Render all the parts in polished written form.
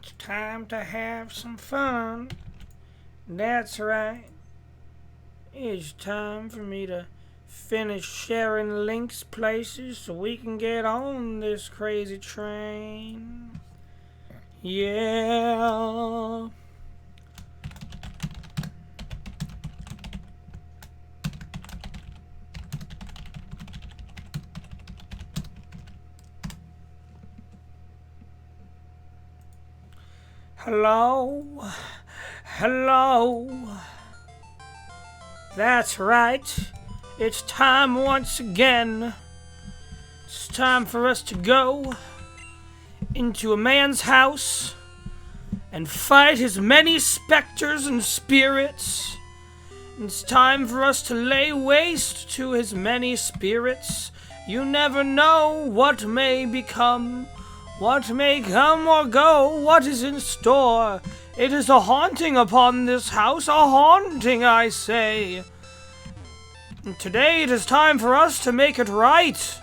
It's time to have some fun. That's right. It's time for me to finish sharing links places so we can get on this crazy train. Yeah. Hello? Hello? That's right. It's time once again. It's time for us to go into a man's house and fight his many spectres and spirits. It's time for us to lay waste to his many spirits. You never know what may become. What may come or go, what is in store? It is a haunting upon this house, a haunting, I say. And today it is time for us to make it right.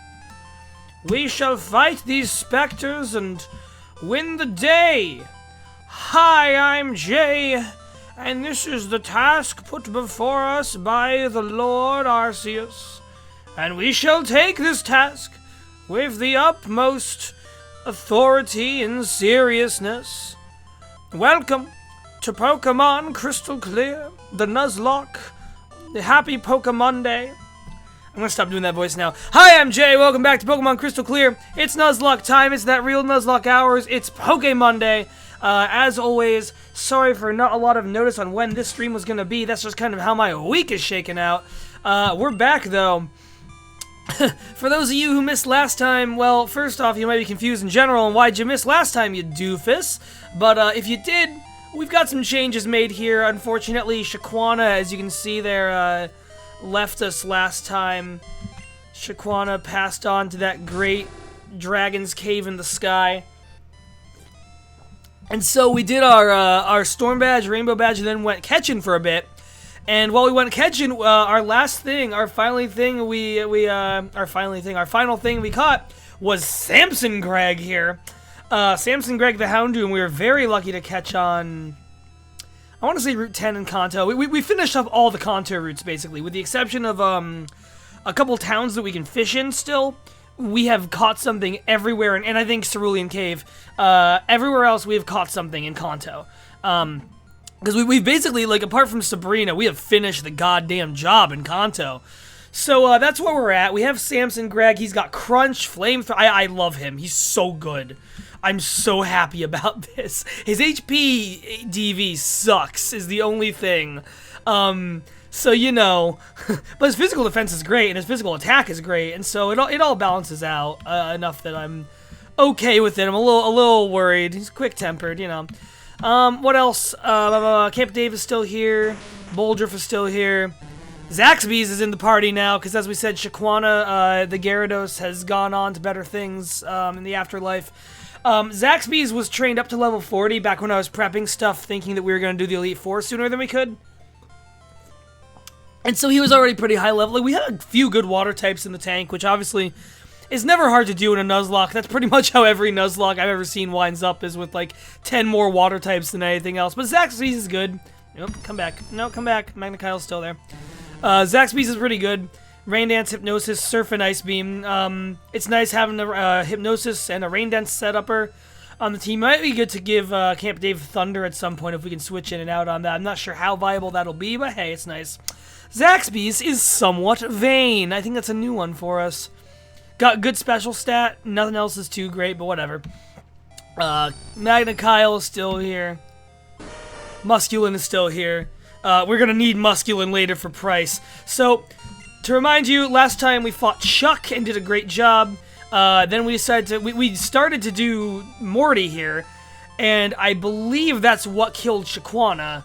We shall fight these spectres and win the day. Hi, I'm Jay, and this is the task put before us by the Lord Arceus. And we shall take this task with the utmost authority and seriousness. Welcome to Pokemon Crystal Clear, the Nuzlocke, the happy Pokemon Day. I'm gonna stop doing that voice now. Hi, I'm Jay, welcome back to Pokemon Crystal Clear. It's Nuzlocke time, it's that real Nuzlocke hours, it's Pokemon Day. As always, sorry for not a lot of notice on when this stream was gonna be, that's just kind of how my week is shaking out. We're back though. For those of you who missed last time, well, first off, you might be confused in general on why'd you miss last time, you doofus. But if you did, we've got some changes made here. Unfortunately, Shaquana, as you can see there, left us last time. Shaquana passed on to that great dragon's cave in the sky. And so we did our storm badge, rainbow badge, and then went catching for a bit. And while we went catching, our final thing we caught was Samson Greg here. Samson Greg the Houndoom, and we were very lucky to catch on, I want to say Route 10 in Kanto. We finished up all the Kanto routes, basically, with the exception of a couple towns that we can fish in still. We have caught something everywhere, and I think Cerulean Cave. Everywhere else, we have caught something in Kanto. Because we've basically, like, apart from Sabrina, we have finished the goddamn job in Kanto. So, that's where we're at. We have Samson Greg. He's got Crunch, Flamethrower. I love him. He's so good. I'm so happy about this. His HP DV sucks, is the only thing. So, you know. But his physical defense is great, and his physical attack is great. And so, it all balances out enough that I'm okay with it. I'm a little worried. He's quick-tempered, you know. What else? Camp Dave is still here. Boldriff is still here. Zaxby's is in the party now, because as we said, Shaquana, the Gyarados, has gone on to better things, in the afterlife. Zaxby's was trained up to level 40 back when I was prepping stuff, thinking that we were going to do the Elite Four sooner than we could. And so he was already pretty high level. Like, we had a few good water types in the tank, which obviously is never hard to do in a Nuzlocke. That's pretty much how every Nuzlocke I've ever seen winds up, is with like 10 more water types than anything else. But Zaxby's is good. Nope, come back. No, come back. Magnekyle's still there. Zaxby's is pretty good. Rain Dance, Hypnosis, Surf, and Ice Beam. It's nice having a Hypnosis and a Rain Dance set-upper on the team. Might be good to give Camp Dave Thunder at some point if we can switch in and out on that. I'm not sure how viable that'll be, but hey, it's nice. Zaxby's is somewhat vain. I think that's a new one for us. Got good special stat. Nothing else is too great, but whatever. Magnakyle is still here. Musculin is still here. We're gonna need Musculin later for Pryce. So, to remind you, last time we fought Chuck and did a great job. Then we decided to... We started to do Morty here. And I believe that's what killed Shaquana.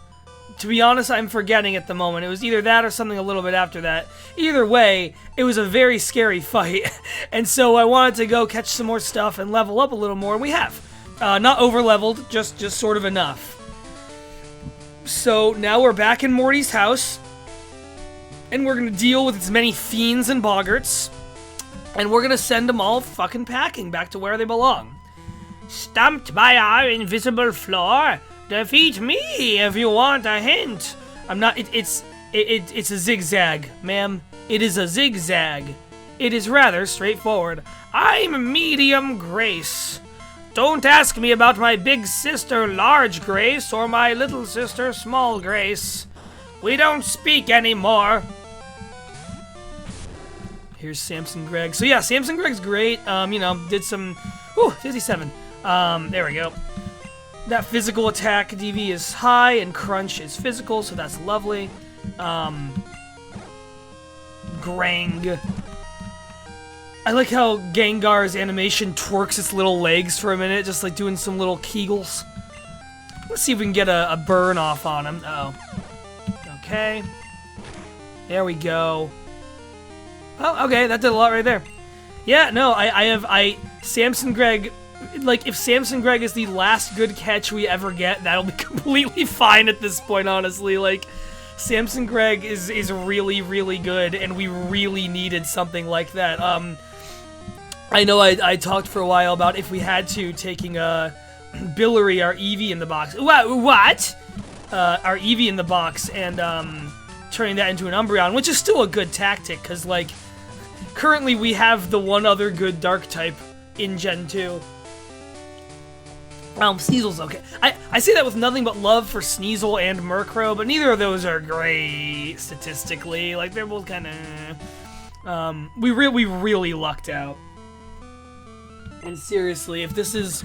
To be honest, I'm forgetting at the moment. It was either that or something a little bit after that. Either way, it was a very scary fight. And so I wanted to go catch some more stuff and level up a little more, and we have. Not over-leveled, just sort of enough. So now we're back in Morty's house. And we're gonna deal with as many fiends and boggarts. And we're gonna send them all fucking packing back to where they belong. Stumped by our invisible floor? Defeat me if you want a hint. I'm not. It's a zigzag, ma'am. It is a zigzag. It is rather straightforward. I'm Medium Grace. Don't ask me about my big sister, Large Grace, or my little sister, Small Grace. We don't speak anymore. Here's Samson Gregg. So yeah, Samson Gregg's great. You know, did some... Whew, 57. There we go. That physical attack DV is high, and Crunch is physical, so that's lovely. Grang. I like how Gengar's animation twerks its little legs for a minute, just like doing some little kegels. Let's see if we can get a burn off on him. Uh oh. Okay. There we go. Oh, okay, that did a lot right there. Yeah, no, Samson Gregg, like, if Samson Gregg is the last good catch we ever get, that'll be completely fine at this point, honestly. Like, Samson Gregg is really, really good, and we really needed something like that. I know I talked for a while about if we had to, taking Billary, our Eevee in the box. What? Our Eevee in the box, and turning that into an Umbreon, which is still a good tactic, because, like, currently we have the one other good Dark type in Gen 2. Sneasel's okay. I say that with nothing but love for Sneasel and Murkrow, but neither of those are great statistically. Like, they're both kind of... we really lucked out. And seriously, if this is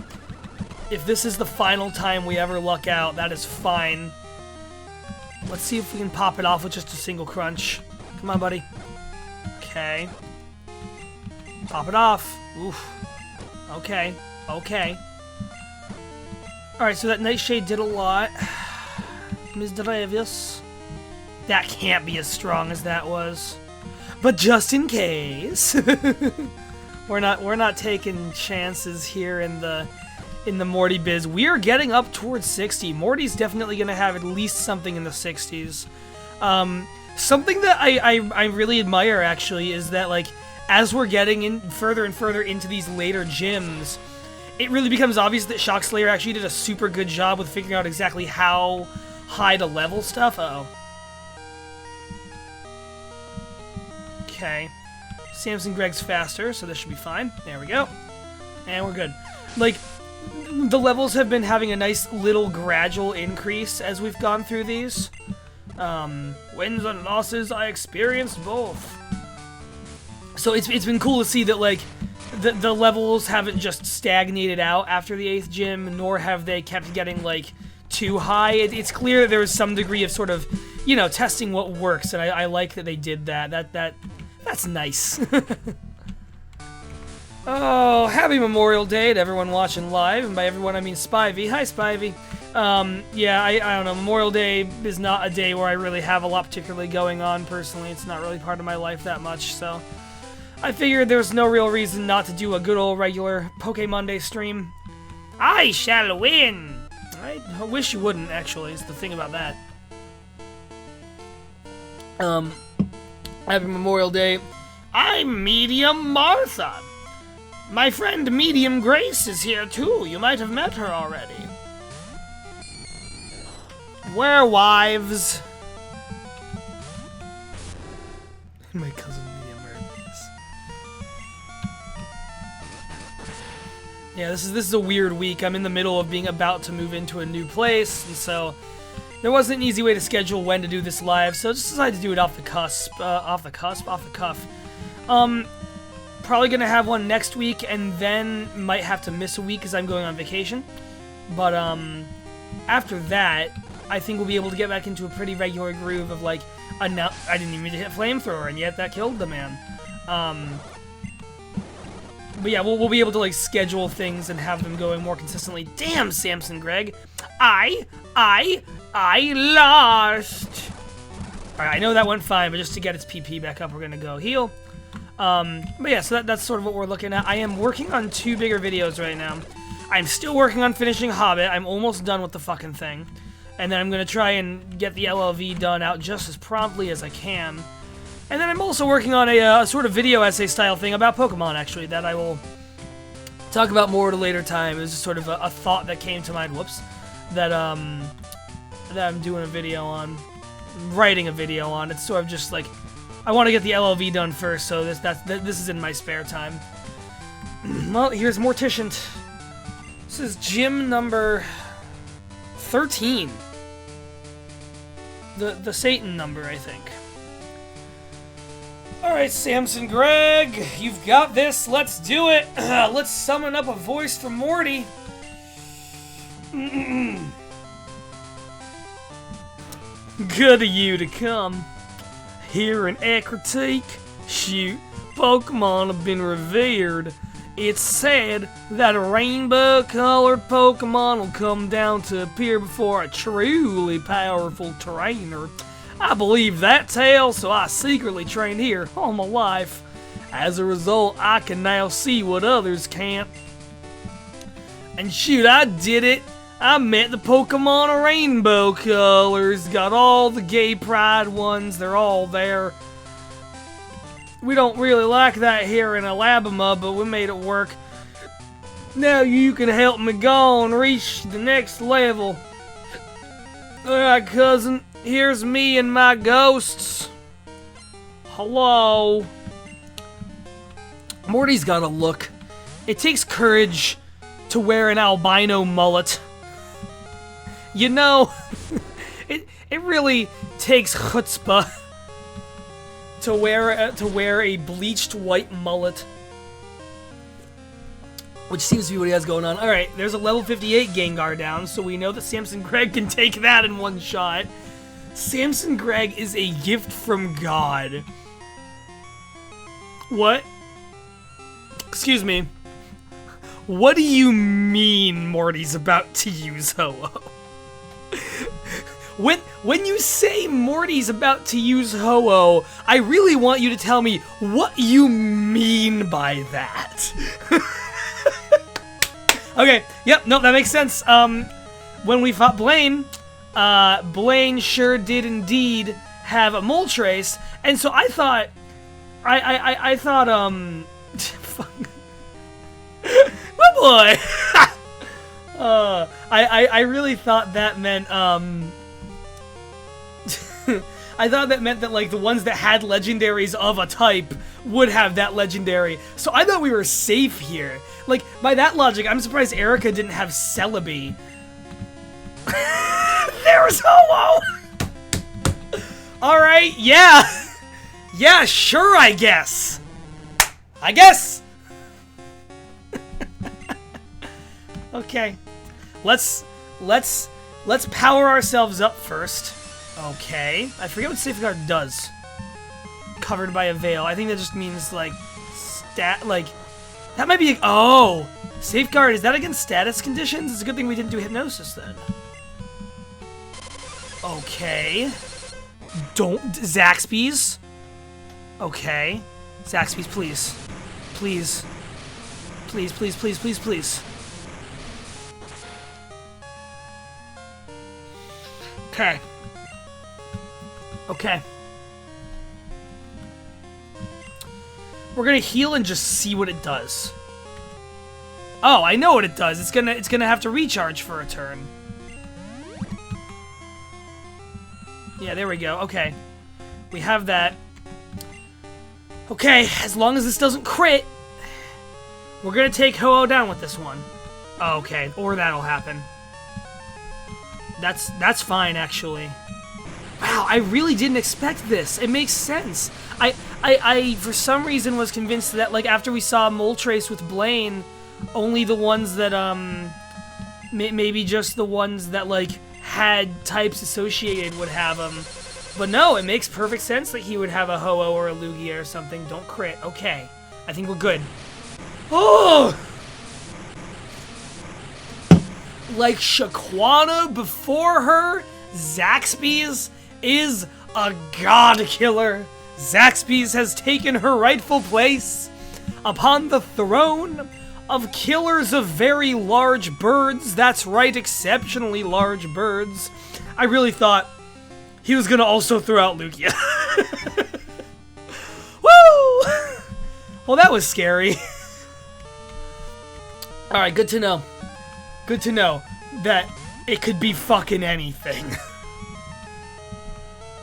the final time we ever luck out, that is fine. Let's see if we can pop it off with just a single Crunch. Come on, buddy. Okay. Pop it off. Oof. Okay. Okay. Alright, so that Nightshade did a lot. Misdrevious. That can't be as strong as that was. But just in case. We're not taking chances here in the Morty biz. We are getting up towards 60. Morty's definitely gonna have at least something in the 60s. Something that I really admire, actually, is that, like, as we're getting in further and further into these later gyms, it really becomes obvious that Shock Slayer actually did a super good job with figuring out exactly how high to level stuff. Uh-oh. Okay. Samson Gregg's faster, so this should be fine. There we go. And we're good. Like, the levels have been having a nice little gradual increase as we've gone through these. Wins and losses, I experienced both. So it's been cool to see that, like, the levels haven't just stagnated out after the 8th gym, nor have they kept getting, like, too high. It's clear that there was some degree of sort of, you know, testing what works, and I like that they did that. That's nice. Oh, happy Memorial Day to everyone watching live, and by everyone I mean Spivey. Hi, Spivey. Yeah, I don't know, Memorial Day is not a day where I really have a lot particularly going on, personally. It's not really part of my life that much, so I figured there was no real reason not to do a good old regular Poke Monday stream. I shall win! I wish you wouldn't, actually, is the thing about that. Happy Memorial Day. I'm Medium Martha. My friend Medium Grace is here too. You might have met her already. We're wives. My cousin Medium Grace. Yeah, this is a weird week. I'm in the middle of being about to move into a new place, and so there wasn't an easy way to schedule when to do this live, so I just decided to do it off the cusp. Off the cuff. Probably gonna have one next week, and then might have to miss a week because I'm going on vacation. But, after that, I think we'll be able to get back into a pretty regular groove of, like, I didn't even hit Flamethrower, and yet that killed the man. But yeah, we'll be able to, like, schedule things and have them going more consistently. Damn, Samson Gregg! I lost! Alright, I know that went fine, but just to get its PP back up, we're gonna go heal. But yeah, so that's sort of what we're looking at. I am working on 2 bigger videos right now. I'm still working on finishing Hobbit. I'm almost done with the fucking thing. And then I'm gonna try and get the LLV done out just as promptly as I can. And then I'm also working on a sort of video essay style thing about Pokemon, actually, that I will talk about more at a later time. It was just sort of a thought that came to mind. Whoops. That I'm doing a video on, writing a video on. It's sort of just like I want to get the LLV done first, so this is in my spare time. Well, here's Mortician. This is gym number 13. The Satan number, I think. Alright, Samson Greg, you've got this. Let's do it. Let's summon up a voice for Morty. Good of you to come. Here in Ekritique, shoot, Pokemon have been revered. It's said that a rainbow-colored Pokemon will come down to appear before a truly powerful trainer. I believe that tale, so I secretly trained here all my life. As a result, I can now see what others can't. And shoot, I did it! I met the Pokemon of rainbow colors, got all the gay pride ones, they're all there. We don't really like that here in Alabama, but we made it work. Now you can help me go and reach the next level. Alright, cousin, here's me and my ghosts. Hello. Morty's got a look. It takes courage to wear an albino mullet. You know, it really takes chutzpah to wear a bleached white mullet, which seems to be what he has going on. All right, there's a level 58 Gengar down, so we know that Samson Greg can take that in one shot. Samson Greg is a gift from God. What? Excuse me. What do you mean Morty's about to use Ho-Oh? When you say Morty's about to use Ho-Oh, I really want you to tell me what you mean by that. Okay, yep, nope, that makes sense. When we fought Blaine, Blaine sure did indeed have a Moltres, and so I thought, I thought, fuck. Oh boy! I really thought that meant, I thought that meant that, like, the ones that had legendaries of a type would have that legendary. So I thought we were safe here. Like, by that logic, I'm surprised Erica didn't have Celebi. There's Ho-Oh! Alright, yeah. Yeah, sure, I guess. Okay. Let's power ourselves up first. Okay. I forget what Safeguard does. Covered by a veil. I think that just means, like, that might be, oh! Safeguard, is that against status conditions? It's a good thing we didn't do Hypnosis, then. Okay. Zaxby's? Okay. Zaxby's, please. Please. Please, please, please, please, please. Okay. Okay. We're gonna heal and just see what it does. Oh, I know what it does. It's gonna have to recharge for a turn. Yeah, there we go. Okay. We have that. Okay, as long as this doesn't crit, we're gonna take Ho-Oh down with this one. Okay, or that'll happen. That's fine, actually. Wow, I really didn't expect this. It makes sense. I for some reason was convinced that, like, after we saw Moltres with Blaine, only the ones that, maybe just the ones that, like, had types associated would have them. But no, it makes perfect sense that he would have a Ho-Oh or a Lugia or something. Don't crit. Okay. I think we're good. Oh! Like Shaquana before her, Zaxby's is a god killer. Zaxby's has taken her rightful place upon the throne of killers of very large birds. That's right, exceptionally large birds. I really thought he was gonna also throw out Lugia. Woo! Well, that was scary. Alright, good to know. Good to know that it could be fucking anything.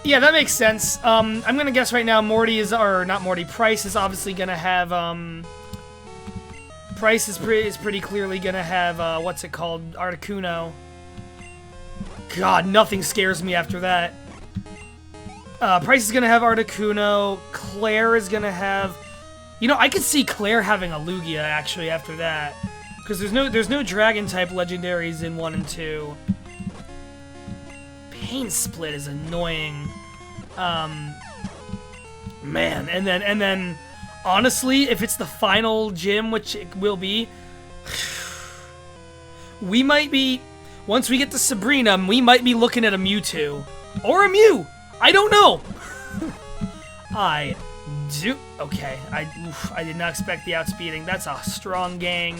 Yeah, that makes sense. I'm gonna guess right now Morty is, or not Morty, Pryce is obviously gonna have, Pryce is pretty clearly gonna have, what's it called? Articuno. God, nothing scares me after that. Pryce is gonna have Articuno. Claire is gonna have... You know, I could see Claire having a Lugia, actually, after that. Because there's no Dragon-type legendaries in 1 and 2. Pain Split is annoying. Man, and then, honestly, if it's the final gym, which it will be, we might be, once we get to Sabrina, we might be looking at a Mewtwo. Or a Mew! I don't know! Okay, I did not expect the outspeeding. That's a strong gang.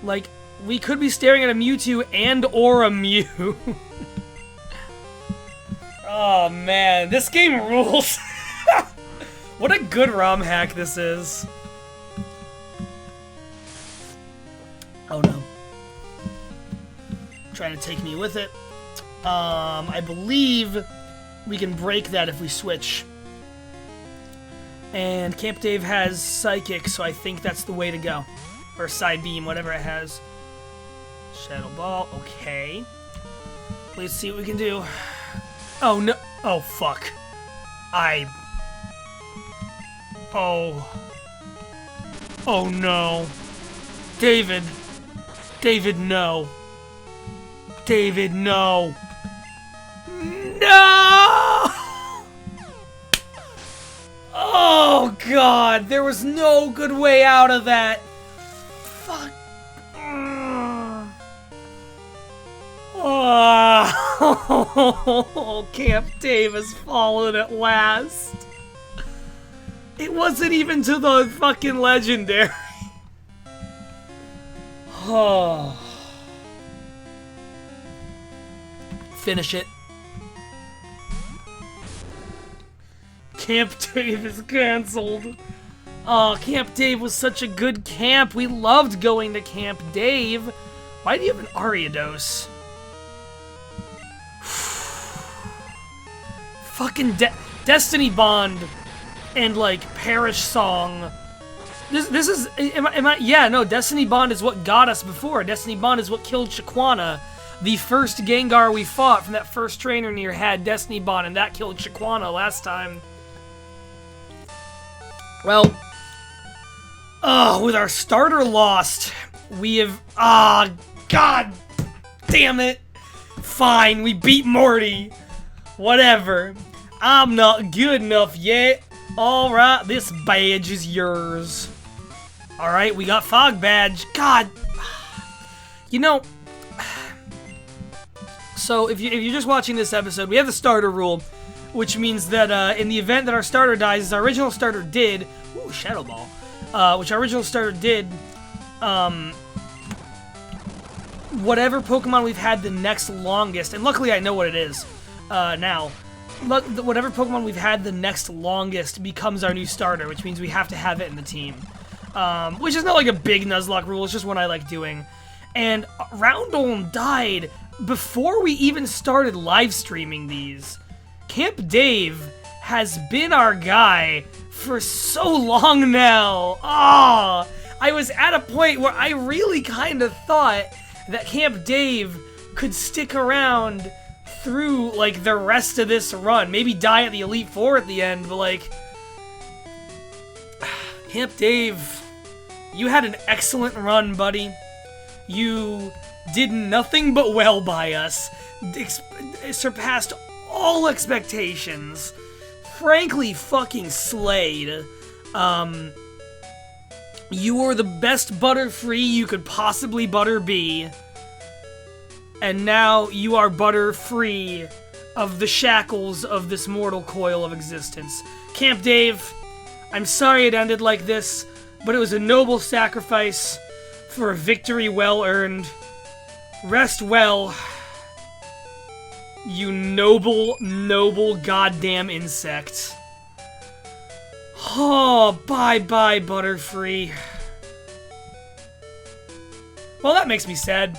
Like, we could be staring at a Mewtwo and or a Mew. Oh man, this game rules. What a good ROM hack this is. Oh no. Trying to take me with it. I believe we can break that if we switch. And Camp Dave has Psychic, so I think that's the way to go. Or Side Beam, whatever it has. Shadow Ball, okay. Let's see what we can do. Oh no, oh fuck. Oh no. David, no. David, no. No! Oh god, there was no good way out of that. Fuck. Oh, Camp Dave has fallen at last. It wasn't even to the fucking legendary. Oh. Finish it. Camp Dave is cancelled. Oh, Camp Dave was such a good camp. We loved going to Camp Dave. Why do you have an Ariados? Fucking Destiny Bond and, like, Perish Song. This is... Yeah, no, Destiny Bond is what got us before. Destiny Bond is what killed Shaquana. The first Gengar we fought from that first trainer near had Destiny Bond, and that killed Shaquana last time. Well, with our starter lost, we have... God damn it. Fine, we beat Morty. Whatever. I'm not good enough yet. Alright, this badge is yours. Alright, we got Fog Badge. God. You know... So, if you're just watching this episode, we have the starter rule, which means that in the event that our starter dies, as our original starter did... Ooh, Shadow Ball. Which our original starter did... whatever Pokemon we've had the next longest, and luckily I know what it is now. Whatever Pokemon we've had the next longest becomes our new starter, which means we have to have it in the team. Which is not like a big Nuzlocke rule, it's just one I like doing. And Roundolm died before we even started live streaming these. Camp Dave has been our guy for so long now. I was at a point where I really kind of thought that Camp Dave could stick around through, like, the rest of this run. Maybe die at the Elite Four at the end, but, like... Camp Dave, you had an excellent run, buddy. You did nothing but well by us. Surpassed all expectations. Frankly fucking slayed. You were the best Butterfree you could possibly butter be. And now you are butter-free of the shackles of this mortal coil of existence. Camp Dave, I'm sorry it ended like this, but it was a noble sacrifice for a victory well earned. Rest well, you noble, noble goddamn insect. Oh, bye-bye, Butterfree. Well, that makes me sad.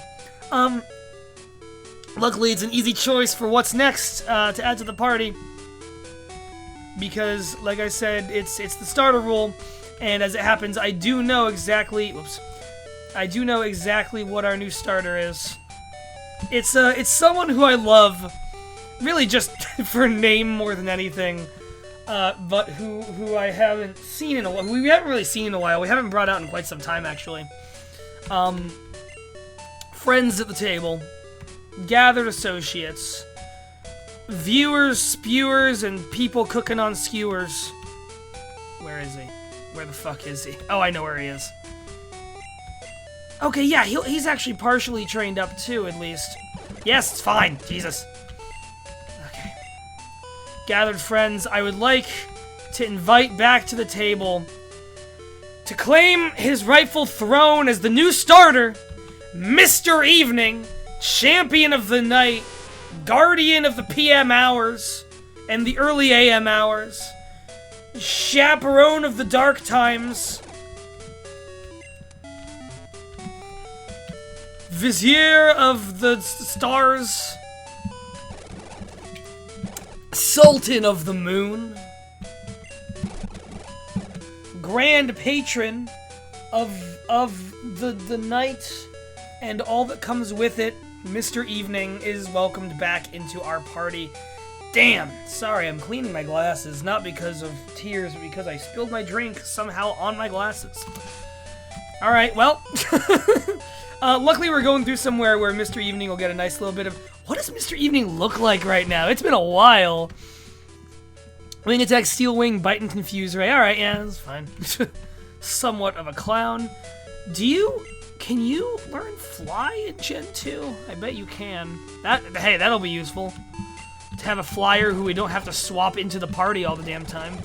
Luckily, it's an easy choice for what's next to add to the party. Because, like I said, it's the starter rule, and as it happens, I do know exactly... Whoops. I do know exactly what our new starter is. It's someone who I love, really just for name more than anything, but who I haven't seen in a while. We haven't really seen in a while. We haven't brought out in quite some time, actually. Friends at the table, gathered associates, viewers, spewers, and people cooking on skewers. Where is he? Where the fuck is he? Oh, I know where he is. Okay, yeah, he's actually partially trained up too, at least. Yes, it's fine. Jesus. Okay. Gathered friends, I would like to invite back to the table to claim his rightful throne as the new starter, Mr. Evening, champion of the night, guardian of the PM hours and the early AM hours, chaperone of the dark times, vizier of the stars, sultan of the moon, grand patron of the night and all that comes with it. Mr. Evening is welcomed back into our party. Damn, sorry, I'm cleaning my glasses, not because of tears, but because I spilled my drink somehow on my glasses. Alright, well, luckily we're going through somewhere where Mr. Evening will get a nice little bit of... What does Mr. Evening look like right now? It's been a while. Wing attack, steel wing, bite and confuse ray. Alright, yeah, that's fine. Somewhat of a clown. Can you learn fly in Gen 2? I bet you can. Hey, that'll be useful. To have a flyer who we don't have to swap into the party all the damn time.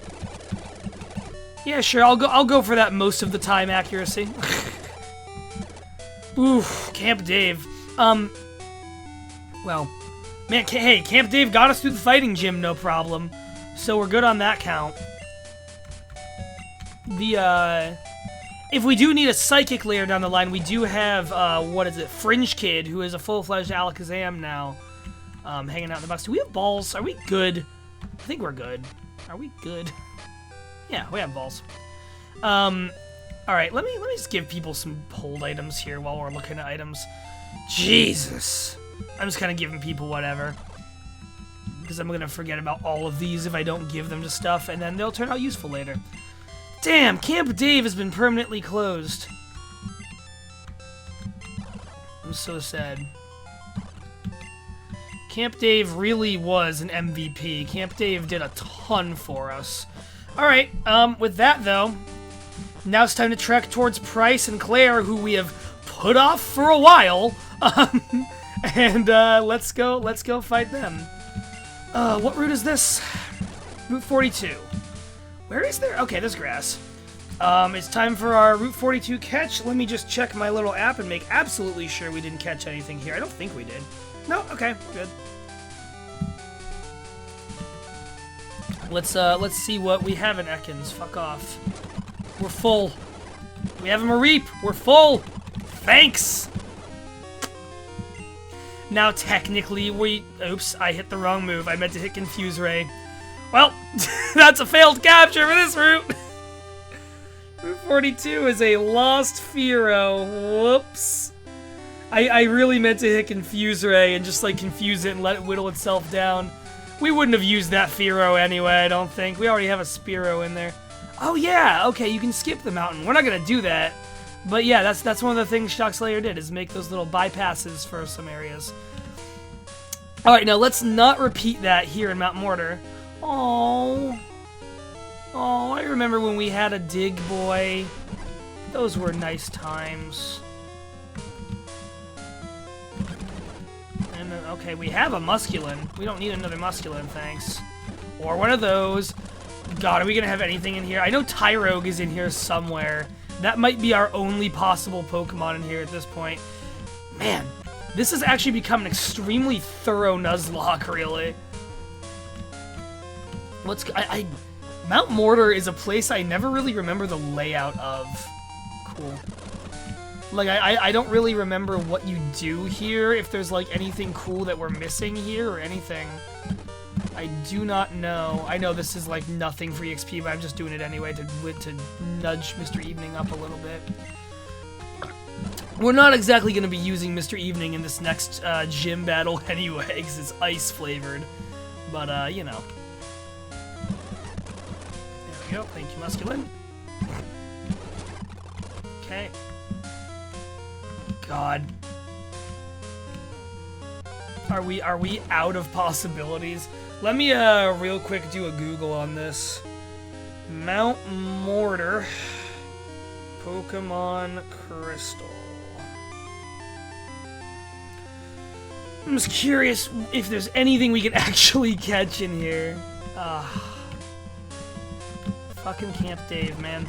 Yeah, sure, I'll go for that most of the time accuracy. Oof, Camp Dave. Well, man, hey, Camp Dave got us through the fighting gym, no problem. So we're good on that count. If we do need a psychic layer down the line, we do have, what is it, Fringe Kid, who is a full-fledged Alakazam now, hanging out in the box. Do we have balls? Are we good? I think we're good. Are we good? Yeah, we have balls. Alright, let me just give people some hold items here while we're looking at items. Jesus! I'm just kind of giving people whatever. Because I'm going to forget about all of these if I don't give them to stuff, and then they'll turn out useful later. Damn, Camp Dave has been permanently closed. I'm so sad. Camp Dave really was an MVP. Camp Dave did a ton for us. Alright, with that though, now it's time to trek towards Pryce and Claire, who we have put off for a while. And let's go fight them. What route is this? Route 42. Where is there? Okay, there's grass. It's time for our Route 42 catch. Let me just check my little app and make absolutely sure we didn't catch anything here. I don't think we did. No, okay, we're good. Let's see what we have in Ekans. Fuck off. We're full. We have a Mareep. We're full. Thanks. Now technically oops, I hit the wrong move. I meant to hit Confuse Ray. Well, that's a failed capture for this route. Route 42 is a lost Fearow. Whoops. I really meant to hit Confuse Ray and just like confuse it and let it whittle itself down. We wouldn't have used that Fearow anyway, I don't think. We already have a Spearow in there. Oh yeah, okay, you can skip the mountain. We're not gonna do that. But yeah, that's one of the things Shock Slayer did, is make those little bypasses for some areas. Alright, now let's not repeat that here in Mount Mortar. Oh, I remember when we had a Dig Boy. Those were nice times. And then, okay, we have a Musculin. We don't need another Musculin, thanks. Or one of those. God, are we gonna have anything in here? I know Tyrogue is in here somewhere. That might be our only possible Pokemon in here at this point. Man, this has actually become an extremely thorough Nuzlocke, really. Mount Mortar is a place I never really remember the layout of. Cool. Like, I don't really remember what you do here, if there's, like, anything cool that we're missing here or anything. I do not know. I know this is, like, nothing for EXP, but I'm just doing it anyway to nudge Mr. Evening up a little bit. We're not exactly going to be using Mr. Evening in this next gym battle anyway, because it's ice-flavored. But, you know. There we go. Thank you, Musculin. Okay. God. Are we out of possibilities? Let me real quick do a Google on this. Mount Mortar Pokemon Crystal. I'm just curious if there's anything we can actually catch in here. Fucking Camp Dave, man.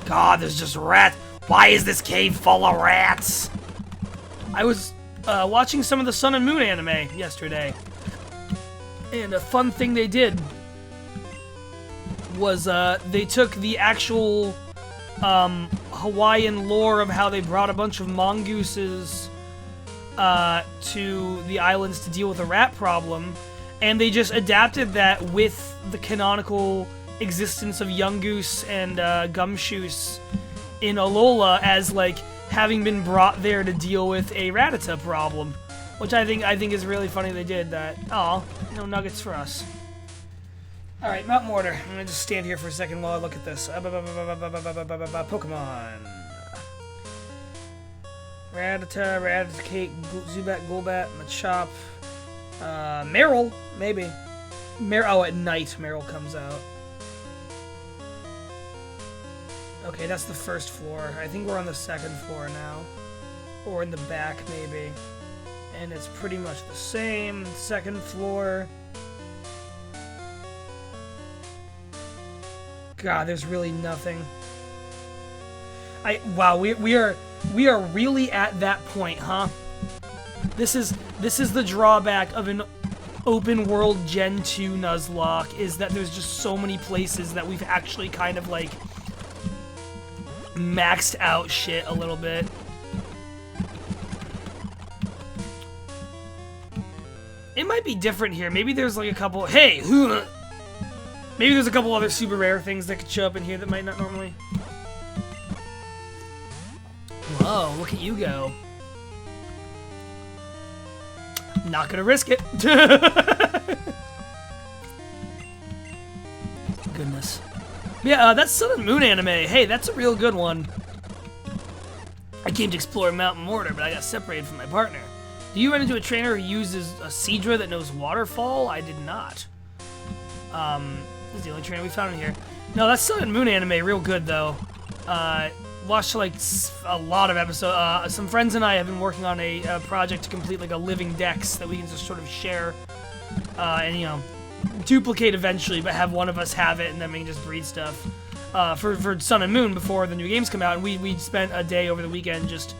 God, there's just rats. Why is this cave full of rats? I was watching some of the Sun and Moon anime yesterday. And a fun thing they did was they took the actual Hawaiian lore of how they brought a bunch of mongooses to the islands to deal with a rat problem, and they just adapted that with the canonical existence of Yungoos and Gumshoos in Alola as, like, having been brought there to deal with a Rattata problem, which I think is really funny they did that. Aw, no nuggets for us. Alright, Mount Mortar. I'm gonna just stand here for a second while I look at this. Pokemon. Rattata, Raticate, Zubat, Golbat, Machop. Meryl, maybe. Oh, at night Meryl comes out. Okay, that's the first floor. I think we're on the second floor now. Or in the back, maybe. And it's pretty much the same. Second floor. God, there's really nothing. Wow, we are really at that point, huh? This is the drawback of an open world Gen 2 Nuzlocke, is that there's just so many places that we've actually kind of, like, maxed out shit a little bit. It might be different here. Maybe there's, like, a couple... Hey! Maybe there's a couple other super rare things that could show up in here that might not normally. Whoa, look at you go. Not gonna risk it. Goodness. Yeah, that's Sun and Moon anime. Hey, that's a real good one. I came to explore Mount Mortar, but I got separated from my partner. Do you run into a trainer who uses a Seadra that knows Waterfall? I did not. This is the only trainer we found in here. No, that's Sun and Moon anime, real good though. Watched like a lot of episodes. Some friends and I have been working on a project to complete like a living dex that we can just sort of share and, you know, duplicate eventually, but have one of us have it and then we can just breed stuff for Sun and Moon before the new games come out. And we spent a day over the weekend just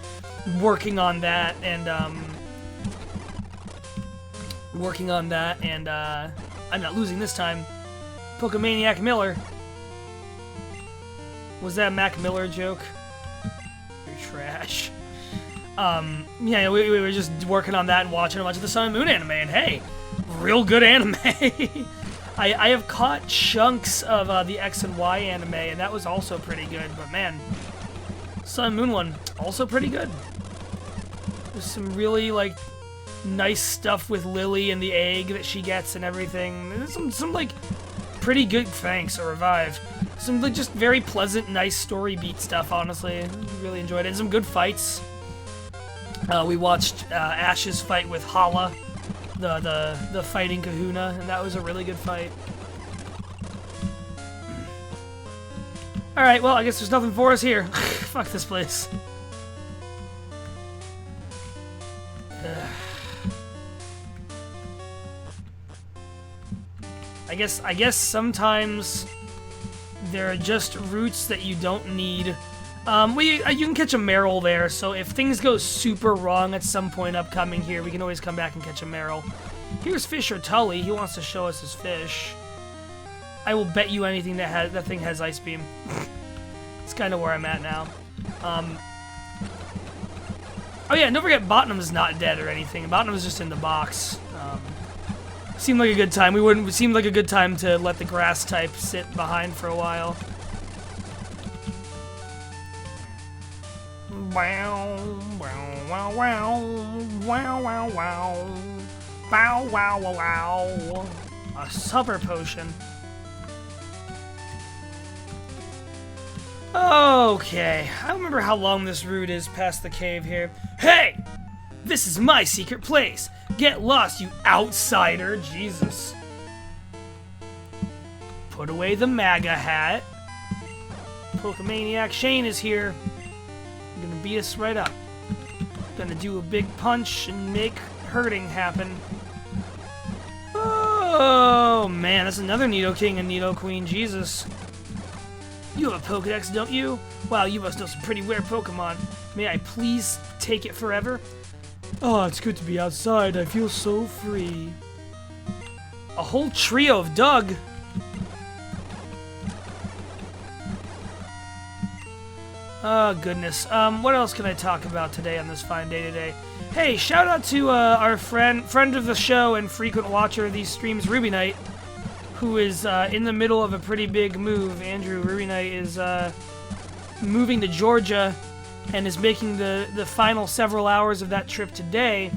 working on that and I'm not losing this time. Pokemaniac Miller. Was that a Mac Miller joke? You're trash. Yeah, we were just working on that and watching a bunch of the Sun and Moon anime, and hey, real good anime. I have caught chunks of the X and Y anime, and that was also pretty good, but man, Sun and Moon one, also pretty good. There's some really, like, nice stuff with Lily and the egg that she gets and everything. There's some like, pretty good, thanks, a revive. Some like, just very pleasant, nice story beat stuff, honestly. Really enjoyed it. And some good fights. We watched Ash's fight with Hala, the fighting kahuna, and that was a really good fight. Alright, well, I guess there's nothing for us here. Fuck this place. I guess sometimes there are just routes that you don't need. You can catch a Meryl there, so if things go super wrong at some point upcoming here, we can always come back and catch a Meryl. Here's Fisher Tully. He wants to show us his fish. I will bet you anything that thing has Ice Beam. It's kind of where I'm at now. Oh yeah, and don't forget Bottom's not dead or anything. Bottom's just in the box. Seemed like a good time. It seemed like a good time to let the grass type sit behind for a while. Wow, wow, wow, wow, wow, wow, wow, wow, wow, wow, wow. A supper potion. Okay, I don't remember how long this route is past the cave here. Hey! This is my secret place! Get lost, you outsider! Jesus. Put away the MAGA hat. Pokemaniac Shane is here. I'm gonna beat us right up. Gonna do a big punch and make hurting happen. Oh man, that's another Nidoking and Nidoqueen, Jesus. You have a Pokedex, don't you? Wow, you must know some pretty rare Pokemon. May I please take it forever? Oh, it's good to be outside. I feel so free. A whole trio of Doug. Oh, goodness. What else can I talk about today on this fine day today? Hey, shout out to our friend of the show and frequent watcher of these streams, Ruby Knight, who is in the middle of a pretty big move. Andrew, Ruby Knight is moving to Georgia and is making the final several hours of that trip today.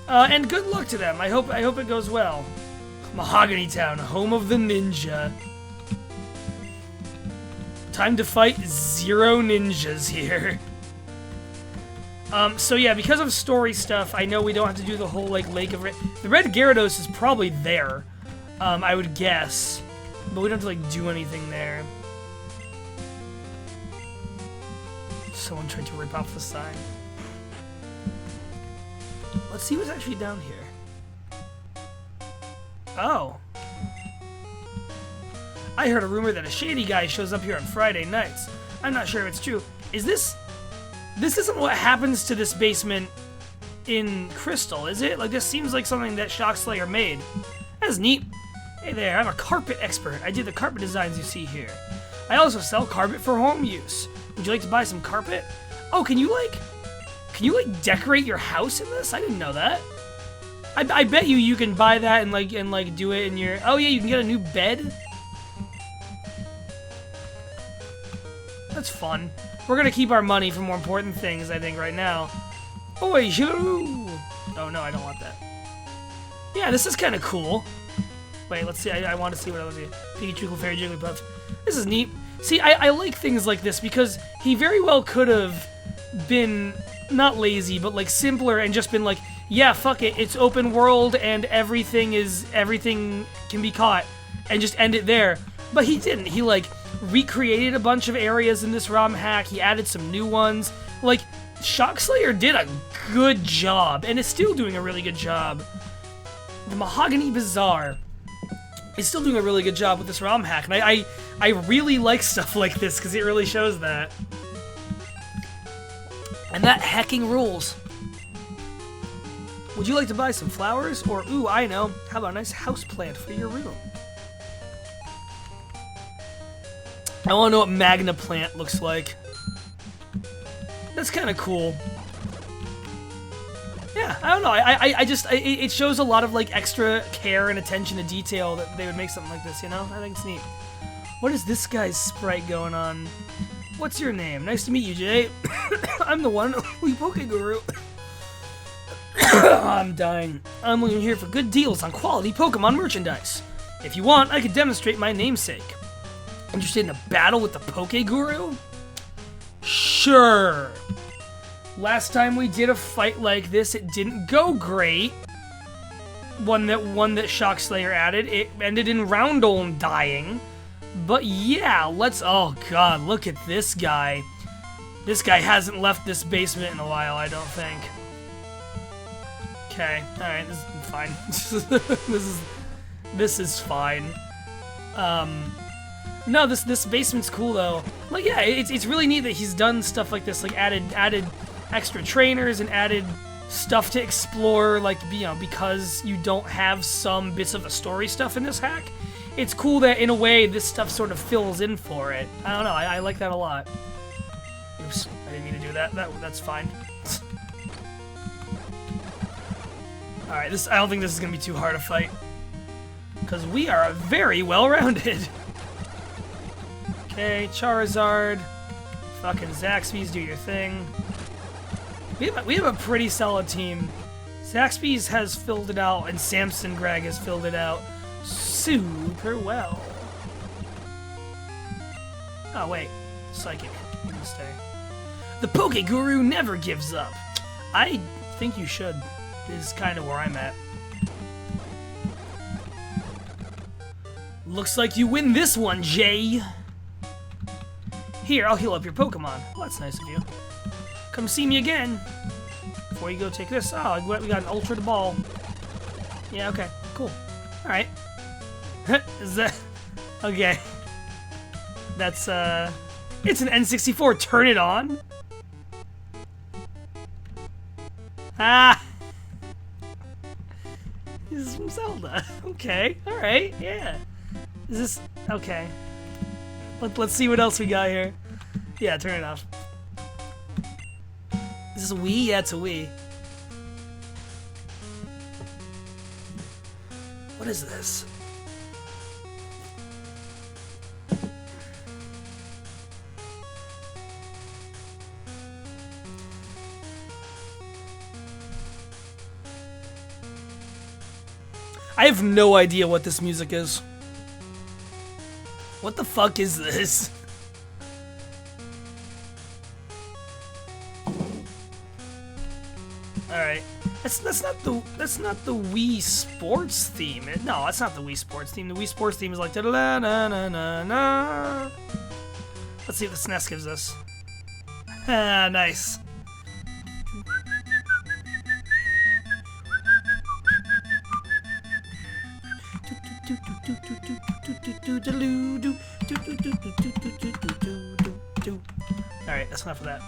And good luck to them. I hope it goes well. Mahogany Town, home of the ninja. Time to fight 0 ninjas here. So yeah, because of story stuff, I know we don't have to do the whole like Lake of the Red Gyarados is probably there. I would guess, but we don't have to like do anything there. Someone tried to rip off the sign. Let's see what's actually down here. Oh. I heard a rumor that a shady guy shows up here on Friday nights. I'm not sure if it's true. This isn't what happens to this basement in Crystal, is it? Like, this seems like something that Shockslayer made. That's neat. Hey there, I'm a carpet expert. I did the carpet designs you see here. I also sell carpet for home use. Would you like to buy some carpet? Oh, can you decorate your house in this? I didn't know that. I bet you can buy that and like do it in your... Oh yeah, you can get a new bed? That's fun. We're gonna keep our money for more important things, I think, right now. Oi, hello! Oh no, I don't want that. Yeah, this is kind of cool. Wait, let's see. I want to see what else here. Pikachu, Fairy, Jigglypuff. This is neat. See, I like things like this because he very well could have been not lazy, but like simpler and just been like, yeah, fuck it, it's open world and everything can be caught, and just end it there. But he didn't. He like recreated a bunch of areas in this ROM hack. He added some new ones. Like, Shockslayer did a good job and is still doing a really good job. The Mahogany Bazaar is still doing a really good job with this ROM hack, and I really like stuff like this because it really shows that. And that hacking rules. Would you like to buy some flowers? Or, ooh, I know, how about a nice house plant for your room? I want to know what Magna Plant looks like. That's kind of cool. Yeah, I don't know. It shows a lot of like extra care and attention to detail that they would make something like this, you know? I think it's neat. What is this guy's sprite going on? What's your name? Nice to meet you, Jay. I'm the one who Poke Guru. I'm dying. I'm looking here for good deals on quality Pokemon merchandise. If you want, I could demonstrate my namesake. Interested in a battle with the Poke Guru? Sure. Last time we did a fight like this, it didn't go great. One that Shockslayer added. It ended in Roundolm dying. But yeah, let's... Oh god, look at this guy. This guy hasn't left this basement in a while, I don't think. Okay, alright, this is fine. This is fine. No, this basement's cool though. Like, yeah, it's really neat that he's done stuff like this, like added extra trainers and added stuff to explore, like, you know, because you don't have some bits of the story stuff in this hack. it's cool that in a way this stuff sort of fills in for it. I don't know, I like that a lot. Oops, I didn't mean to do that. That's fine. Alright, I don't think this is gonna be too hard to fight. Because we are very well-rounded. Okay, Charizard. Fucking Zaxby's, do your thing. We have a pretty solid team. Zaxby's has filled it out, and Samson Greg has filled it out super well. Oh, wait. Psychic. You can stay. The Poke Guru never gives up. I think you should. This is kind of where I'm at. Looks like you win this one, Jay. Here, I'll heal up your Pokemon. Well, that's nice of you. Come see me again. Before you go take this. Oh, we got an Ultra the Ball. Yeah, okay. Cool. Alright. Is that... Okay. That's, It's an N64. Turn it on? Ah! This is from Zelda. Okay. Alright. Yeah. Is this... Okay. Let's see what else we got here. Yeah, turn it off. Is this a Wii? Yeah, it's a Wii. What is this? I have no idea what this music is. What the fuck is this? Alright. That's not the Wii Sports theme. No, that's not the Wii Sports theme. The Wii Sports theme is like da da na na na na. Let's see what the SNES gives us. Ah, nice. Alright, that's enough of that.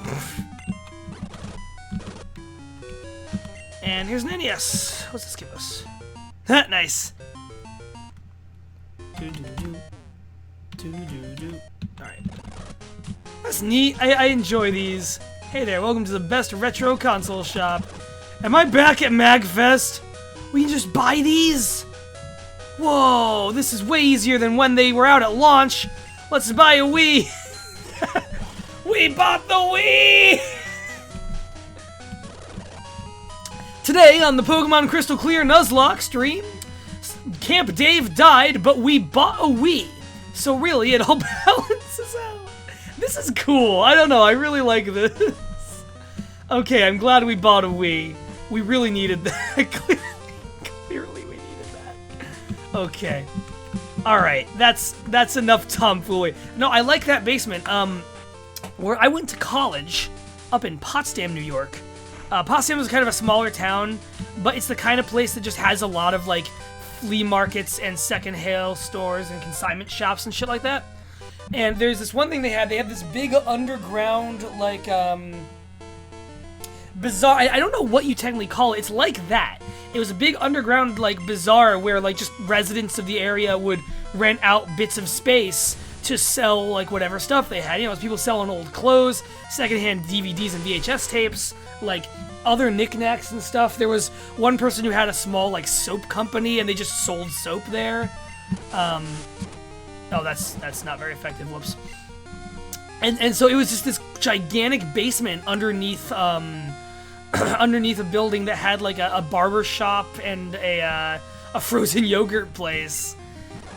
And here's an NES. What's this give us? Nice. Alright. That's neat. I enjoy these. Hey there, welcome to the best retro console shop. Am I back at MagFest? We can just buy these? Whoa, this is way easier than when they were out at launch. Let's buy a Wii. We bought the Wii! Today on the Pokemon Crystal Clear Nuzlocke stream, Camp Dave died, but we bought a Wii. So really, it all balances out. This is cool. I don't know, I really like this. Okay, I'm glad we bought a Wii. We really needed that. Clearly we needed that. Okay. Alright, that's enough tomfoolery. No, I like that basement. Where I went to college up in Potsdam, New York. Potsdam is kind of a smaller town, but it's the kind of place that just has a lot of, like, flea markets and second-hand stores and consignment shops and shit like that. And there's this one thing they have this big underground, like, bazaar. I don't know what you technically call it. It's like that. It was a big underground, like, bazaar where, like, just residents of the area would rent out bits of space to sell, like, whatever stuff they had. You know, it was people selling old clothes, secondhand DVDs and VHS tapes, like, other knickknacks and stuff. There was one person who had a small, like, soap company, and they just sold soap there. Oh, that's not very effective. Whoops. And so it was just this gigantic basement underneath, underneath a building that had, like, a barber shop and a frozen yogurt place.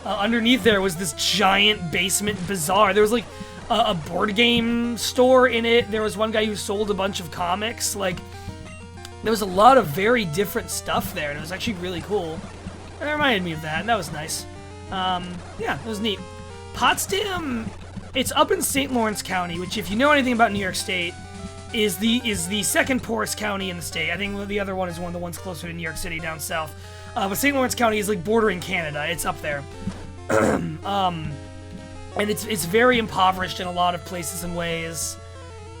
Underneath there was this giant basement bazaar. There was, like, a board game store in it. There was one guy who sold a bunch of comics. Like, there was a lot of very different stuff there, and it was actually really cool. And it reminded me of that, and that was nice. Yeah, it was neat. Potsdam, it's up in St. Lawrence County, which, if you know anything about New York State, is the second poorest county in the state. I think the other one is one of the ones closer to New York City down south. But St. Lawrence County is, like, bordering Canada. It's up there. And it's very impoverished in a lot of places and ways.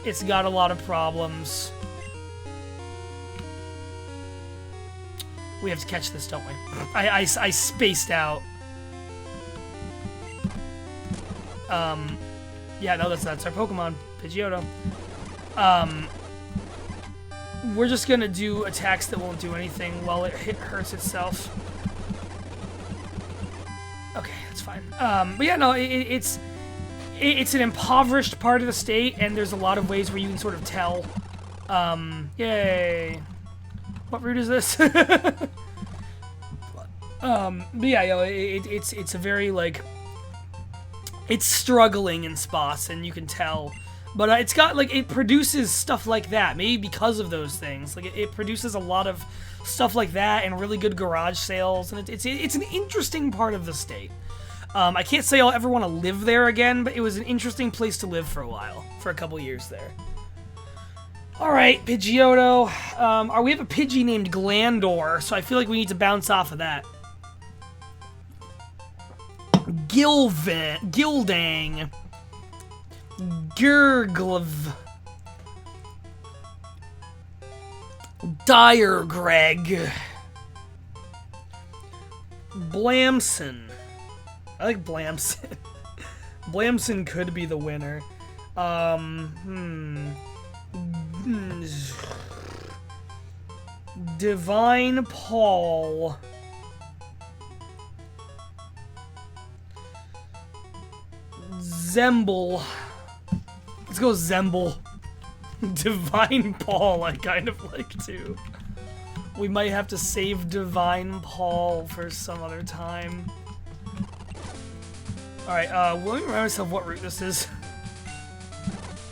It's got a lot of problems. We have to catch this, don't we? I spaced out. Yeah, no, that's our Pokemon, Pidgeotto. We're just gonna do attacks that won't do anything while it hurts itself. Okay, that's fine. But yeah, no, it's an impoverished part of the state, and there's a lot of ways where you can sort of tell. Yay. What route is this? But yeah, you know, it's a very, like, it's struggling in spots, and you can tell. But it's got, like, it produces stuff like that, maybe because of those things. Like, it produces a lot of stuff like that and really good garage sales, and it's an interesting part of the state. I can't say I'll ever want to live there again, but it was an interesting place to live for a while, for a couple years there. Alright, Pidgeotto. We have a Pidgey named Glandor, so I feel like we need to bounce off of that. Gildang. Gurglev. Diregreg. Blamson. I like Blamson. Blamson could be the winner. Divine Paul. Zemble. Let's go Zemble. Divine Paul, I kind of like too. We might have to save Divine Paul for some other time. Alright, let me remind myself what route this is.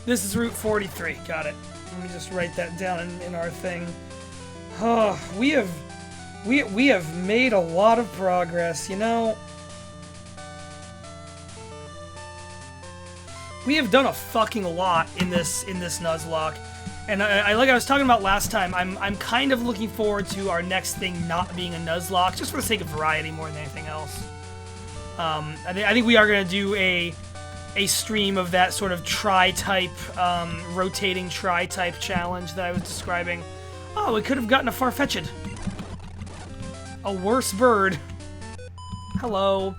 This is Route 43, got it. Let me just write that down in our thing. Oh, we have made a lot of progress, you know. We have done a fucking lot in this Nuzlocke, and like I was talking about last time, I'm kind of looking forward to our next thing not being a Nuzlocke, just for the sake of variety more than anything else. I think we are gonna do a stream of that sort of tri-type, rotating tri-type challenge that I was describing. Oh, we could have gotten a Farfetch'd. A worse bird. Hello.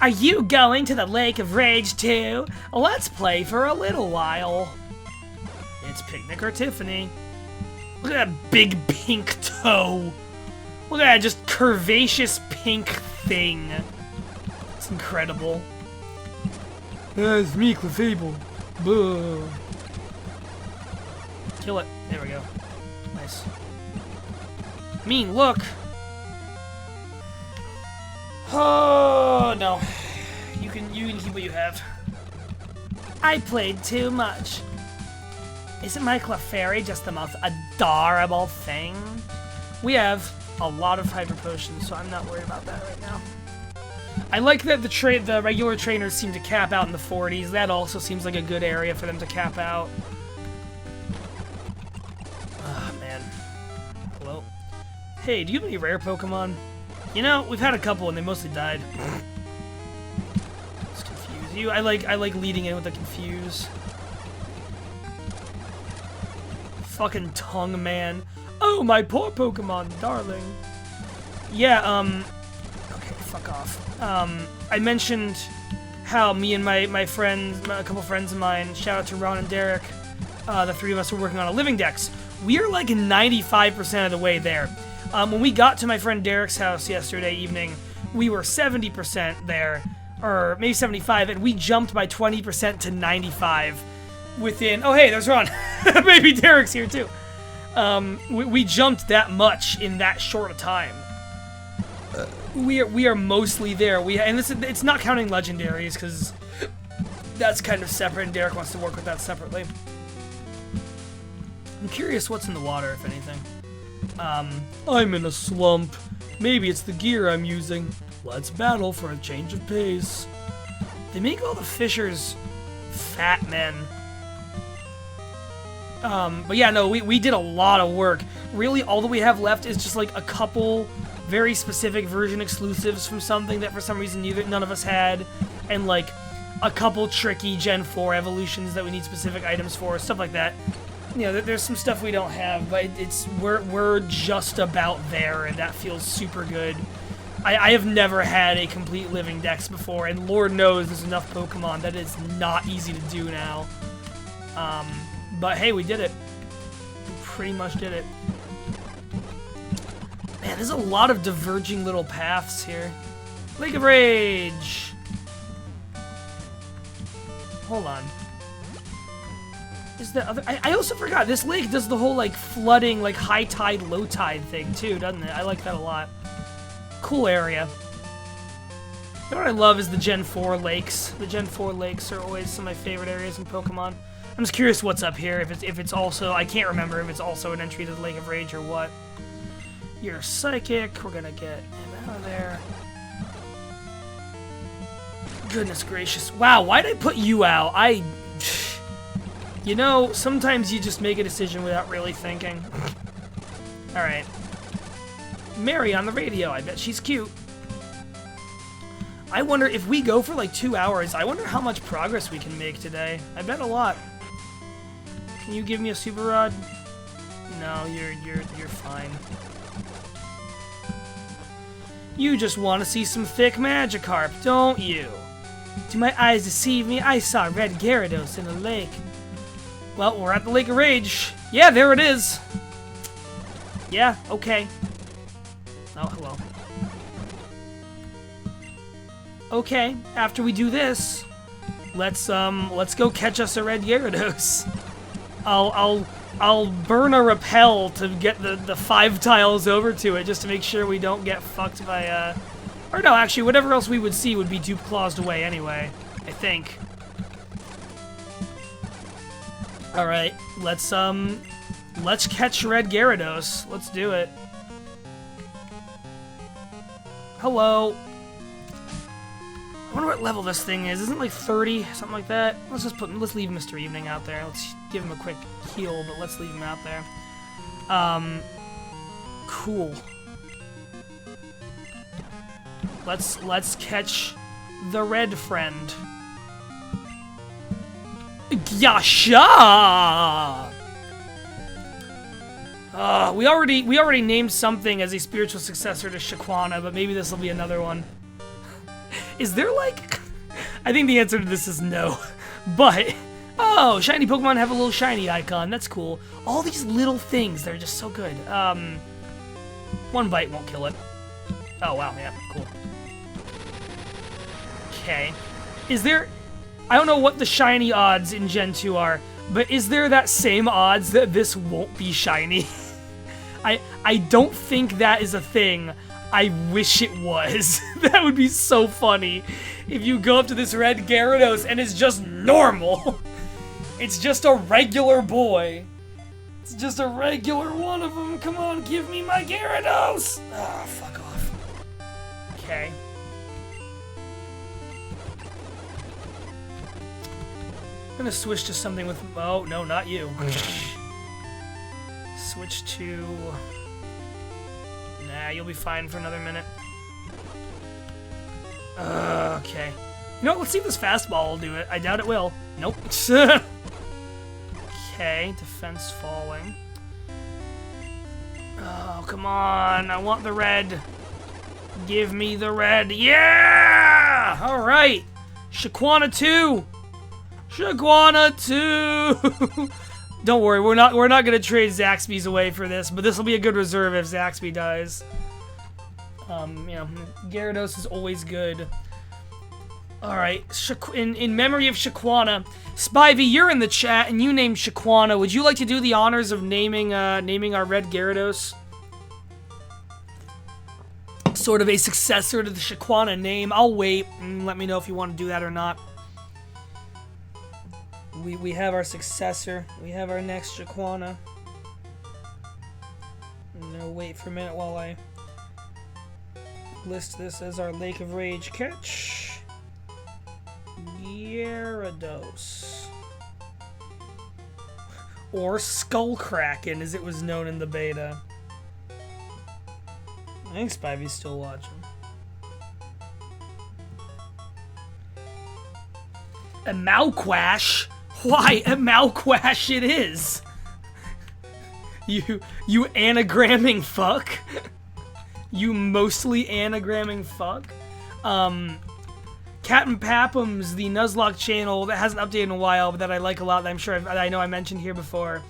Are you going to the Lake of Rage too? Let's play for a little while. It's Picnic or Tiffany. Look at that big pink toe. Look at that just curvaceous pink thing. It's incredible. It's me, Clefable. Buh. Kill it. There we go. Nice. Mean look. Oh no. You can keep what you have. I played too much. Isn't my Clefairy just the most adorable thing? We have a lot of Hyper Potions, so I'm not worried about that right now. I like that the regular trainers seem to cap out in the 40s. That also seems like a good area for them to cap out. Ah, man. Hello? Hey, do you have any rare Pokemon? You know, we've had a couple and they mostly died. Let's confuse you. I like leading in with the confuse. Fucking tongue man. Oh, my poor Pokemon, darling. Yeah, okay, fuck off. I mentioned how me and my friends, a couple friends of mine, shout out to Ron and Derek, the three of us were working on a living dex. We are like 95% of the way there. When we got to my friend Derek's house yesterday evening, we were 70% there, or maybe 75, and we jumped by 20% to 95 within... Oh, hey, there's Ron. Maybe Derek's here, too. We jumped that much in that short a time. We are mostly there. And it's not counting legendaries, because that's kind of separate, and Derek wants to work with that separately. I'm curious what's in the water, if anything. I'm in a slump. Maybe it's the gear I'm using. Let's battle for a change of pace. They make all the fishers fat men. But yeah, no, we did a lot of work. Really, all that we have left is just like a couple very specific version exclusives from something that for some reason none of us had, and like a couple tricky Gen 4 evolutions that we need specific items for, stuff like that. You know, there's some stuff we don't have, but we're just about there, and that feels super good. I have never had a complete living dex before, and Lord knows there's enough Pokemon that is not easy to do now. But hey, we did it. We pretty much did it. Man, there's a lot of diverging little paths here. Lake of Rage! Hold on. Is the other... I also forgot, this lake does the whole, like, flooding, like, high tide, low tide thing, too, doesn't it? I like that a lot. Cool area. You know what I love is the Gen 4 lakes. The Gen 4 lakes are always some of my favorite areas in Pokemon. I'm just curious what's up here, if it's also... I can't remember if it's also an entry to the Lake of Rage or what. You're psychic. We're gonna get him out of there. Goodness gracious. Wow, why did I put you out? You know, sometimes you just make a decision without really thinking. Alright. Mary on the radio. I bet she's cute. I wonder if we go for like 2 hours, I wonder how much progress we can make today. I bet a lot. Can you give me a super rod? No, you're fine. You just want to see some thick Magikarp, don't you? Do my eyes deceive me? I saw red Gyarados in a lake. Well, we're at the Lake of Rage. Yeah, there it is. Yeah, okay. Oh, hello. Okay, after we do this, let's go catch us a red Gyarados. I'll burn a repel to get the 5 tiles over to it just to make sure we don't get fucked by or no, actually whatever else we would see would be dupe claused away anyway, I think. Alright, let's catch red Gyarados. Let's do it. Hello. I wonder what level this thing is. Isn't it like 30? Something like that? Let's leave Mr. Evening out there. Let's give him a quick heal, but let's leave him out there. Cool. Let's catch the red friend. Yasha! We already named something as a spiritual successor to Shaquana, but maybe this will be another one. Is there like... I think the answer to this is no. But... Oh, shiny Pokemon have a little shiny icon. That's cool. All these little things, they're just so good. One bite won't kill it. Oh, wow, yeah, cool. Okay. Is there... I don't know what the shiny odds in Gen 2 are, but is there that same odds that this won't be shiny? I don't think that is a thing. I wish it was. That would be so funny if you go up to this red Gyarados and it's just normal. It's just a regular boy. It's just a regular one of them. Come on, give me my Gyarados. Ah, fuck off. Okay. I'm gonna switch to something with... Oh, no, not you. Switch to... Nah, you'll be fine for another minute. Okay. You know what, let's see if this fastball will do it. I doubt it will. Nope. Okay, defense falling. Oh, come on. I want the red. Give me the red. Yeah! Alright. Shaquana 2! Shaquana 2! Don't worry, we're not gonna trade Zaxby's away for this, but this will be a good reserve if Zaxby dies. You know, Gyarados is always good. Alright, in memory of Shaquana, Spivey, you're in the chat and you named Shaquana. Would you like to do the honors of naming our red Gyarados? Sort of a successor to the Shaquana name. I'll wait and let me know if you want to do that or not. We have our successor. We have our next Shaquana. No, wait for a minute while I list this as our Lake of Rage catch. Gyarados. Or Skullkraken, as it was known in the beta. I think Spivey's still watching. A Mauquash? Why, a Mauquash it is! You anagramming fuck! You mostly anagramming fuck. Captain Papum's the Nuzlocke channel that hasn't updated in a while, but that I like a lot. That I'm sure I know I mentioned here before.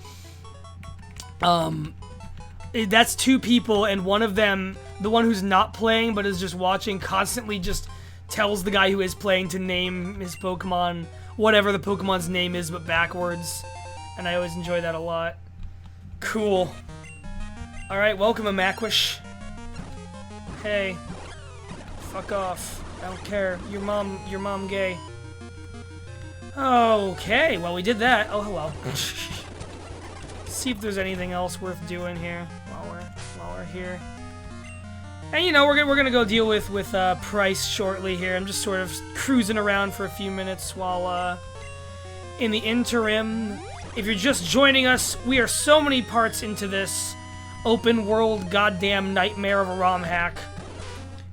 That's two people, and one of them, the one who's not playing but is just watching, constantly just tells the guy who is playing to name his Pokemon, whatever the Pokemon's name is, but backwards. And I always enjoy that a lot. Cool. Alright, welcome, Amaquish. Hey. Fuck off. I don't care. Your mom gay. Okay, well we did that. Oh, hello. See if there's anything else worth doing here while we're here. And you know, we're gonna go deal with Pryce shortly here. I'm just sort of cruising around for a few minutes while in the interim, if you're just joining us, we are so many parts into this open world goddamn nightmare of a ROM hack.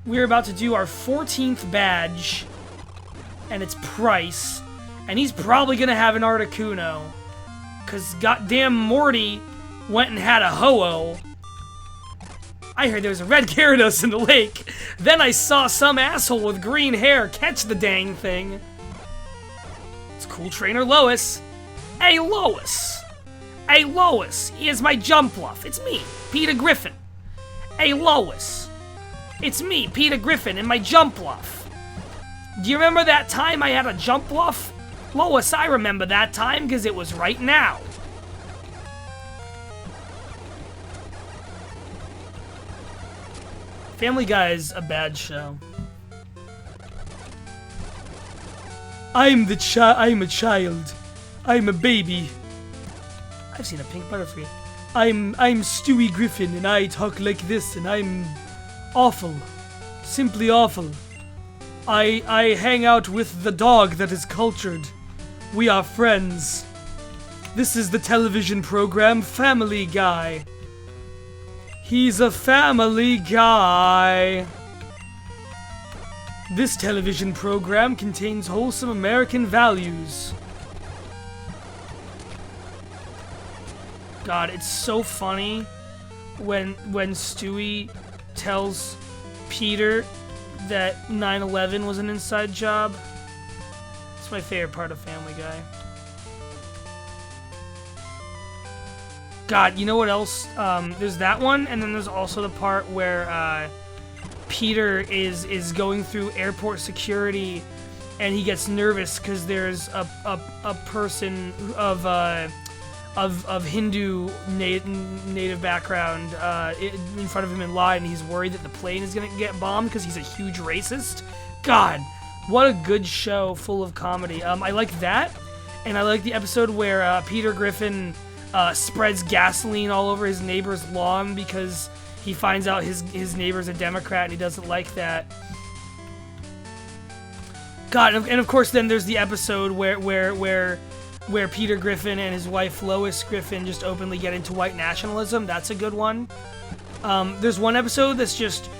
We're about to do our 14th badge, and it's Pryce, and he's probably gonna have an Articuno, cause goddamn Morty went and had a Ho-Oh. I heard there was a red Gyarados in the lake. Then I saw some asshole with green hair catch the dang thing. It's cool trainer Lois. Hey Lois. Hey Lois, here's my jump bluff. It's me, Peter Griffin. Hey Lois. It's me, Peter Griffin, and my jump bluff. Do you remember that time I had a jump bluff? Lois, I remember that time because it was right now. Family Guy is a bad show. I'm a child. I'm a baby. I've seen a pink butterfly. I'm Stewie Griffin, and I talk like this, and I'm awful. Simply awful. I hang out with the dog that is cultured. We are friends. This is the television program Family Guy. He's a family guy. This television program contains wholesome American values. God, it's so funny when Stewie tells Peter that 9/11 was an inside job. It's my favorite part of Family Guy. God, you know what else? There's that one, and then there's also the part where Peter is going through airport security, and he gets nervous because there's a person of Hindu native background in front of him in line, and he's worried that the plane is gonna get bombed because he's a huge racist. God, what a good show, full of comedy. I like that, and I like the episode where Peter Griffin spreads gasoline all over his neighbor's lawn because he finds out his neighbor's a Democrat and he doesn't like that. God, and of course then there's the episode where Peter Griffin and his wife Lois Griffin just openly get into white nationalism. That's a good one. There's one episode that's just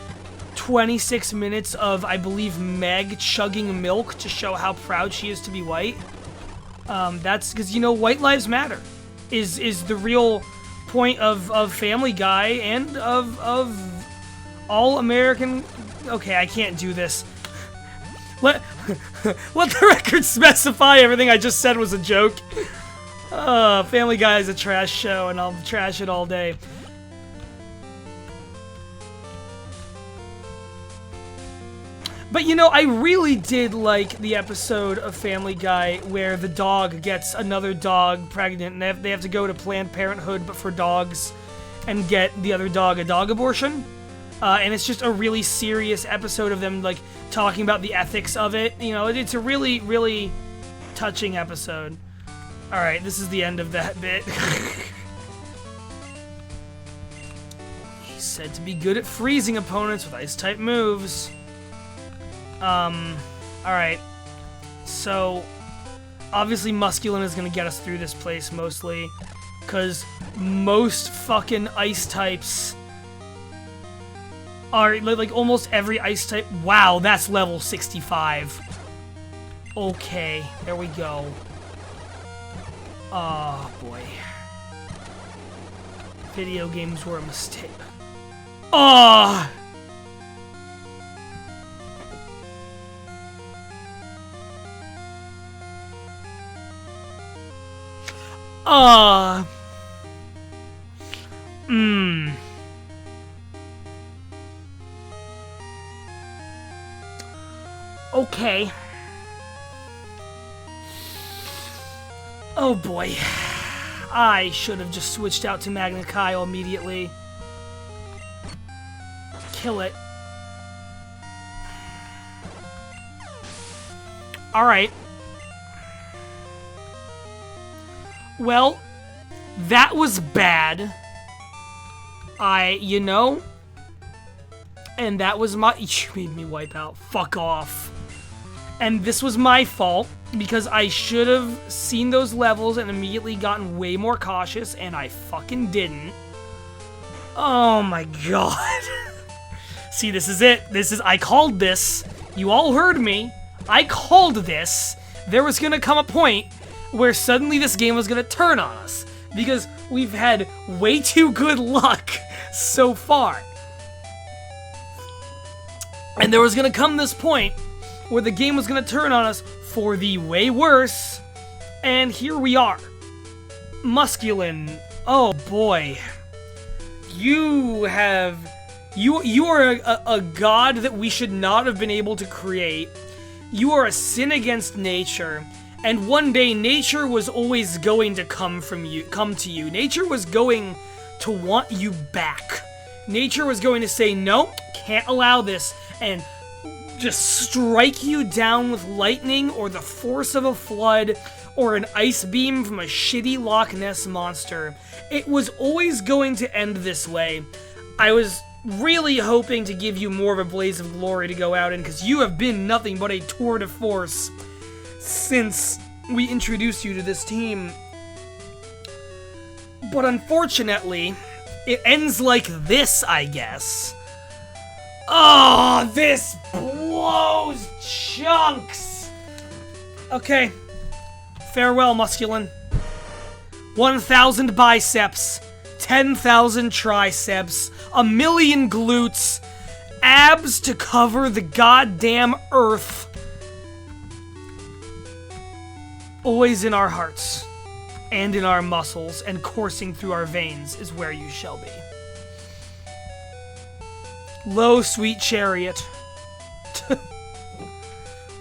26 minutes of, I believe, Meg chugging milk to show how proud she is to be white. That's because, you know, white lives matter. Is the real point of Family Guy and of all American. Okay, I can't do this. Let the record specify everything I just said was a joke. Family Guy is a trash show, and I'll trash it all day. But you know, I really did like the episode of Family Guy where the dog gets another dog pregnant, and they have to go to Planned Parenthood, but for dogs, and get the other dog a dog abortion. And it's just a really serious episode of them, like, talking about the ethics of it. You know, it's a really, really touching episode. Alright, this is the end of that bit. He's said to be good at freezing opponents with ice-type moves. Alright. So, obviously Musculin is gonna get us through this place, mostly. Because most fucking ice types are, like, almost every ice type. Wow, that's level 65. Okay, there we go. Oh, boy. Video games were a mistake. Oh! Okay. Oh boy. I should have just switched out to Magna Kyle immediately. Kill it. Alright. Well, that was bad. You know? And that was my... You made me wipe out. Fuck off. And this was my fault, because I should have seen those levels and immediately gotten way more cautious, and I fucking didn't. Oh my god. See, this is it. I called this. You all heard me. I called this. There was gonna come a point where suddenly this game was gonna turn on us, because we've had way too good luck so far. And there was gonna come this point where the game was gonna turn on us for the way worse, and here we are. Musculin, oh boy. You are a god that we should not have been able to create. You are a sin against nature, and one day nature was always going to come to you. Nature was going to want you back. Nature was going to say, no, can't allow this, and just strike you down with lightning or the force of a flood or an ice beam from a shitty Loch Ness monster. It was always going to end this way. I was really hoping to give you more of a blaze of glory to go out in, because you have been nothing but a tour de force since we introduced you to this team. But unfortunately, it ends like this, I guess. Oh, this blows chunks! Okay. Farewell, Musculin. 1,000 biceps, 10,000 triceps, 1,000,000 glutes, abs to cover the goddamn earth. Always in our hearts, and in our muscles, and coursing through our veins is where you shall be. Low, sweet chariot.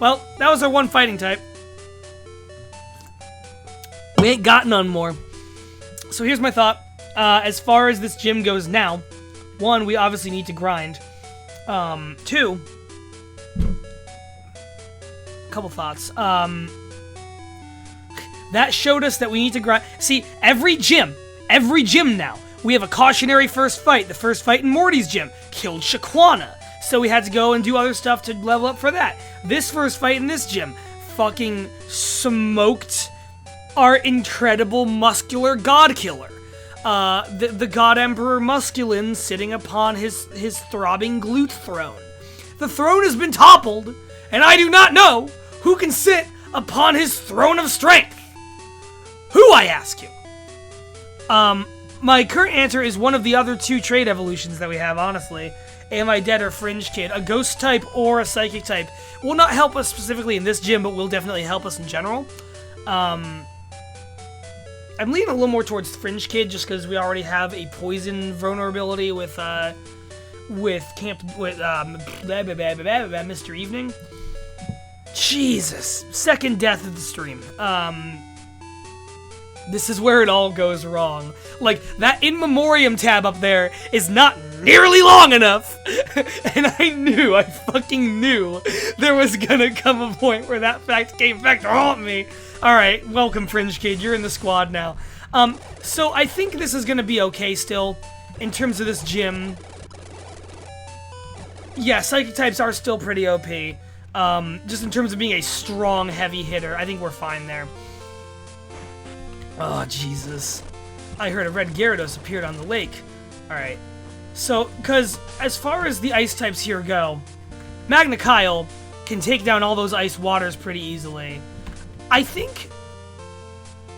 Well, that was our one fighting type. We ain't got none more. So here's my thought. As far as this gym goes now, 1, we obviously need to grind. 2, couple thoughts. That showed us that we need to grind. See, every gym now, we have a cautionary first fight. The first fight in Morty's gym killed Shaquana, so we had to go and do other stuff to level up for that. This first fight in this gym fucking smoked our incredible muscular god killer. The god emperor Musculin sitting upon his throbbing glute throne. The throne has been toppled, and I do not know who can sit upon his throne of strength. Who, I ask you? My current answer is one of the other 2 trait evolutions that we have, honestly. Am I Dead or Fringe Kid? A ghost type or a psychic type will not help us specifically in this gym, but will definitely help us in general. I'm leaning a little more towards Fringe Kid just because we already have a poison vulnerability with Mr. Evening. Jesus. Second death of the stream. This is where it all goes wrong. Like, that In Memoriam tab up there is not nearly long enough. And I fucking knew there was gonna come a point where that fact came back to haunt me. Alright, welcome, Fringe Kid. You're in the squad now. So I think this is gonna be okay still, in terms of this gym. Yeah, psychic types are still pretty OP. Just in terms of being a strong, heavy hitter, I think we're fine there. Oh, Jesus. I heard a red Gyarados appeared on the lake. Alright. So, because as far as the ice types here go, Magna Kyle can take down all those ice waters pretty easily. I think...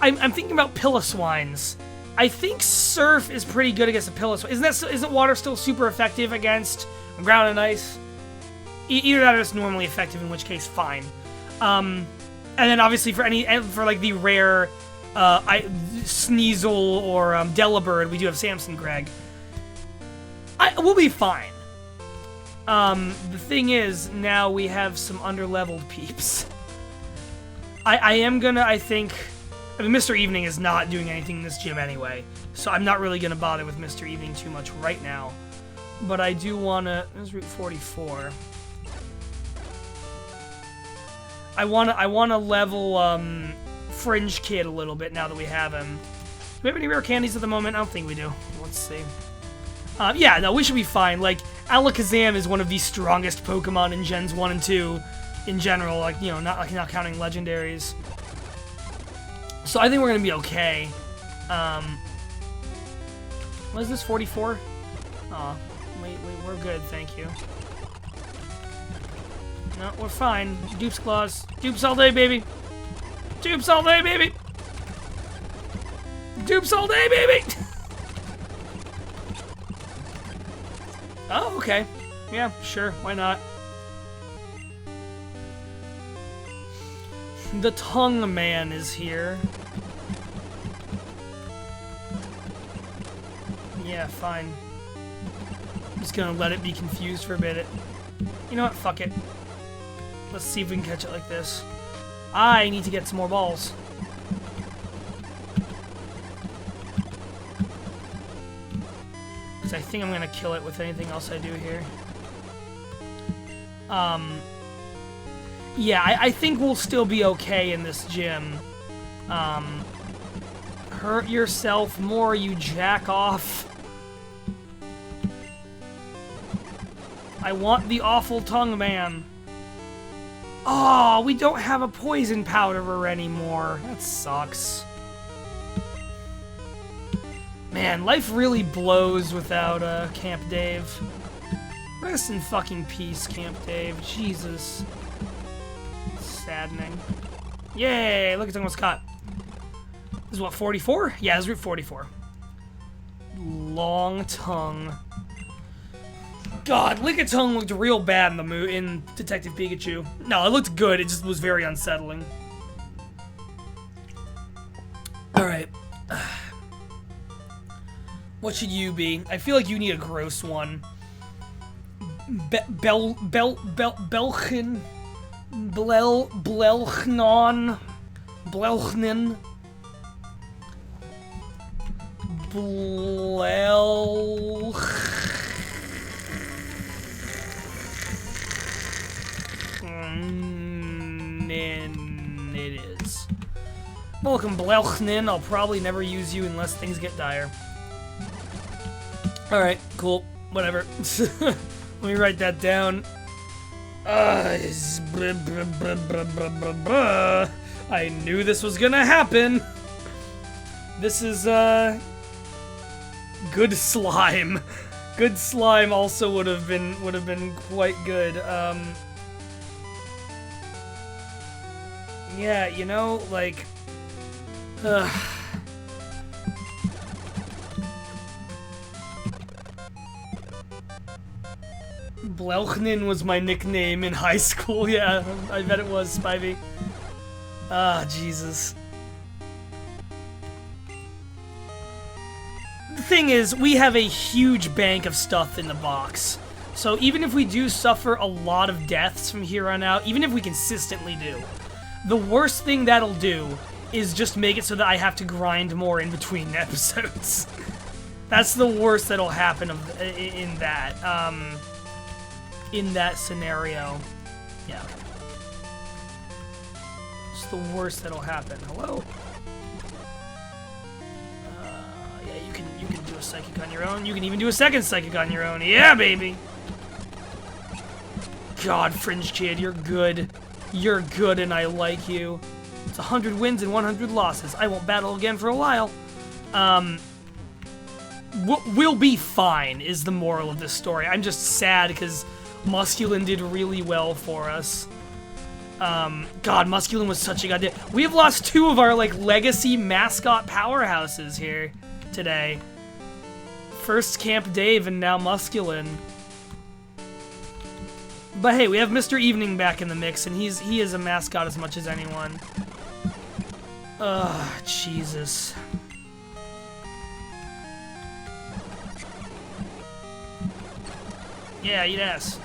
I'm thinking about Piloswines. I think Surf is pretty good against a Piloswine. Isn't water still super effective against ground and ice? Either that or it's normally effective, in which case, fine. And then obviously for like the rare Sneasel or Delibird. We do have Samson Greg. We'll be fine. The thing is, now we have some underleveled peeps. I am gonna, I think... I mean, Mr. Evening is not doing anything in this gym anyway, so I'm not really gonna bother with Mr. Evening too much right now. But I do wanna... There's Route 44. I wanna level, Fringe Kid a little bit now that we have him. Do we have any rare candies at the moment? I don't think we do. Let's see. Yeah, no, we should be fine. Like, Alakazam is one of the strongest Pokemon in Gens 1 and 2 in general, like, you know, not counting legendaries. So I think we're gonna be okay. What is this, 44? Aw, wait, we're good, thank you. No, we're fine. Dupes Claws. Dupes all day, baby! Dupes all day, baby! Dupes all day, baby! Oh, okay. Yeah, sure, why not? The Tongue Man is here. Yeah, fine. I'm just gonna let it be confused for a bit. You know what? Fuck it. Let's see if we can catch it like this. I need to get some more balls. Because I think I'm gonna kill it with anything else I do here. Yeah, I think we'll still be okay in this gym. Hurt yourself more, you jack off. I want the awful Tongue Man. Oh, we don't have a poison powderer anymore. That sucks. Man, life really blows without Camp Dave. Rest in fucking peace, Camp Dave. Jesus. Saddening. Yay! Lickitung was caught. This is what, 44? Yeah, this is Route 44. Long tongue. God, Lickitung looked real bad in Detective Pikachu. No, it looked good. It just was very unsettling. All right. What should you be? I feel like you need a gross one. Belchin. Blelchnon. Blelchnin. It is. Welcome, Blelchnin. I'll probably never use you unless things get dire. Alright, cool. Whatever. Let me write that down. I knew this was gonna happen. This is, good slime. Good slime also would have been quite good. Yeah, you know, like, Blelchnin was my nickname in high school. Yeah, I bet it was, Spivey. Ah, Jesus. The thing is, we have a huge bank of stuff in the box. So even if we do suffer a lot of deaths from here on out, even if we consistently do, the worst thing that'll do is just make it so that I have to grind more in between episodes. That's the worst that'll happen in that scenario. Yeah. It's the worst that'll happen. Hello? Yeah, you can do a psychic on your own. You can even do a second psychic on your own. Yeah, baby! God, Fringe Kid, you're good. You're good and I like you. It's 100 wins and 100 losses. I won't battle again for a while. We'll be fine, is the moral of this story. I'm just sad because Musculin did really well for us. God, Musculin was such a goddamn... We have lost 2 of our, like, legacy mascot powerhouses here today. First Camp Dave and now Musculin. But hey, we have Mr. Evening back in the mix, and he is a mascot as much as anyone. Ugh, Jesus. Yeah, eat ass.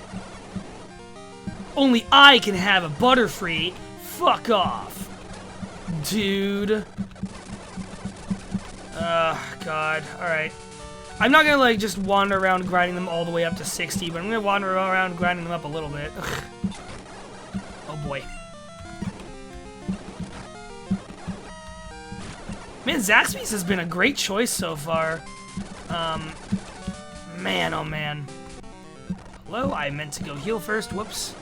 Only I can have a Butterfree. Fuck off. Dude. God. Alright. I'm not gonna, like, just wander around grinding them all the way up to 60, but I'm gonna wander around grinding them up a little bit. Ugh. Oh, boy. Man, Zaxby's has been a great choice so far. Man, oh man. Hello? I meant to go heal first. Whoops.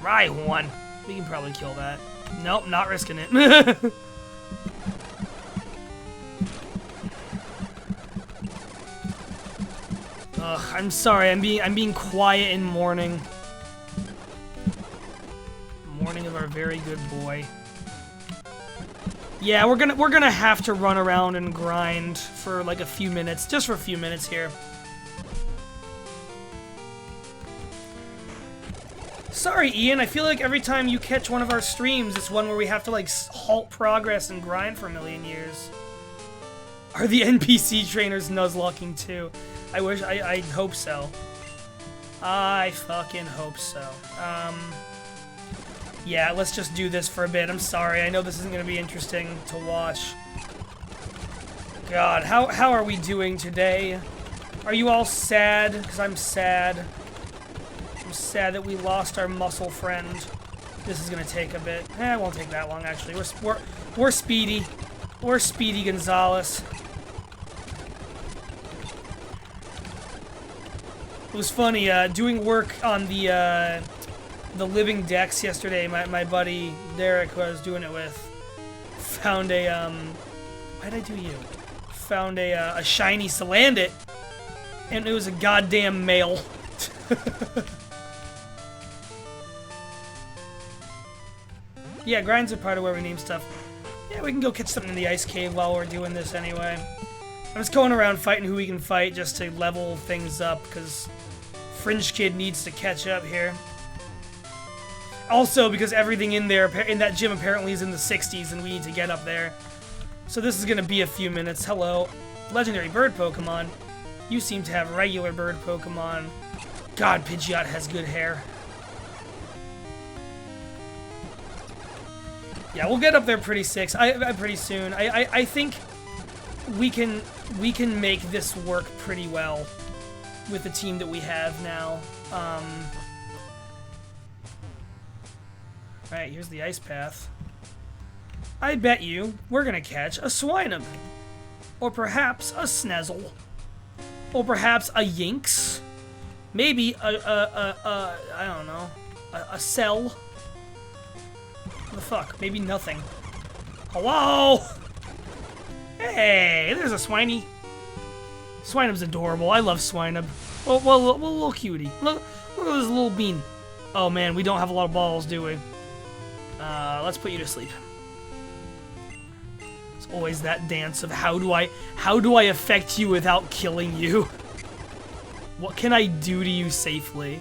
Rhyhorn. We can probably kill that. Nope, not risking it. Ugh, I'm sorry. I'm being quiet in mourning. Mourning of our very good boy. Yeah, we're gonna have to run around and grind for like a few minutes, just for a few minutes here. Sorry, Ian, I feel like every time you catch one of our streams, it's one where we have to, like, halt progress and grind for a million years. Are the NPC trainers Nuzlocking too? I hope so. I fucking hope so. Yeah, let's just do this for a bit. I'm sorry, I know this isn't gonna be interesting to watch. God, how are we doing today? Are you all sad? Because I'm sad. I'm sad that we lost our muscle friend. This is gonna take a bit. It won't take that long, actually. We're speedy. We're Speedy Gonzalez. It was funny, doing work on the living decks yesterday. My buddy Derek, who I was doing it with, found a why'd I do you? Found a shiny Salandit, and it was a goddamn male. Yeah, grinds are part of where we name stuff. Yeah, we can go catch something in the ice cave while we're doing this anyway. I'm just going around fighting who we can fight just to level things up, because Fringe Kid needs to catch up here. Also, because everything in there, in that gym apparently is in the 60s, and we need to get up there. So this is going to be a few minutes. Hello. Legendary bird Pokemon. You seem to have regular bird Pokemon. God, Pidgeot has good hair. Yeah, we'll get up there pretty soon. I think we can make this work pretty well with the team that we have now. Alright, here's the ice path. I bet you we're gonna catch a Swinub. Or perhaps a Sneasel. Or perhaps a Yinx. Maybe I don't know, a Cell. What the fuck? Maybe nothing. Hello? Hey, there's a Swiney. Swinub's adorable. I love Swinub. Well, little cutie. Look at this little bean. Oh man, we don't have a lot of balls, do we? Let's put you to sleep. It's always that dance of how do I affect you without killing you? What can I do to you safely?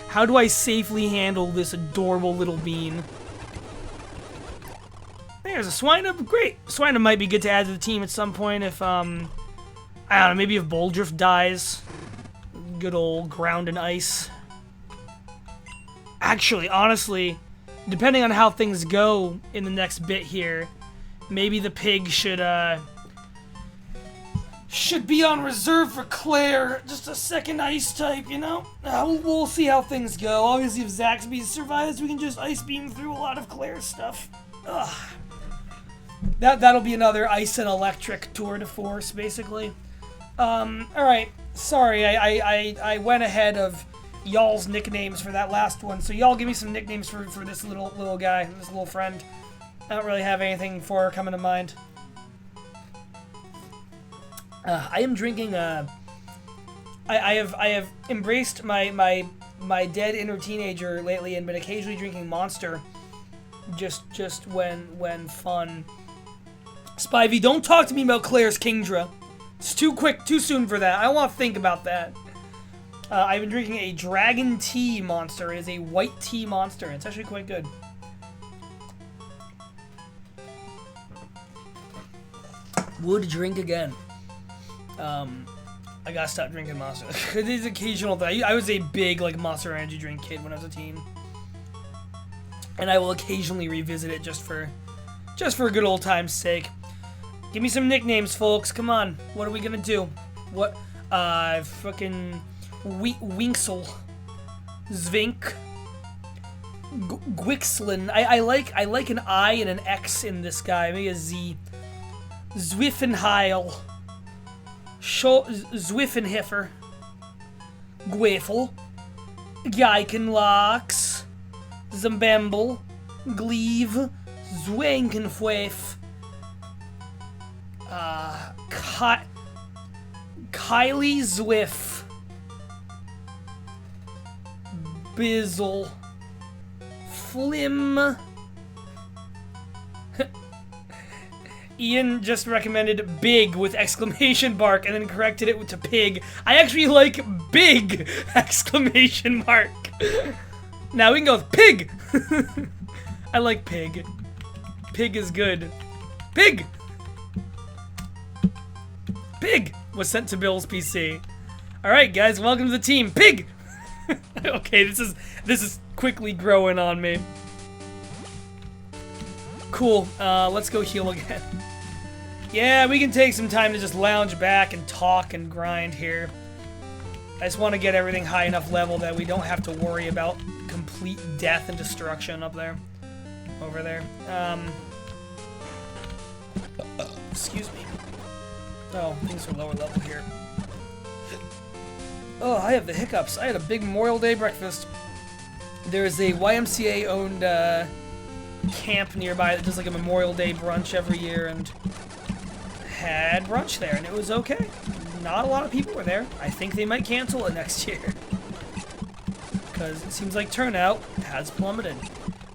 How do I safely handle this adorable little bean? There's a Swinub. Great. Swinub might be good to add to the team at some point if, I don't know, maybe if Boldrift dies. Good old ground and ice. Actually, honestly, depending on how things go in the next bit here, maybe the pig should be on reserve for Claire. Just a second ice type, you know? We'll see how things go. Obviously, if Zaxby survives, we can just ice beam through a lot of Claire's stuff. Ugh. That'll be another ice and electric tour de force, basically. Alright. Sorry, I went ahead of y'all's nicknames for that last one, so y'all give me some nicknames for this little guy, this little friend. I don't really have anything for her coming to mind. I am drinking, I have embraced my dead inner teenager lately and been occasionally drinking Monster. Just when fun. Spivey, don't talk to me about Claire's Kingdra. It's too quick, too soon for that. I don't want to think about that. I've been drinking a Dragon Tea Monster. It is a white tea monster. It's actually quite good. Would drink again. I gotta stop drinking Monster. These occasional things. I was a big like Monster Energy drink kid when I was a teen, and I will occasionally revisit it just for a good old time's sake. Give me some nicknames, folks. Come on. What are we gonna do? What? Fucking Winksel, Zvink, Gwixlin. I like an I and an X in this guy. Maybe a Z. Zwiffenheil. Zwiffenhiffer. Gweffel. Geikenlocks. Zambemble. Gleave. Zwankenfweef. Kylie Zwiff. Bizzle. Flim. Ian just recommended big with exclamation mark and then corrected it to pig. I actually like big exclamation mark. Now we can go with pig. I like pig. Pig is good. Pig! Pig was sent to Bill's PC. Alright guys, welcome to the team. Pig! Okay, this is quickly growing on me. Cool, let's go heal again. Yeah, we can take some time to just lounge back and talk and grind here. I just want to get everything high enough level that we don't have to worry about complete death and destruction up there. Over there. Excuse me. Oh, things are lower level here. Oh, I have the hiccups. I had a big Memorial Day breakfast. There's a YMCA-owned camp nearby that does like a Memorial Day brunch every year, and had brunch there, and it was okay. Not a lot of people were there. I think they might cancel it next year. Because it seems like turnout has plummeted.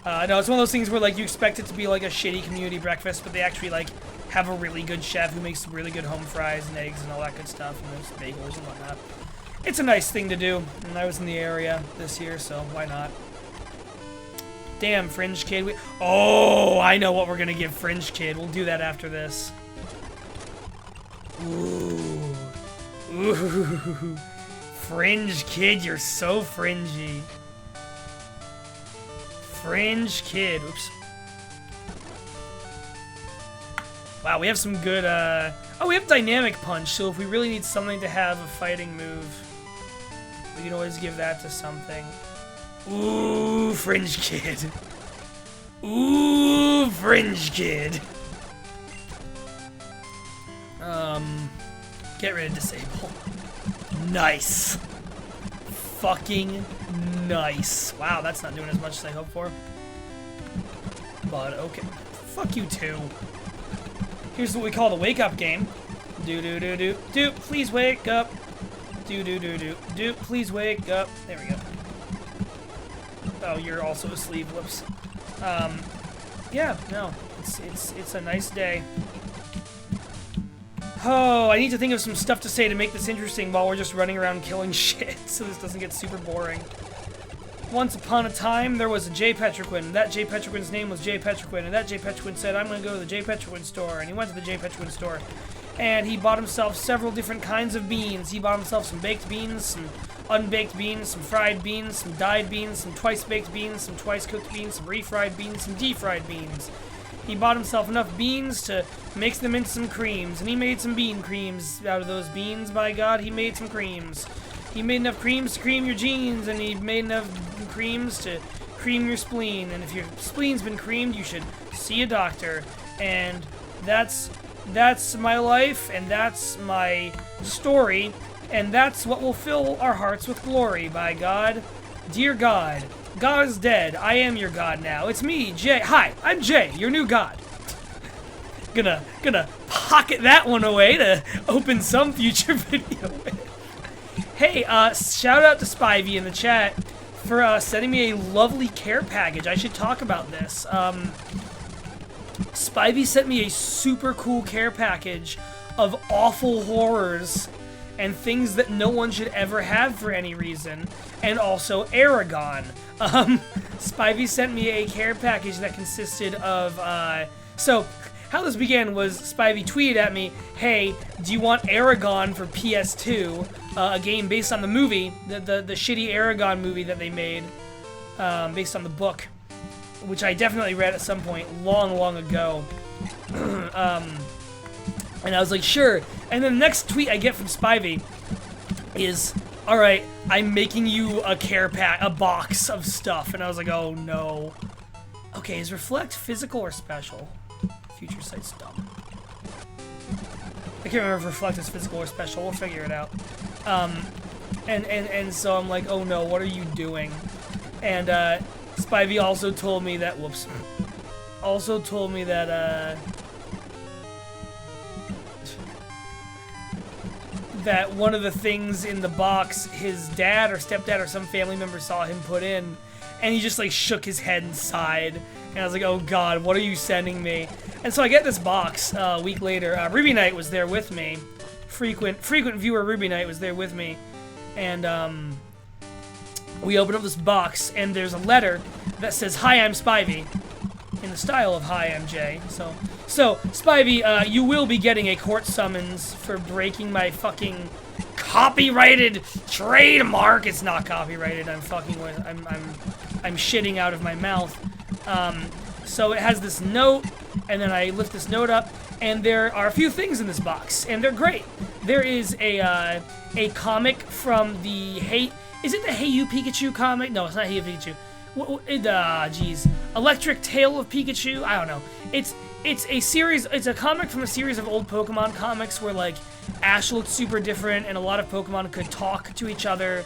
No, it's one of those things where like you expect it to be like a shitty community breakfast, but they actually like have a really good chef who makes really good home fries and eggs and all that good stuff, and there's bagels and whatnot. It's a nice thing to do, and I was in the area this year, so why not? Damn, Fringe Kid. Oh, I know what we're gonna give Fringe Kid. We'll do that after this. Ooh. Ooh. Fringe Kid, you're so fringy. Fringe Kid. Oops. Wow, we have some good, oh, we have Dynamic Punch, so if we really need something to have a fighting move, we can always give that to something. Ooh, Fringe Kid. Ooh, Fringe Kid. Get rid of Disable. Nice. Fucking nice. Wow, that's not doing as much as I hoped for. But, okay. Fuck you too. Here's what we call the wake-up game. Do-do-do-do-do. Please wake up. Do-do-do-do-do. Please wake up. There we go. Oh, you're also asleep. Whoops. Yeah, no. It's a nice day. Oh, I need to think of some stuff to say to make this interesting while we're just running around killing shit, so this doesn't get super boring. Once upon a time, there was a J. Petriquin. That J. Petriquin's name was J. Petriquin, and that J. Petriquin said, I'm gonna go to the J. Petriquin store, and he went to the J. Petriquin store, and he bought himself several different kinds of beans. He bought himself some baked beans, some unbaked beans, some fried beans, some dyed beans, some twice-baked beans, some twice-cooked beans, some refried beans, some deep-fried beans. He bought himself enough beans to mix them into some creams, and he made some bean creams out of those beans. By God, he made some creams. He made enough creams to cream your jeans, and he made enough creams to cream your spleen. And if your spleen's been creamed, you should see a doctor. And that's my life, and that's my story, and that's what will fill our hearts with glory. By God, dear God. God is dead. I am your God now. It's me, Jay. Hi, I'm Jay, your new God. Gonna pocket that one away to open some future video with. Hey, shout out to Spivey in the chat for sending me a lovely care package. I should talk about this. Spivey sent me a super cool care package of awful horrors and things that no one should ever have for any reason, and also Aragon. Spivey sent me a care package that consisted of, so, how this began was Spivey tweeted at me, "Hey, do you want Aragon for PS2? A game based on the movie, the shitty Aragon movie that they made, based on the book, which I definitely read at some point long ago." And I was like, sure. And then the next tweet I get from Spivey is, "All right, I'm making you a care pack, a box of stuff." And I was like, oh no. Okay, is Reflect physical or special? Future Sight's dumb. I can't remember if Reflect is physical or special. We'll figure it out. And so I'm like, oh no, what are you doing? And Spivey also told me that, whoops. Also told me that, that one of the things in the box, his dad or stepdad or some family member saw him put in, and he just like shook his head and sighed. And I was like, oh god, what are you sending me? And so I get this box a week later. Ruby Knight was there with me. Frequent viewer Ruby Knight was there with me. And we open up this box, and there's a letter that says, "Hi, I'm Spivey," in the style of "Hi, I'm Jay." So Spivey, you will be getting a court summons for breaking my fucking copyrighted trademark. It's not copyrighted. I'm fucking with. I'm shitting out of my mouth. So it has this note, and then I lift this note up, and there are a few things in this box, and they're great. There is a comic from the Is it the Hey You Pikachu comic? No, it's not Hey You Pikachu. Jeez. Electric Tale of Pikachu? I don't know. It's a series, it's a comic from a series of old Pokemon comics where, like, Ash looked super different and a lot of Pokemon could talk to each other.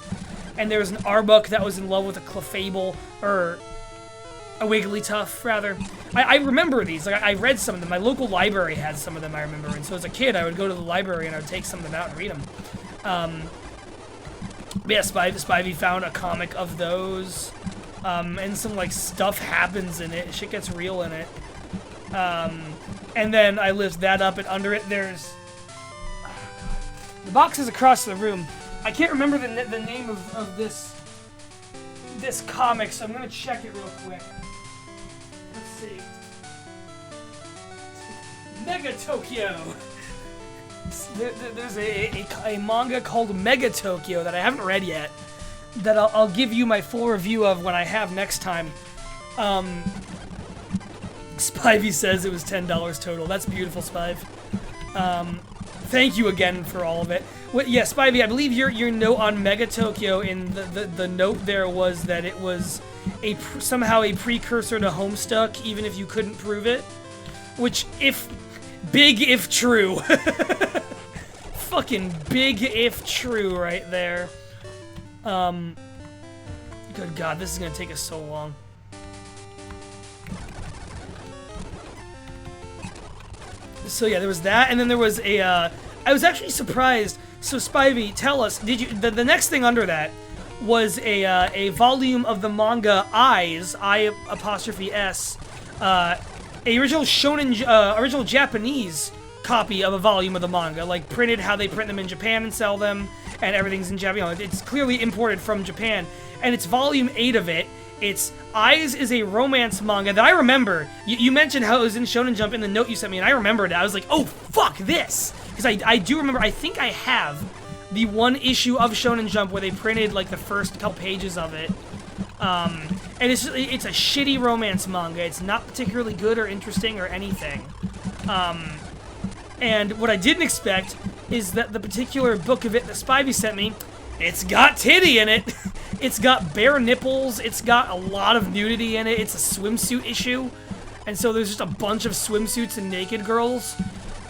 And there was an Arbok that was in love with a Clefable, or a Wigglytuff, rather. I remember these. Like, I read some of them. My local library had some of them, I remember. And so as a kid, I would go to the library and I would take some of them out and read them. But yeah, Spivey found a comic of those. And some, like, stuff happens in it. Shit gets real in it. And then I lift that up, and under it there's... The box is across the room. I can't remember the name of this comic, so I'm gonna check it real quick. Let's see. Mega Tokyo! There's a manga called Mega Tokyo that I haven't read yet, that I'll give you my full review of when I have next time. Spivey says it was $10 total. That's beautiful, Spive. Thank you again for all of it. Yeah, Spivey, I believe your note on Mega Tokyo, in the note there was that it was somehow a precursor to Homestuck, even if you couldn't prove it. Which, big if true. Fucking big if true right there. Good God, this is gonna take us so long. So yeah, there was that, and then there was I was actually surprised. So Spivey, tell us, did you? The next thing under that was a volume of the manga Eyes, I''S, original shonen, original Japanese copy of a volume of the manga, like printed how they print them in Japan and sell them, and everything's in Japanese. It's clearly imported from Japan, and it's volume 8 of it. It's Eyes is a romance manga that I remember. You mentioned how it was in Shonen Jump in the note you sent me, and I remembered it. I was like, oh, fuck this! Because I do remember, I think I have the one issue of Shonen Jump where they printed, like, the first couple pages of it. And it's a shitty romance manga. It's not particularly good or interesting or anything. And what I didn't expect is that the particular book of it that Spivey sent me, it's got titty in it. It's got bare nipples. It's got a lot of nudity in it. It's a swimsuit issue. And so there's just a bunch of swimsuits and naked girls.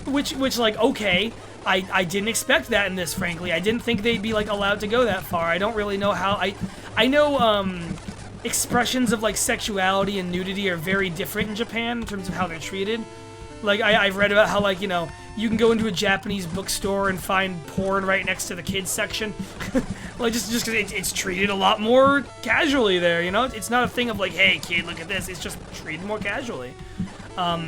Which like, okay. I didn't expect that in this, frankly. I didn't think they'd be, like, allowed to go that far. I don't really know how. I know, expressions of, like, sexuality and nudity are very different in Japan in terms of how they're treated. Like, I've read about how, like, you know, you can go into a Japanese bookstore and find porn right next to the kids section. Like, just because it's treated a lot more casually there, you know? It's not a thing of, like, hey, kid, look at this. It's just treated more casually. I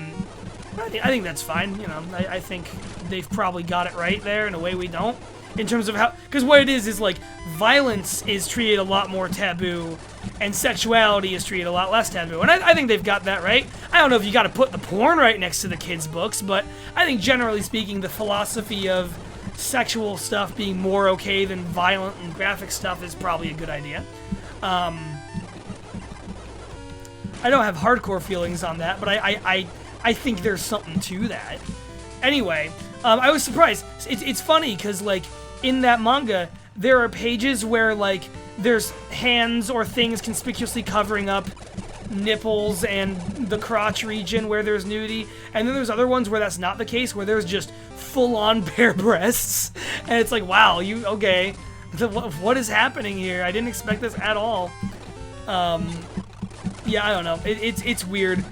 think that's fine, you know. I think they've probably got it right there in a way we don't. In terms of how... Because what it is, like, violence is treated a lot more taboo, and sexuality is treated a lot less taboo. And I think they've got that right. I don't know if you got to put the porn right next to the kids' books, but I think generally speaking, the philosophy of sexual stuff being more okay than violent and graphic stuff is probably a good idea. I don't have hardcore feelings on that, but I think there's something to that. Anyway, I was surprised. It's funny because, like, in that manga, there are pages where, like, there's hands or things conspicuously covering up nipples and the crotch region where there's nudity, and then there's other ones where that's not the case, where there's just full-on bare breasts, and it's like, wow, okay, what is happening here? I didn't expect this at all. Yeah, I don't know. It's weird,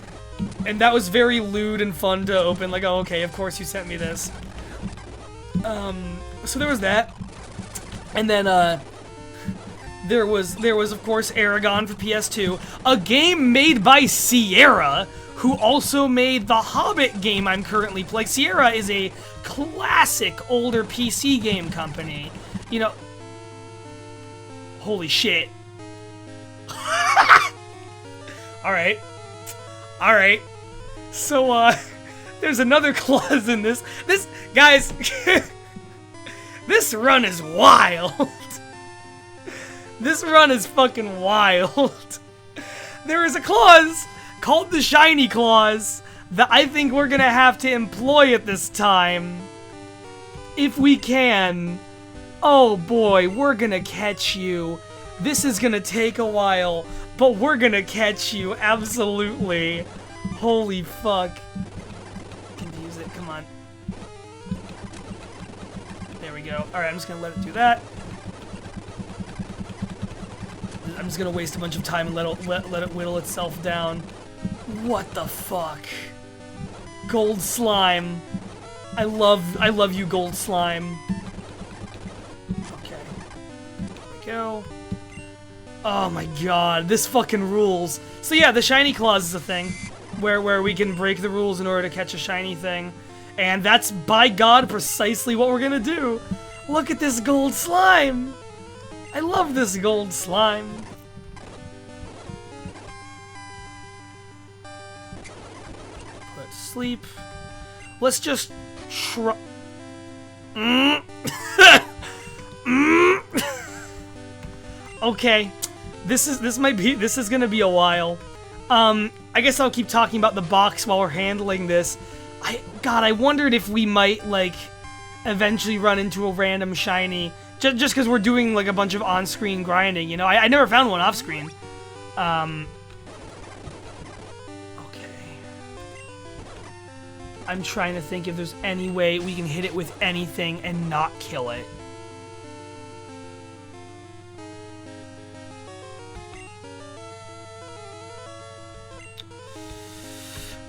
and that was very lewd and fun to open. Like, oh, okay, of course you sent me this. So there was that, and then there was of course Aragon for PS2, a game made by Sierra, who also made the Hobbit game I'm currently playing. Sierra is a classic older PC game company. You know, holy shit. Alright. So, there's another clause in this. Guys, this run is wild. This run is fucking wild. There is a clause called the Shiny Clause that I think we're gonna have to employ at this time. If we can. Oh boy, we're gonna catch you. This is gonna take a while, but we're gonna catch you, absolutely. Holy fuck. Confuse it, come on. There we go. Alright, I'm just gonna let it do that. I'm just gonna waste a bunch of time and let it whittle itself down. What the fuck? Gold slime. I love you, gold slime. Okay. There we go. Oh my god, this fucking rules. So yeah, the Shiny Clause is a thing. Where we can break the rules in order to catch a shiny thing. And that's, by God, precisely what we're gonna do. Look at this gold slime! I love this gold slime. Put it to sleep. Let's just Okay. This is gonna be a while. I guess I'll keep talking about the box while we're handling this. God, I wondered if we might, like, eventually run into a random shiny. Just because we're doing, like, a bunch of on-screen grinding, you know? I never found one off-screen. Okay. I'm trying to think if there's any way we can hit it with anything and not kill it.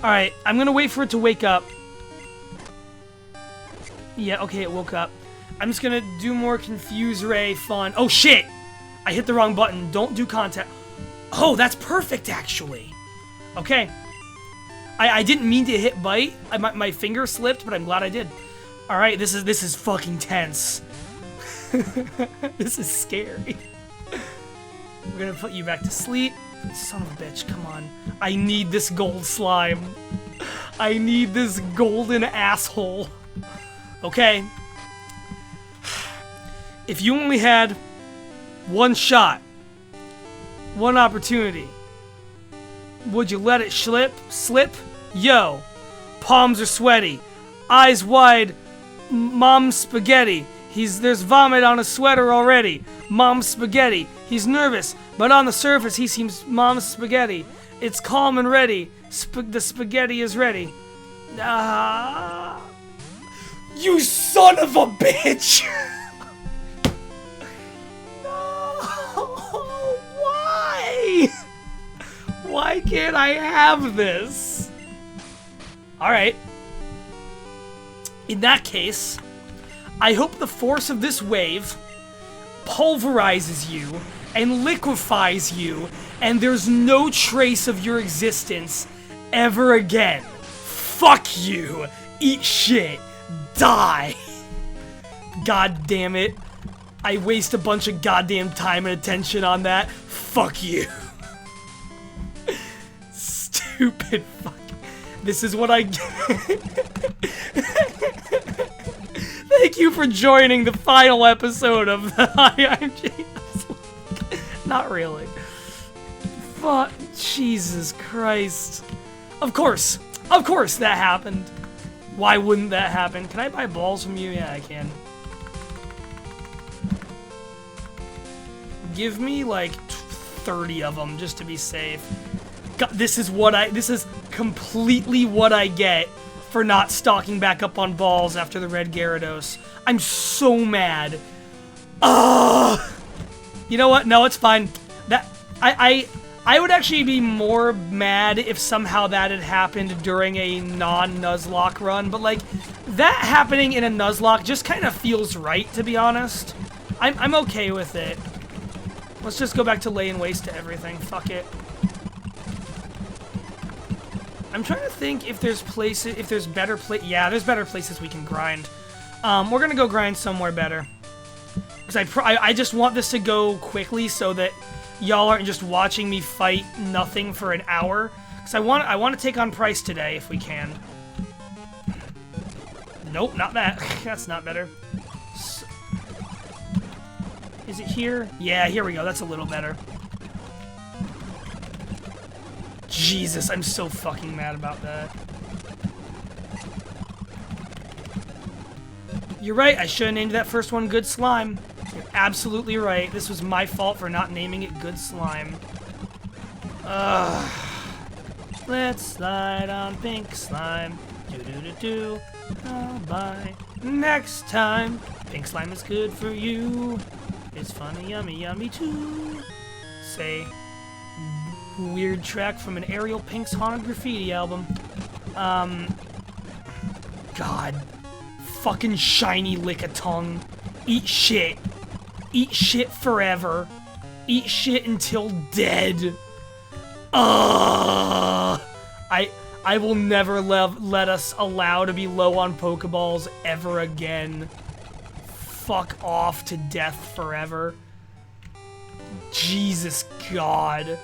Alright, I'm gonna wait for it to wake up. Yeah, okay, it woke up. I'm just gonna do more Confuse Ray fun. Oh, shit! I hit the wrong button. Don't do contact. Oh, that's perfect, actually. Okay. I didn't mean to hit bite. My finger slipped, but I'm glad I did. Alright, this is fucking tense. This is scary. We're gonna put you back to sleep. Son of a bitch, come on. I need this gold slime. I need this golden asshole. Okay. If you only had one shot, one opportunity, would you let it slip? Yo. Palms are sweaty. Eyes wide. Mom's spaghetti. There's vomit on his sweater already. Mom's spaghetti. He's nervous, but on the surface he seems mom's spaghetti. It's calm and ready. The spaghetti is ready. You son of a bitch! No! Why? Why can't I have this? Alright. In that case, I hope the force of this wave pulverizes you and liquefies you, and there's no trace of your existence ever again. Fuck you. Eat shit. Die. God damn it. I waste a bunch of goddamn time and attention on that. Fuck you. Stupid fuck. This is what I get. Thank you for joining the final episode of the IMG. Not really. Fuck. Jesus Christ. Of course that happened. Why wouldn't that happen? Can I buy balls from you? Yeah, I can. Give me like 30 of them just to be safe. God, this is completely what I get for not stocking back up on balls after the red Gyarados. I'm so mad. You know what? No, it's fine. That I would actually be more mad if somehow that had happened during a non-Nuzlocke run, but like that happening in a Nuzlocke just kind of feels right, to be honest. I'm okay with it. Let's just go back to laying waste to everything. Fuck it. I'm trying to think if there's places, if there's better yeah, there's better places we can grind. We're gonna go grind somewhere better. Because I just want this to go quickly so that y'all aren't just watching me fight nothing for an hour. Because I want to take on Pryce today if we can. Nope, not that. That's not better. Is it here? Yeah, here we go. That's a little better. Jesus, I'm so fucking mad about that. You're right, I should have named that first one Good Slime. You're absolutely right. This was my fault for not naming it Good Slime. Let's slide on pink slime. Do-do-do-do. Oh, bye. Next time, pink slime is good for you. It's funny, yummy, yummy too. Say, weird track from an Ariel Pink's Haunted Graffiti album. God. Fucking shiny Lickitung. Eat shit. Eat shit forever. Eat shit until dead. I will never let us allow to be low on Pokeballs ever again. Fuck off to death forever. Jesus God.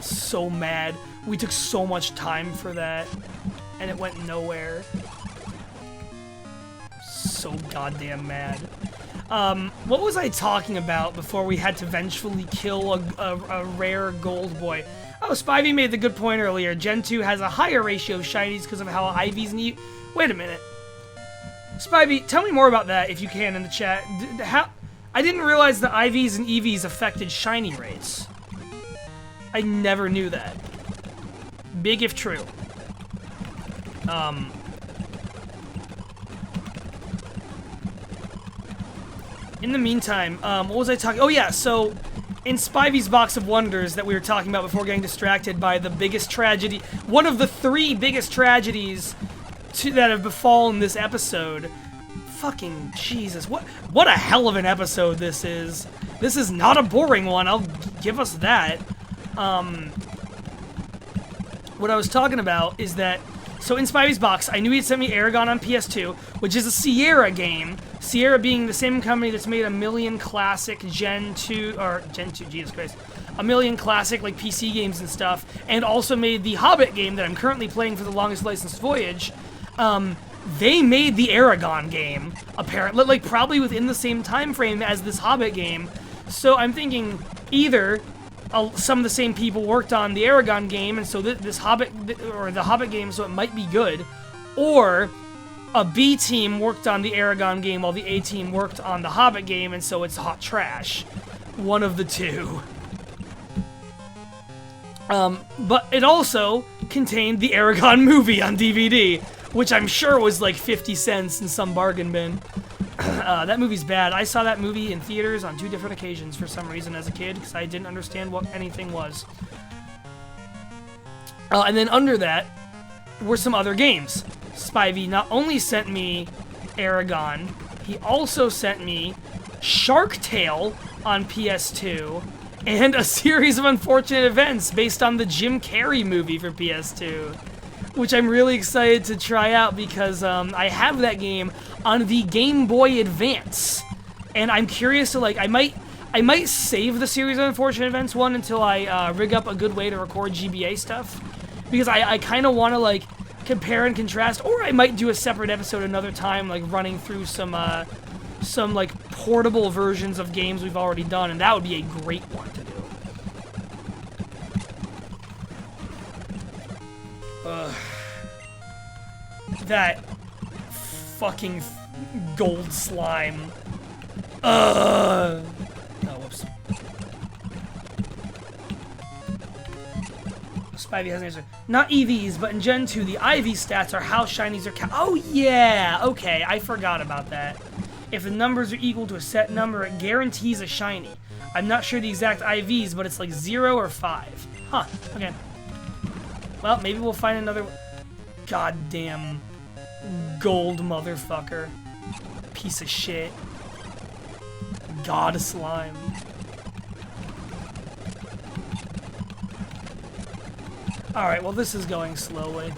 So mad. We took so much time for that, and it went nowhere. So goddamn mad. What was I talking about before we had to vengefully kill a rare gold boy? Oh, Spivey made the good point earlier. Gen 2 has a higher ratio of shinies because of how Ivy's need. Wait a minute. Spivey, tell me more about that if you can in the chat. I didn't realize the IVs and EVs affected shiny rates. I never knew that. Big if true. In the meantime, what was I talking? Oh yeah, so in Spivey's Box of Wonders that we were talking about before getting distracted by the biggest tragedy, one of the 3 biggest tragedies that have befallen this episode. Fucking Jesus, what a hell of an episode this is. This is not a boring one, I'll give us that. What I was talking about is that, so in Spivey's Box, I knew he'd sent me Aragon on PS2, which is a Sierra game. Sierra being the same company that's made a million classic Gen 2, Jesus Christ, a million classic, like, PC games and stuff, and also made the Hobbit game that I'm currently playing for the longest licensed voyage. They made the Aragon game, apparently, like, probably within the same time frame as this Hobbit game. So I'm thinking either some of the same people worked on the Aragon game, and so this Hobbit, or the Hobbit game, so it might be good, or a B team worked on the Aragon game while the A team worked on the Hobbit game, and so it's hot trash. One of the two. But it also contained the Aragon movie on DVD, which I'm sure was like 50 cents in some bargain bin. That movie's bad. I saw that movie in theaters on 2 different occasions for some reason as a kid, because I didn't understand what anything was. And then under that were some other games. Spivey not only sent me Aragon, he also sent me Shark Tale on PS2, and a series of unfortunate events based on the Jim Carrey movie for PS2. which I'm really excited to try out because I have that game on the Game Boy Advance, and I'm curious to, like, I might save the Series of Unfortunate Events one until I rig up a good way to record GBA stuff, because I kind of want to, like, compare and contrast, or I might do a separate episode another time, like, running through some like, portable versions of games we've already done, and that would be a great one to do. That fucking gold slime. Oh, whoops. Spivey has an answer. Not EVs, but in Gen 2, the IV stats are how shinies are oh, yeah! Okay, I forgot about that. If the numbers are equal to a set number, it guarantees a shiny. I'm not sure the exact IVs, but it's like 0 or 5. Huh, okay. Well, maybe we'll find another goddamn gold motherfucker. Piece of shit. God slime. Alright, well, this is going slowly.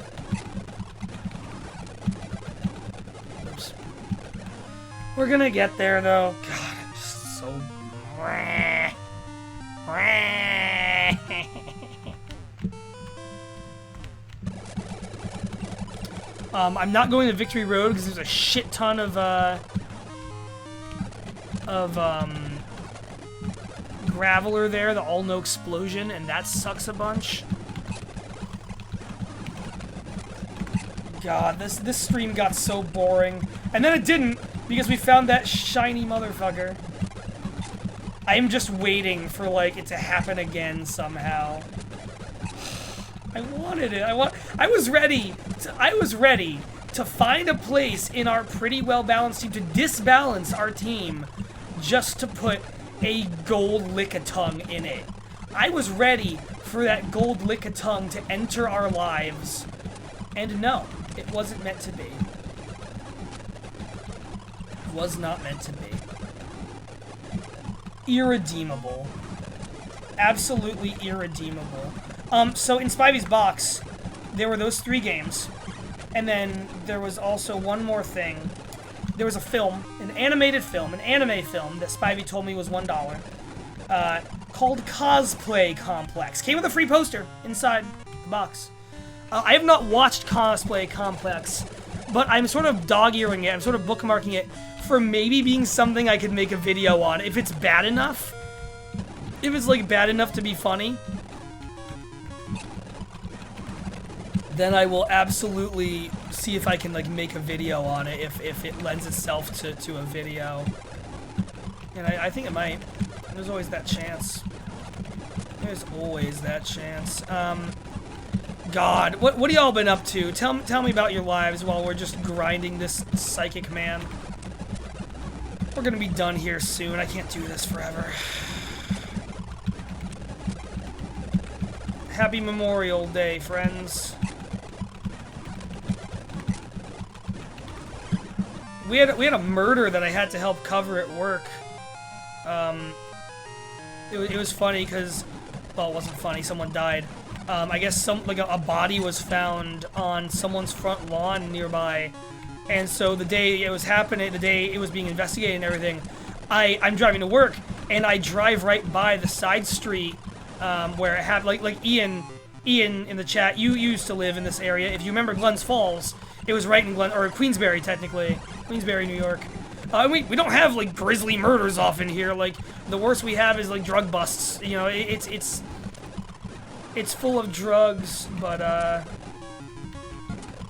Oops. We're gonna get there, though. God, I'm just so... I'm not going to Victory Road because there's a shit ton of Graveler there, the all-no explosion, and that sucks a bunch. God, this stream got so boring. And then it didn't, because we found that shiny motherfucker. I am just waiting for, like, it to happen again somehow. I wanted it. I was ready to find a place in our pretty well-balanced team to disbalance our team just to put a gold Lickitung in it. I was ready for that gold Lickitung to enter our lives. And no, it wasn't meant to be. It was not meant to be. Irredeemable. Absolutely irredeemable. So in Spivey's box, there were those 3 games, and then there was also one more thing. There was a film, an animated film, an anime film that Spivey told me was $1, called Cosplay Complex. Came with a free poster inside the box. I have not watched Cosplay Complex, but I'm sort of dog-earing it, I'm sort of bookmarking it for maybe being something I could make a video on, if it's bad enough. If it's, like, bad enough to be funny, then I will absolutely see if I can, like, make a video on it, if it lends itself to a video. And I think it might. There's always that chance. There's always that chance. God, what have y'all been up to? Tell me about your lives while we're just grinding this psychic man. We're gonna be done here soon. I can't do this forever. Happy Memorial Day, friends. We had a murder that I had to help cover at work. It was funny because, well, it wasn't funny. Someone died. I guess a body was found on someone's front lawn nearby, and so the day it was happening, the day it was being investigated and everything, I'm driving to work and I drive right by the side street where it had like Ian in the chat. You used to live in this area. If you remember Glens Falls, it was right in Queensbury, technically. Queensbury, New York. We don't have, like, grisly murders often here. Like, the worst we have is, like, drug busts. You know, it's full of drugs, but,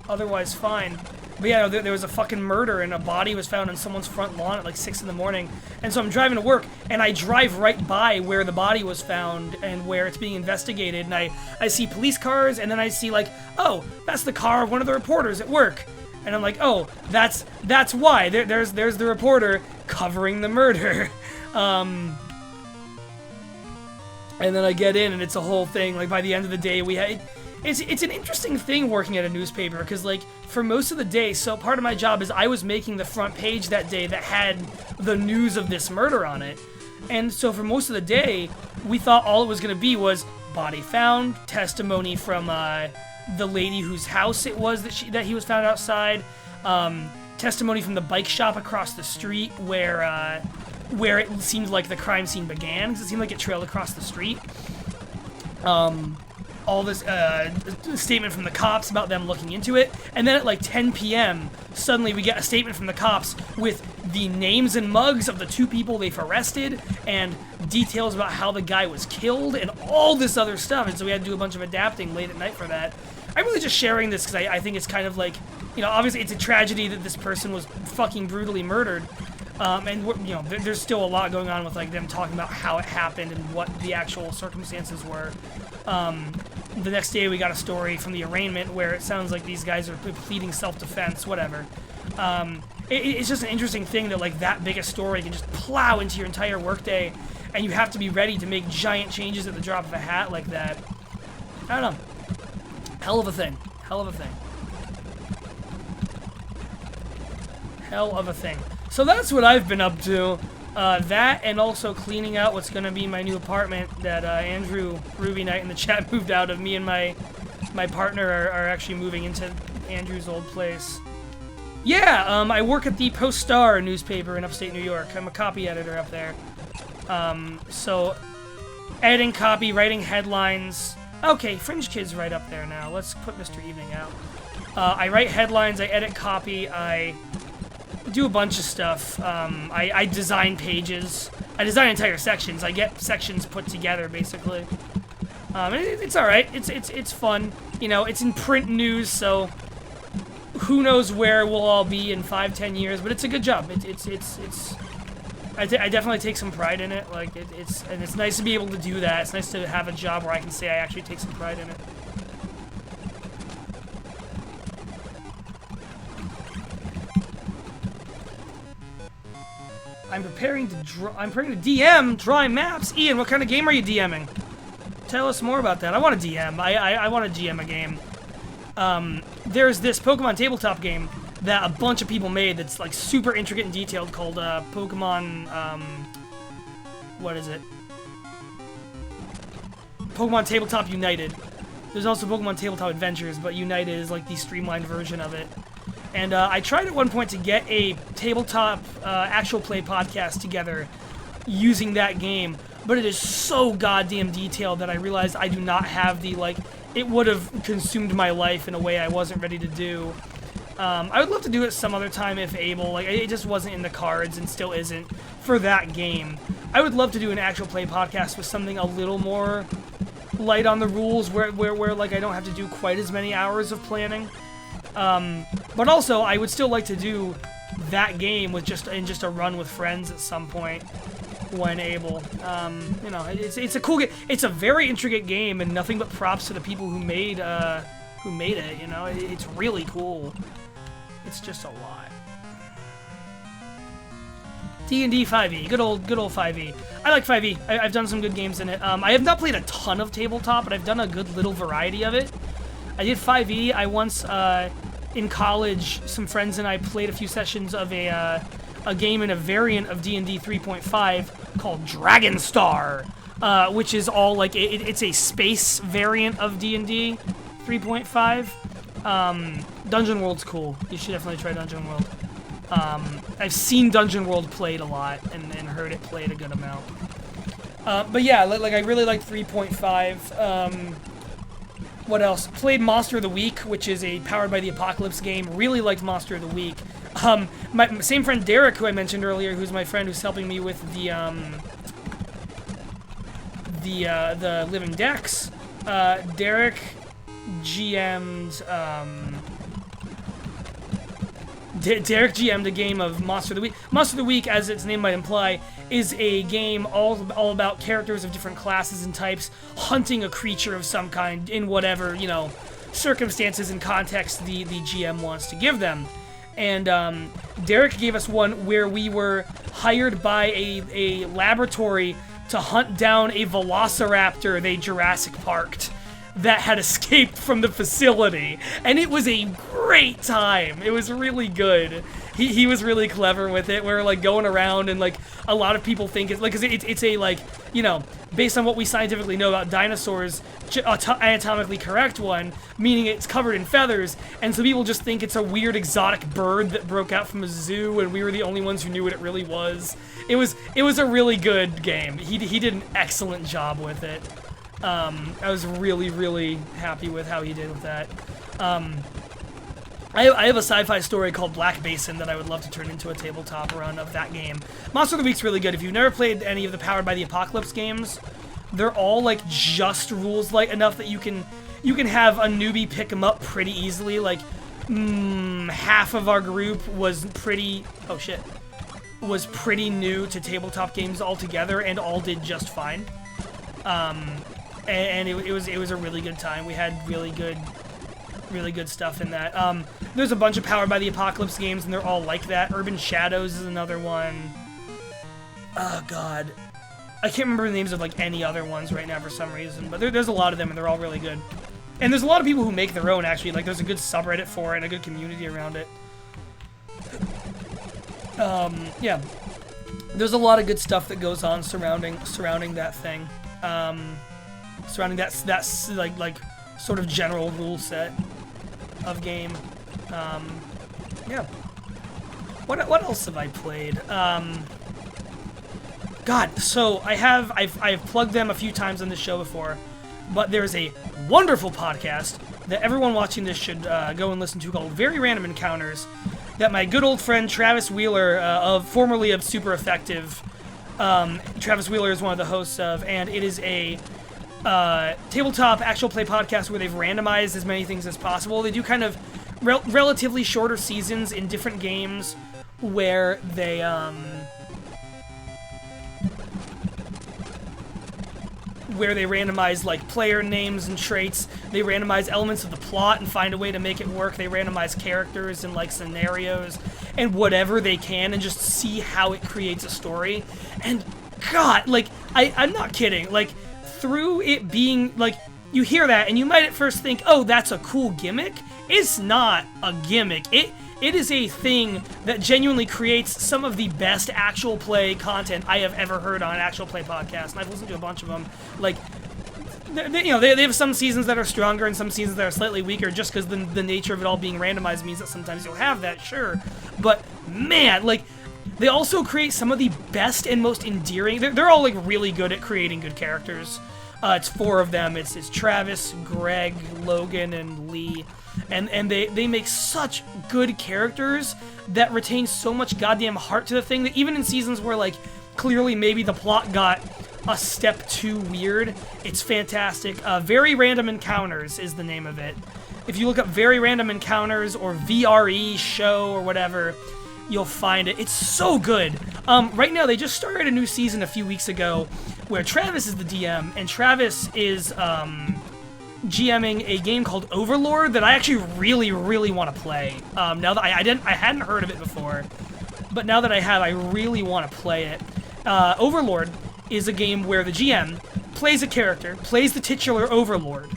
otherwise fine. But yeah, there was a fucking murder, and a body was found on someone's front lawn at, like, 6 in the morning. And so I'm driving to work, and I drive right by where the body was found and where it's being investigated, and I see police cars, and then I see, like, oh, that's the car of one of the reporters at work. And I'm like, oh, that's why. There's the reporter covering the murder. And then I get in, and it's a whole thing. Like, by the end of the day, it's an interesting thing working at a newspaper, because, like, for most of the day, so part of my job is I was making the front page that day that had the news of this murder on it. And so for most of the day, we thought all it was going to be was body found, testimony from the lady whose house it was that he was found outside. Testimony from the bike shop across the street where it seemed like the crime scene began, because it seemed like it trailed across the street. All this statement from the cops about them looking into it, and then at like 10 p.m. suddenly we get a statement from the cops with the names and mugs of the 2 people they've arrested and details about how the guy was killed and all this other stuff, and so we had to do a bunch of adapting late at night for that. I'm really just sharing this because I think it's kind of like, you know, obviously it's a tragedy that this person was fucking brutally murdered, and you know, there's still a lot going on with like them talking about how it happened and what the actual circumstances were. The next day we got a story from the arraignment where it sounds like these guys are pleading self-defense, whatever. It's just an interesting thing that like that big a story can just plow into your entire workday, and you have to be ready to make giant changes at the drop of a hat like that. I don't know. Hell of a thing. Hell of a thing. Hell of a thing. So that's what I've been up to. That and also cleaning out what's going to be my new apartment that Andrew Ruby Knight in the chat moved out of. Me and my partner are actually moving into Andrew's old place. Yeah, I work at the Post-Star newspaper in upstate New York. I'm a copy editor up there. So editing copy, writing headlines. Okay, Fringe Kid's right up there now. Let's put Mr. Evening out. I write headlines, I edit copy, I do a bunch of stuff. I design pages. I design entire sections. I get sections put together, basically. It's alright. It's fun. You know, it's in print news, so who knows where we'll all be in 5-10 years, but it's a good job. I definitely take some pride in it. Like, it's nice to be able to do that. It's nice to have a job where I can say I actually take some pride in it. I'm preparing to DM drawing maps. Ian, what kind of game are you DMing? Tell us more about that. I want to DM. I want to GM a game. There's this Pokemon tabletop game that a bunch of people made that's like super intricate and detailed called Pokemon, what is it? Pokemon Tabletop United. There's also Pokemon Tabletop Adventures, but United is like the streamlined version of it. And I tried at one point to get a tabletop actual play podcast together using that game, but it is so goddamn detailed that I realized I do not have the, like, it would have consumed my life in a way I wasn't ready to do. I would love to do it some other time if able. Like, it just wasn't in the cards and still isn't for that game. I would love to do an actual play podcast with something a little more light on the rules where like I don't have to do quite as many hours of planning. But also I would still like to do that game with just a run with friends at some point when able. You know, it's a cool game. It's a very intricate game, and nothing but props to the people who made it. You know, it's really cool. It's just a lot. D&D 5e, good old 5e. I like 5e. I've done some good games in it. I have not played a ton of tabletop, but I've done a good little variety of it. I did 5e. I once, in college, some friends and I played a few sessions of a game in a variant of D&D 3.5 called Dragon Star, which is all like it's a space variant of D&D 3.5. Dungeon World's cool. You should definitely try Dungeon World. I've seen Dungeon World played a lot and heard it played a good amount. But yeah, like I really like 3.5. What else? Played Monster of the Week, which is a Powered by the Apocalypse game. Really liked Monster of the Week. My same friend Derek, who I mentioned earlier, who's my friend who's helping me with the Living Decks. Derek GM'd Derek GM'd a game of Monster of the Week. Monster of the Week, as its name might imply, is a game all about characters of different classes and types hunting a creature of some kind in whatever, you know, circumstances and context the GM wants to give them. And Derek gave us one where we were hired by a laboratory to hunt down a velociraptor they Jurassic Parked that had escaped from the facility, and it was a great time. It was really good, he was really clever with it. We're like going around and like a lot of people think it's like, cause it's a like, you know, based on what we scientifically know about dinosaurs, anatomically correct one, meaning it's covered in feathers, and so people just think it's a weird exotic bird that broke out from a zoo, and we were the only ones who knew what it really was. It was a really good game. He did an excellent job with it. I was really happy with how he did with that. I have a sci-fi story called Black Basin that I would love to turn into a tabletop run of that game. Monster of the Week's really good. If you've never played any of the Powered by the Apocalypse games, they're all like just rules light enough that you can have a newbie pick them up pretty easily. Like half of our group was pretty new to tabletop games altogether, and all did just fine. And it was a really good time. We had really good stuff in that. There's a bunch of Powered by the Apocalypse games, and they're all like that. Urban Shadows is another one. Oh, God. I can't remember the names of, like, any other ones right now for some reason, but there's a lot of them, and they're all really good. And there's a lot of people who make their own, actually. Like, there's a good subreddit for it and a good community around it. Yeah. There's a lot of good stuff that goes on surrounding that thing. Surrounding that like sort of general rule set of game. Yeah. What else have I played? God, so I've plugged them a few times on this show before, but there's a wonderful podcast that everyone watching this should go and listen to called Very Random Encounters, that my good old friend Travis Wheeler, formerly of Super Effective, Travis Wheeler is one of the hosts of, and it is a tabletop actual play podcast where they've randomized as many things as possible. They do kind of relatively shorter seasons in different games where they randomize like player names and traits. They randomize elements of the plot and find a way to make it work. They randomize characters and like scenarios and whatever they can, and just see how it creates a story. And God, like I'm not kidding. Like through it being like, you hear that and you might at first think, oh, that's a cool gimmick. It's not a gimmick. It is a thing that genuinely creates some of the best actual play content I have ever heard on an actual play podcast, and I've listened to a bunch of them. Like, they have some seasons that are stronger and some seasons that are slightly weaker, just because the nature of it all being randomized means that sometimes you'll have that, sure. But man, like, they also create some of the best and most endearing. They're all like really good at creating good characters. It's four of them. It's Travis, Greg, Logan, and Lee. And they make such good characters that retain so much goddamn heart to the thing that even in seasons where, like, clearly maybe the plot got a step too weird, it's fantastic. Very Random Encounters is the name of it. If you look up Very Random Encounters or VRE show or whatever, you'll find it. It's so good. Right now, they just started a new season a few weeks ago where Travis is the DM, and Travis is GMing a game called Overlord that I actually really want to play. Now that I hadn't heard of it before, but now that I have, I really want to play it. Overlord is a game where the GM plays a character, plays the titular Overlord,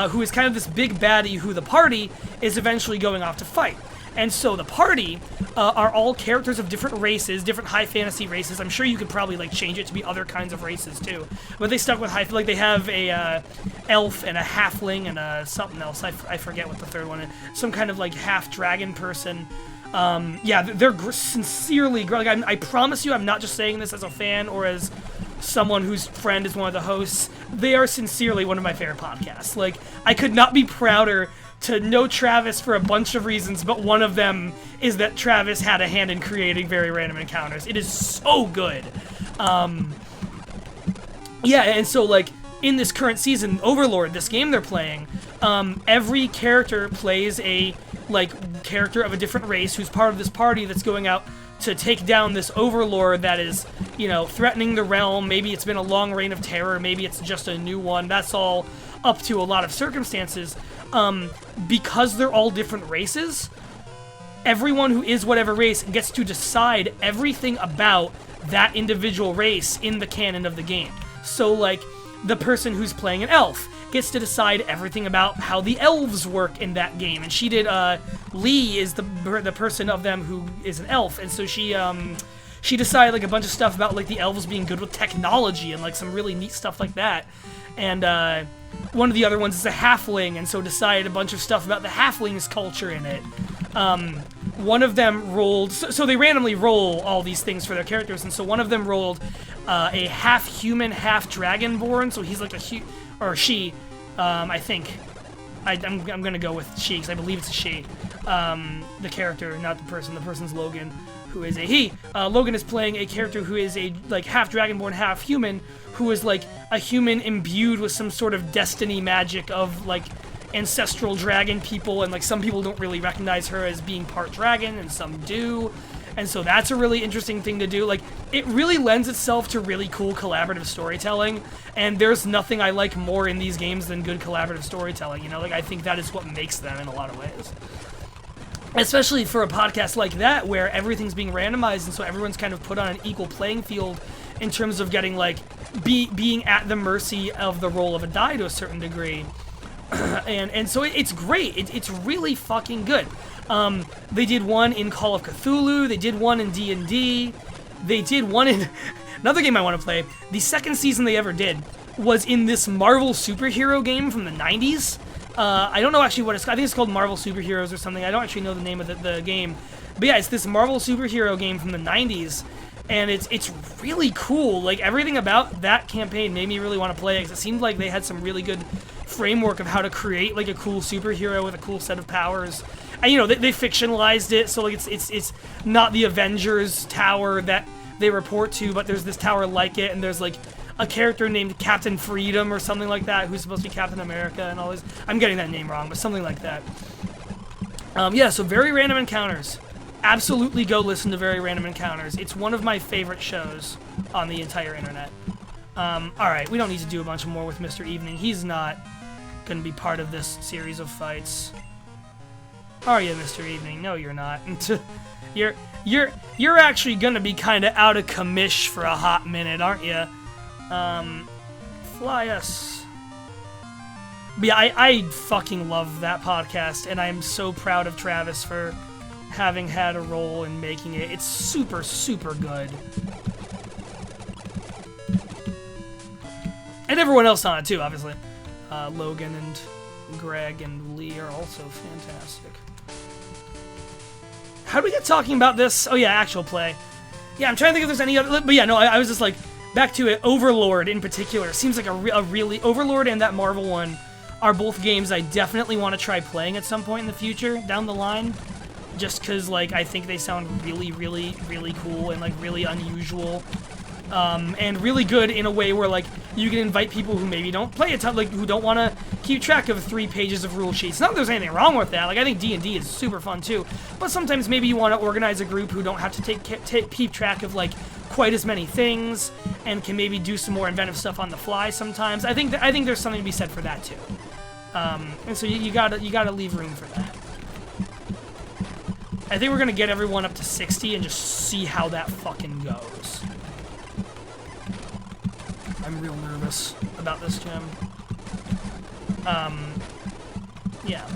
who is kind of this big baddie who the party is eventually going off to fight. And so the party are all characters of different races, different high fantasy races. I'm sure you could probably like change it to be other kinds of races too. But they stuck with like they have a elf and a halfling and a something else. I forget what the third one is. Some kind of like half dragon person. Yeah, they're sincerely like I promise you, I'm not just saying this as a fan or as someone whose friend is one of the hosts. They are sincerely one of my favorite podcasts. Like, I could not be prouder to know Travis for a bunch of reasons, but one of them is that Travis had a hand in creating Very Random Encounters. It is so good. Yeah, and so, like, in this current season, Overlord, this game they're playing, every character plays a, like, character of a different race who's part of this party that's going out to take down this Overlord that is, you know, threatening the realm. Maybe it's been a long reign of terror. Maybe it's just a new one. That's all up to a lot of circumstances. Because they're all different races, everyone who is whatever race gets to decide everything about that individual race in the canon of the game. So, like, the person who's playing an elf gets to decide everything about how the elves work in that game. And she did, Lee is the person of them who is an elf, and so she decided like a bunch of stuff about like the elves being good with technology and like some really neat stuff like that. And one of the other ones is a halfling, and so decided a bunch of stuff about the halflings culture in it. One of them rolled, so they randomly roll all these things for their characters, and so one of them rolled a half-human, half-dragonborn, so he's like she, I think. I'm gonna go with she, because I believe it's a she. The character, not the person. The person's Logan, who is a he. Logan is playing a character who is a like half-dragonborn, half-human, who is like a human imbued with some sort of destiny magic of like ancestral dragon people, and like some people don't really recognize her as being part dragon and some do, and so that's a really interesting thing to do. Like, it really lends itself to really cool collaborative storytelling, and there's nothing I like more in these games than good collaborative storytelling, you know? Like, I think that is what makes them in a lot of ways, especially for a podcast like that where everything's being randomized, and so everyone's kind of put on an equal playing field in terms of getting like being at the mercy of the roll of a die to a certain degree. And so it's great. It's really fucking good. They did one in Call of Cthulhu. They did one in D&D. They did one in another game I want to play. The second season they ever did was in this Marvel superhero game from the 90s. I don't know actually what it's called. I think it's called Marvel Superheroes or something. I don't actually know the name of the game. But yeah, it's this Marvel superhero game from the 90s. And it's really cool. Like, everything about that campaign made me really want to play it, because it seemed like they had some really good framework of how to create like a cool superhero with a cool set of powers. And you know, they fictionalized it, so like it's not the Avengers tower that they report to, but there's this tower like it, and there's like a character named Captain Freedom or something like that, who's supposed to be Captain America and all this. I'm getting that name wrong, but something like that. Yeah, so Very Random Encounters. Absolutely go listen to Very Random Encounters. It's one of my favorite shows on the entire internet. Alright, we don't need to do a bunch more with Mr. Evening. He's not going to be part of this series of fights. Are you, Mr. Evening? No, you're not. You're actually going to be kind of out of commish for a hot minute, aren't you? Fly us. But yeah, I fucking love that podcast, and I'm so proud of Travis for having had a role in making it. It's super, super good. And everyone else on it, too, obviously. Logan and Greg and Lee are also fantastic. How do we get talking about this? Oh, yeah, actual play. Yeah, I'm trying to think if there's any other... But yeah, no, I was just like, back to it. Overlord, in particular, seems like a really... Overlord and that Marvel one are both games I definitely want to try playing at some point in the future, down the line. Just because, like, I think they sound really, really, really cool and, like, really unusual. And really good in a way where, like, you can invite people who maybe don't play a ton, like, who don't want to keep track of 3 pages of rule sheets. Not that there's anything wrong with that. Like, I think D&D is super fun, too. But sometimes maybe you want to organize a group who don't have to keep track of, like, quite as many things and can maybe do some more inventive stuff on the fly sometimes. I think there's something to be said for that, too. And so you gotta leave room for that. I think we're gonna get everyone up to 60 and just see how that fucking goes. I'm real nervous about this gym. Yeah.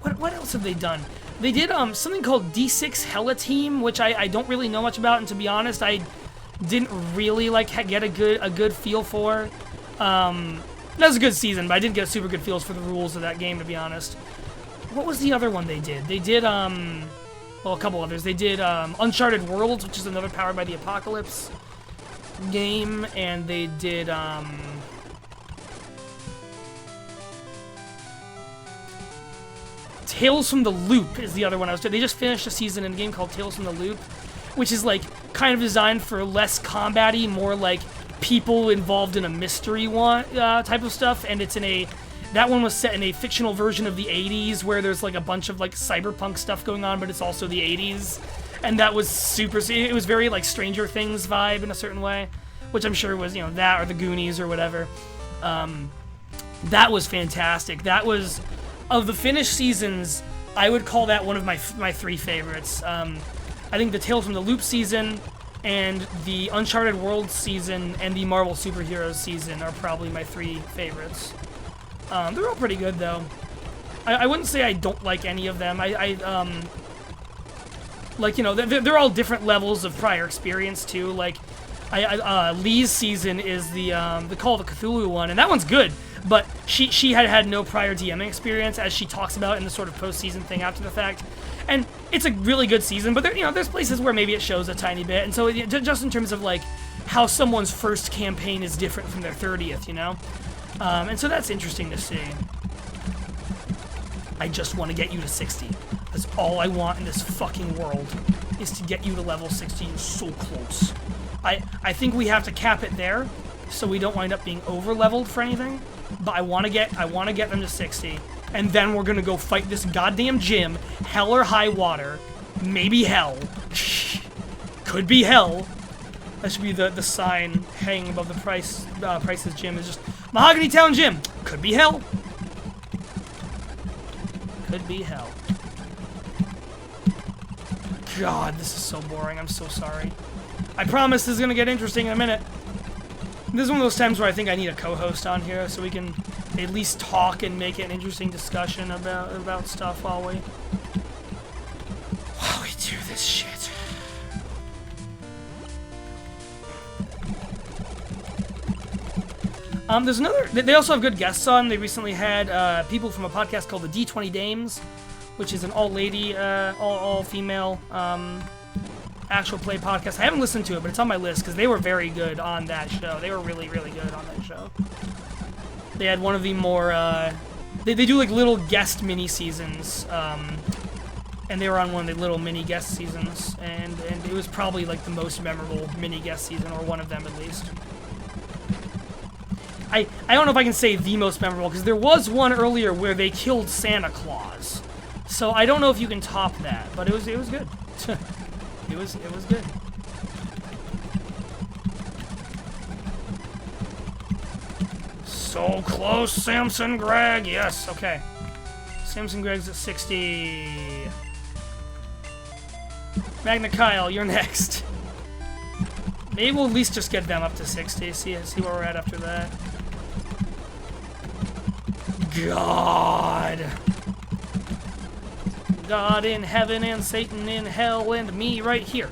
What else have they done? They did something called D6 Hella Team, which I don't really know much about, and to be honest, I didn't really like get a good feel for. That was a good season, but I didn't get super good feels for the rules of that game, to be honest. What was the other one they did? They did, well, a couple others. They did Uncharted Worlds, which is another Powered by the Apocalypse game, and they did, Tales from the Loop is the other one I was doing. They just finished a season in a game called Tales from the Loop, which is, like, kind of designed for less combat-y, more, like, people involved in a mystery type of stuff, and it's in that one was set in a fictional version of the 80s where there's like a bunch of like cyberpunk stuff going on, but it's also the 80s, and that was it was very like Stranger Things vibe in a certain way, which I'm sure was, you know, that or the Goonies or whatever. That was fantastic. That was, of the finished seasons, I would call that one of my 3 favorites. I think the Tales from the Loop season and the Uncharted World season and the Marvel Superheroes season are probably my 3 favorites. They're all pretty good, though. I wouldn't say I don't like any of them. Like, you know, they're all different levels of prior experience, too. Like, Lee's season is the Call of the Cthulhu one, and that one's good. But she had no prior DMing experience, as she talks about in the sort of post-season thing after the fact. And it's a really good season, but there, you know, there's places where maybe it shows a tiny bit. And so just in terms of, like, how someone's first campaign is different from their 30th, you know? And so that's interesting to see. I just want to get you to 60. That's all I want in this fucking world, is to get you to level 60. You're so close. I think we have to cap it there, so we don't wind up being over-leveled for anything. But I want to get them to 60. And then we're gonna go fight this goddamn gym, hell or high water. Maybe hell. Could be hell. That should be the sign hanging above the Pryce's gym. Is just Mahogany Town Gym. Could be hell. Could be hell. God, this is so boring. I'm so sorry. I promise this is gonna get interesting in a minute. This is one of those times where I think I need a co-host on here so we can at least talk and make it an interesting discussion about stuff while we do this shit. There's another. They also have good guests on. They recently had people from a podcast called the D20 Dames, which is an all-lady, all-female actual play podcast. I haven't listened to it, but it's on my list because they were very good on that show. They were really, really good on that show. They had one of the more, they do like little guest mini seasons, and they were on one of the little mini guest seasons, and it was probably like the most memorable mini guest season, or one of them at least. I don't know if I can say the most memorable, because there was one earlier where they killed Santa Claus. So I don't know if you can top that, but it was good. It was good. So close, Samson Greg. Yes, okay. Samson Greg's at 60. Magna Kyle, you're next. Maybe we'll at least just get them up to 60. See where we're at after that. God. God in heaven and Satan in hell and me right here.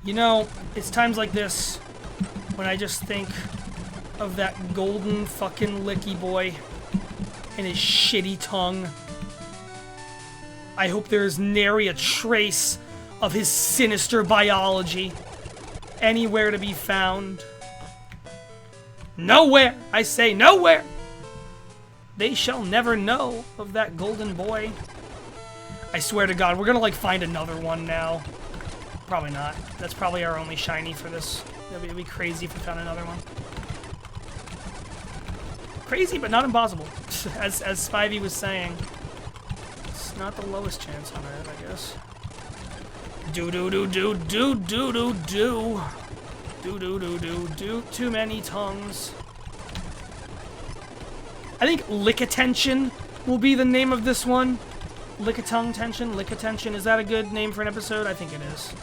You know, it's times like this when I just think of that golden fucking Licky boy and his shitty tongue. I hope there is nary a trace of his sinister biology anywhere to be found. Nowhere! I say nowhere! They shall never know of that golden boy. I swear to God, we're gonna like find another one now. Probably not. That's probably our only shiny for this. It'd be crazy if we found another one. Crazy, but not impossible. As Spivey was saying, it's not the lowest chance on Earth, I guess. Do do do do do do do do do do do do do. Too many tongues. I think LickiTension will be the name of this one. Lickitung tension, LickiTension. Is that a good name for an episode? I think it is.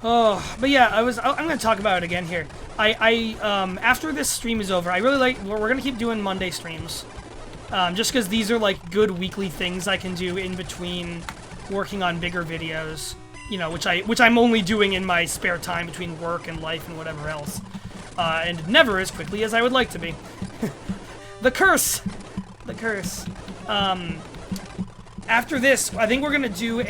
Oh, but yeah, I'm gonna talk about it again here. After this stream is over, I really like, we're gonna keep doing Monday streams. Just because these are like good weekly things I can do in between working on bigger videos, you know, which I'm only doing in my spare time between work and life and whatever else. And never as quickly as I would like to be. The curse! The curse. After this, I think we're gonna do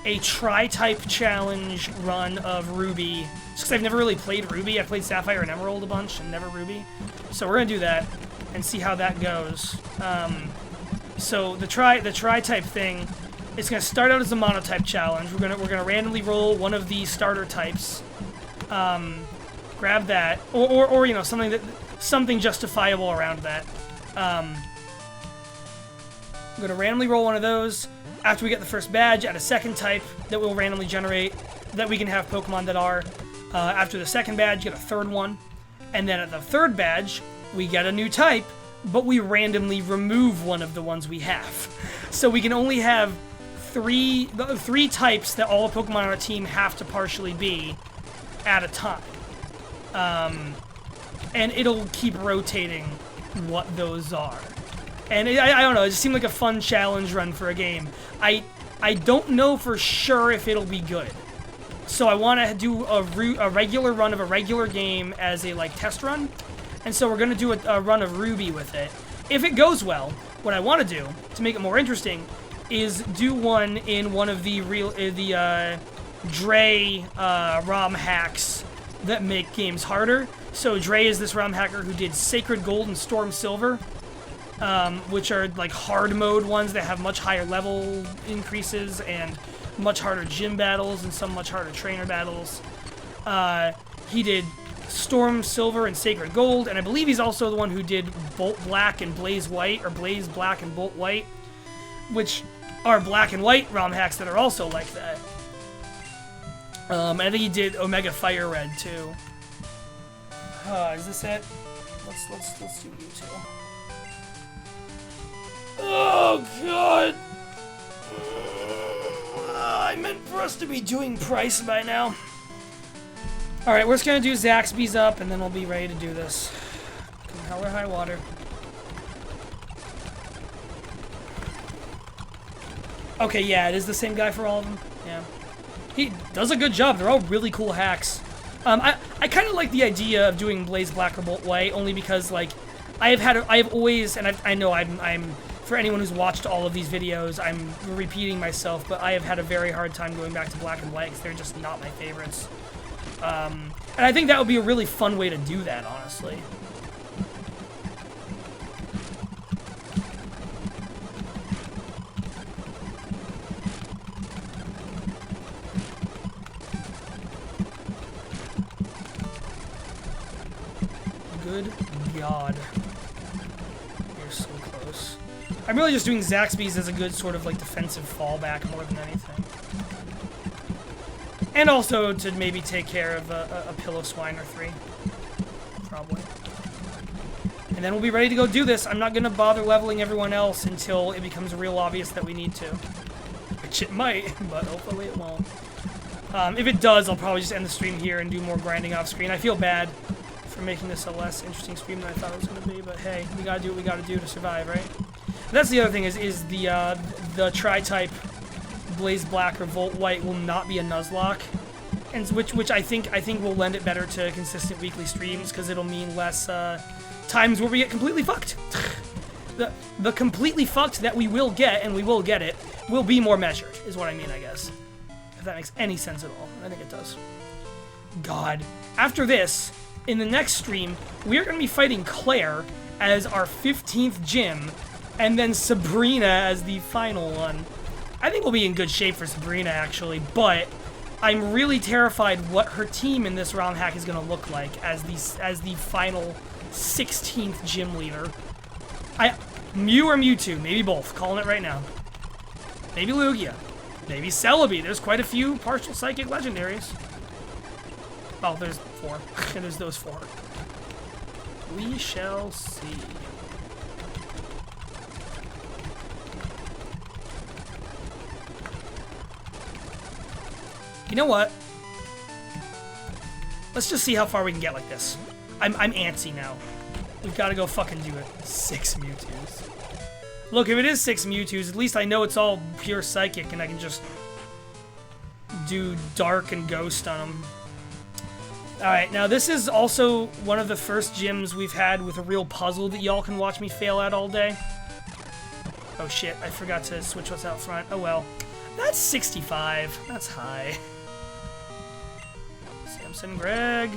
a tri-type challenge run of Ruby. Just because I've never really played Ruby. I played Sapphire and Emerald a bunch, and never Ruby. So we're gonna do that, and see how that goes. So the tri-type thing, it's gonna start out as a monotype challenge. We're gonna randomly roll one of the starter types. grab that, or you know, something justifiable around that. I'm gonna randomly roll one of those. After we get the first badge, add a second type that will randomly generate, that we can have Pokemon that are. After the second badge, get a third one. And then at the third badge, we get a new type, but we randomly remove one of the ones we have. So we can only have three types that all the Pokemon on our team have to partially be at a time. And it'll keep rotating what those are. And I don't know, it just seemed like a fun challenge run for a game. I don't know for sure if it'll be good. So I want to do a regular run of a regular game as a, like, test run. And so we're going to do a run of Ruby with it. If it goes well, what I want to do, to make it more interesting, is do one in one of the Dre ROM hacks that make games harder. So Dre is this ROM hacker who did Sacred Gold and Storm Silver, which are, like, hard mode ones that have much higher level increases and much harder gym battles and some much harder trainer battles. He did Storm Silver and Sacred Gold, and I believe he's also the one who did Bolt Black and Blaze White, or Blaze Black and Bolt White, which are black and white ROM hacks that are also like that. And I think he did Omega Fire Red too. Is this it? Let's do you two. Oh god! I meant for us to be doing Pryce by now. Alright, we're just gonna do Zaxby's up, and then we'll be ready to do this. Come hell or high water. Okay, yeah, it is the same guy for all of them. Yeah. He does a good job. They're all really cool hacks. I kind of like the idea of doing Blaze Black or Bolt White, only because, like, I have always, and I know I'm for anyone who's watched all of these videos, I'm repeating myself, but I have had a very hard time going back to Black and White because they're just not my favorites. And I think that would be a really fun way to do that, honestly. Good God. You're so close. I'm really just doing Zaxby's as a good sort of, like, defensive fallback more than anything. And also to maybe take care of a Pillow Swine or 3. Probably. And then we'll be ready to go do this. I'm not going to bother leveling everyone else until it becomes real obvious that we need to. Which it might, but hopefully it won't. If it does, I'll probably just end the stream here and do more grinding off screen. I feel bad for making this a less interesting stream than I thought it was going to be, but hey, we gotta do what we gotta do to survive, right? And that's the other thing, is the Tri-type Blaze Black or Volt White will not be a Nuzlocke, and which I think will lend it better to consistent weekly streams, because it'll mean less times where we get completely fucked. The completely fucked that we will get, and we will get it, will be more measured, is what I mean, I guess. If that makes any sense at all. I think it does. God. After this, in the next stream, we're going to be fighting Claire as our 15th gym, and then Sabrina as the final one. I think we'll be in good shape for Sabrina, actually, but I'm really terrified what her team in this ROM hack is going to look like as the final 16th gym leader. Mew or Mewtwo, maybe both, calling it right now. Maybe Lugia, maybe Celebi. There's quite a few partial psychic legendaries. Oh, there's 4. There's those 4. We shall see. You know what? Let's just see how far we can get like this. I'm antsy now. We've got to go fucking do it. 6 Mewtwo's. Look, if it is 6 Mewtwo's, at least I know it's all pure psychic and I can just do Dark and Ghost on them. Alright, now this is also one of the first gyms we've had with a real puzzle that y'all can watch me fail at all day. Oh shit, I forgot to switch what's out front. Oh well. That's 65. That's high. Samson Greg.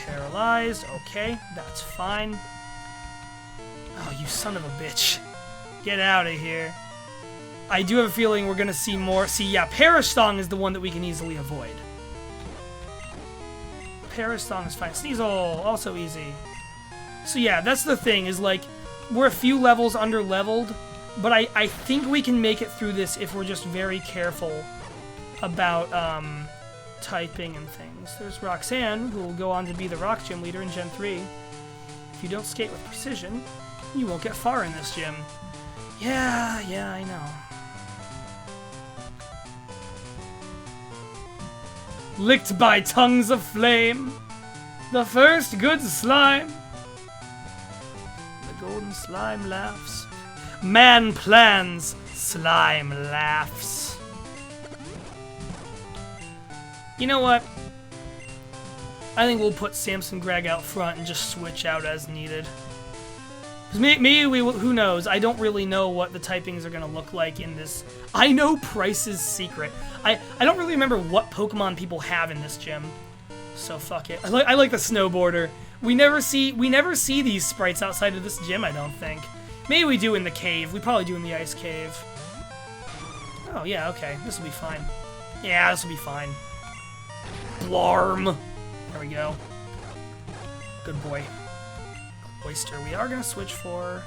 Paralyzed. Okay, that's fine. Oh, you son of a bitch. Get out of here. I do have a feeling we're gonna see more. See, yeah, Perish Song is the one that we can easily avoid. Perishables is fine. Sneasel, also easy. So yeah, that's the thing, is like, we're a few levels under-leveled, but I think we can make it through this if we're just very careful about, typing and things. There's Roxanne, who will go on to be the rock gym leader in Gen 3. If you don't skate with precision, you won't get far in this gym. Yeah, I know. Licked by tongues of flame, the first good slime. The golden slime laughs. Man plans, slime laughs. You know what? I think we'll put Samson Greg out front and just switch out as needed. Maybe we will, who knows? I don't really know what the typings are going to look like in this. I know Pryce's secret. I don't really remember what Pokemon people have in this gym. So fuck it. I like the snowboarder. We never see these sprites outside of this gym, I don't think. Maybe we do in the cave. We probably do in the ice cave. Oh yeah, okay. This will be fine. Yeah, this will be fine. Blarm. There we go. Good boy. Oyster. We are gonna switch for...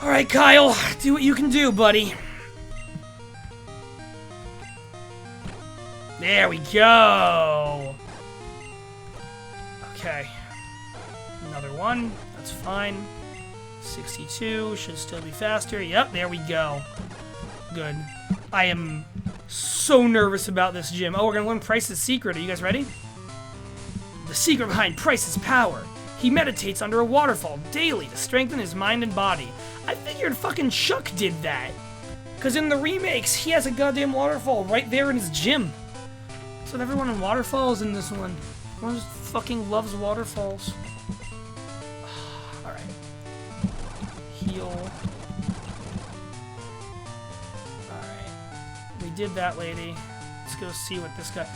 Alright, Kyle. Do what you can do, buddy. There we go. Okay. Another one. That's fine. 62. Should still be faster. Yep, there we go. Good. I am so nervous about this gym. Oh, we're gonna learn Pryce's secret. Are you guys ready? The secret behind Pryce's power. He meditates under a waterfall daily to strengthen his mind and body. I figured fucking Chuck did that. Because in the remakes, he has a goddamn waterfall right there in his gym. So everyone in waterfalls in this one. Everyone just fucking loves waterfalls. Alright. Heal. Alright. We did that, lady. Let's go see what this guy...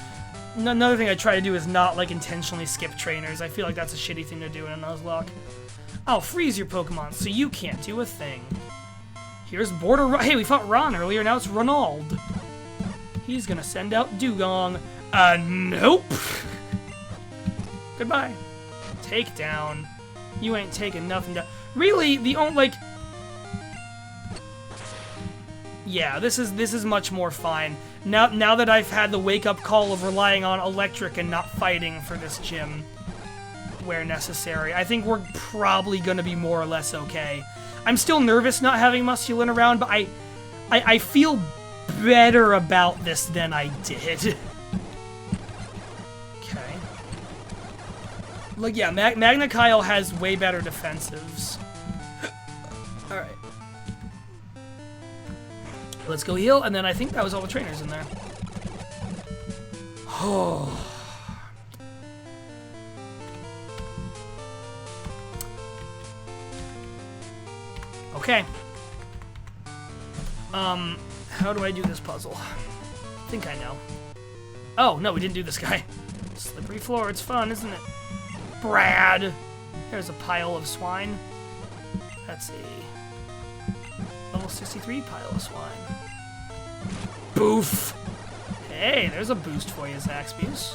Another thing I try to do is not, like, intentionally skip trainers. I feel like that's a shitty thing to do in a Nuzlocke. I'll freeze your Pokemon so you can't do a thing. Here's Border... Hey, we fought Ron earlier, now it's Ronald. He's gonna send out Dugong. Nope. Goodbye. Takedown. You ain't taking nothing down. Really, the only, like... Yeah, this is much more fine. Now that I've had the wake-up call of relying on electric and not fighting for this gym where necessary, I think we're probably gonna be more or less okay. I'm still nervous not having Musculin around, but I feel better about this than I did. Okay. Like, yeah, Magna Kyle has way better defensives. Alright. Let's go heal, and then I think that was all the trainers in there. Oh. Okay. How do I do this puzzle? I think I know. Oh, no, we didn't do this guy. Slippery floor, it's fun, isn't it? Brad! There's a pile of swine. That's a level 63 pile of swine. Boof! Hey, there's a boost for you, Zaxby's.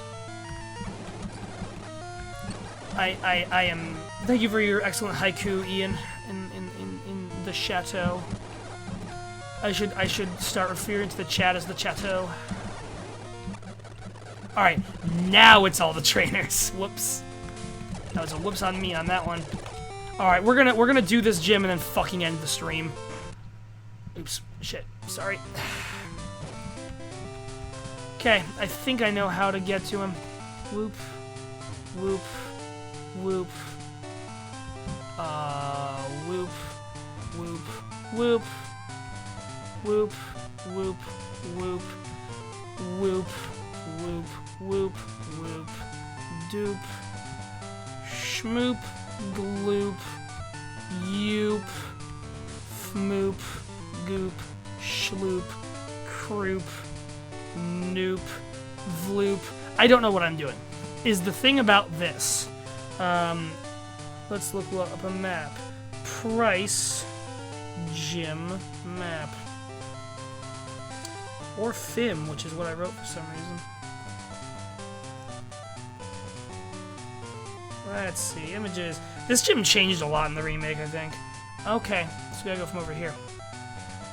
I am... Thank you for your excellent haiku, Ian, in the chateau. I should start referring to the chat as the chateau. Alright, now it's all the trainers. Whoops. That was a whoops on me on that one. Alright, we're gonna do this gym and then fucking end the stream. Oops. Shit. Sorry. Okay, I think I know how to get to him. Whoop. Whoop. Whoop. Whoop. Whoop. Whoop. Whoop. Whoop. Whoop. Whoop. Whoop. Whoop. Whoop. Doop. Schmoop. Gloop. Yoop. Fmoop. Goop. Schloop. Croop. Noop. Vloop. I don't know what I'm doing. Is the thing about this. Let's look up a map. Pryce gym map. Or FIM, which is what I wrote for some reason. Let's see, images. This gym changed a lot in the remake, I think. Okay, so we gotta go from over here.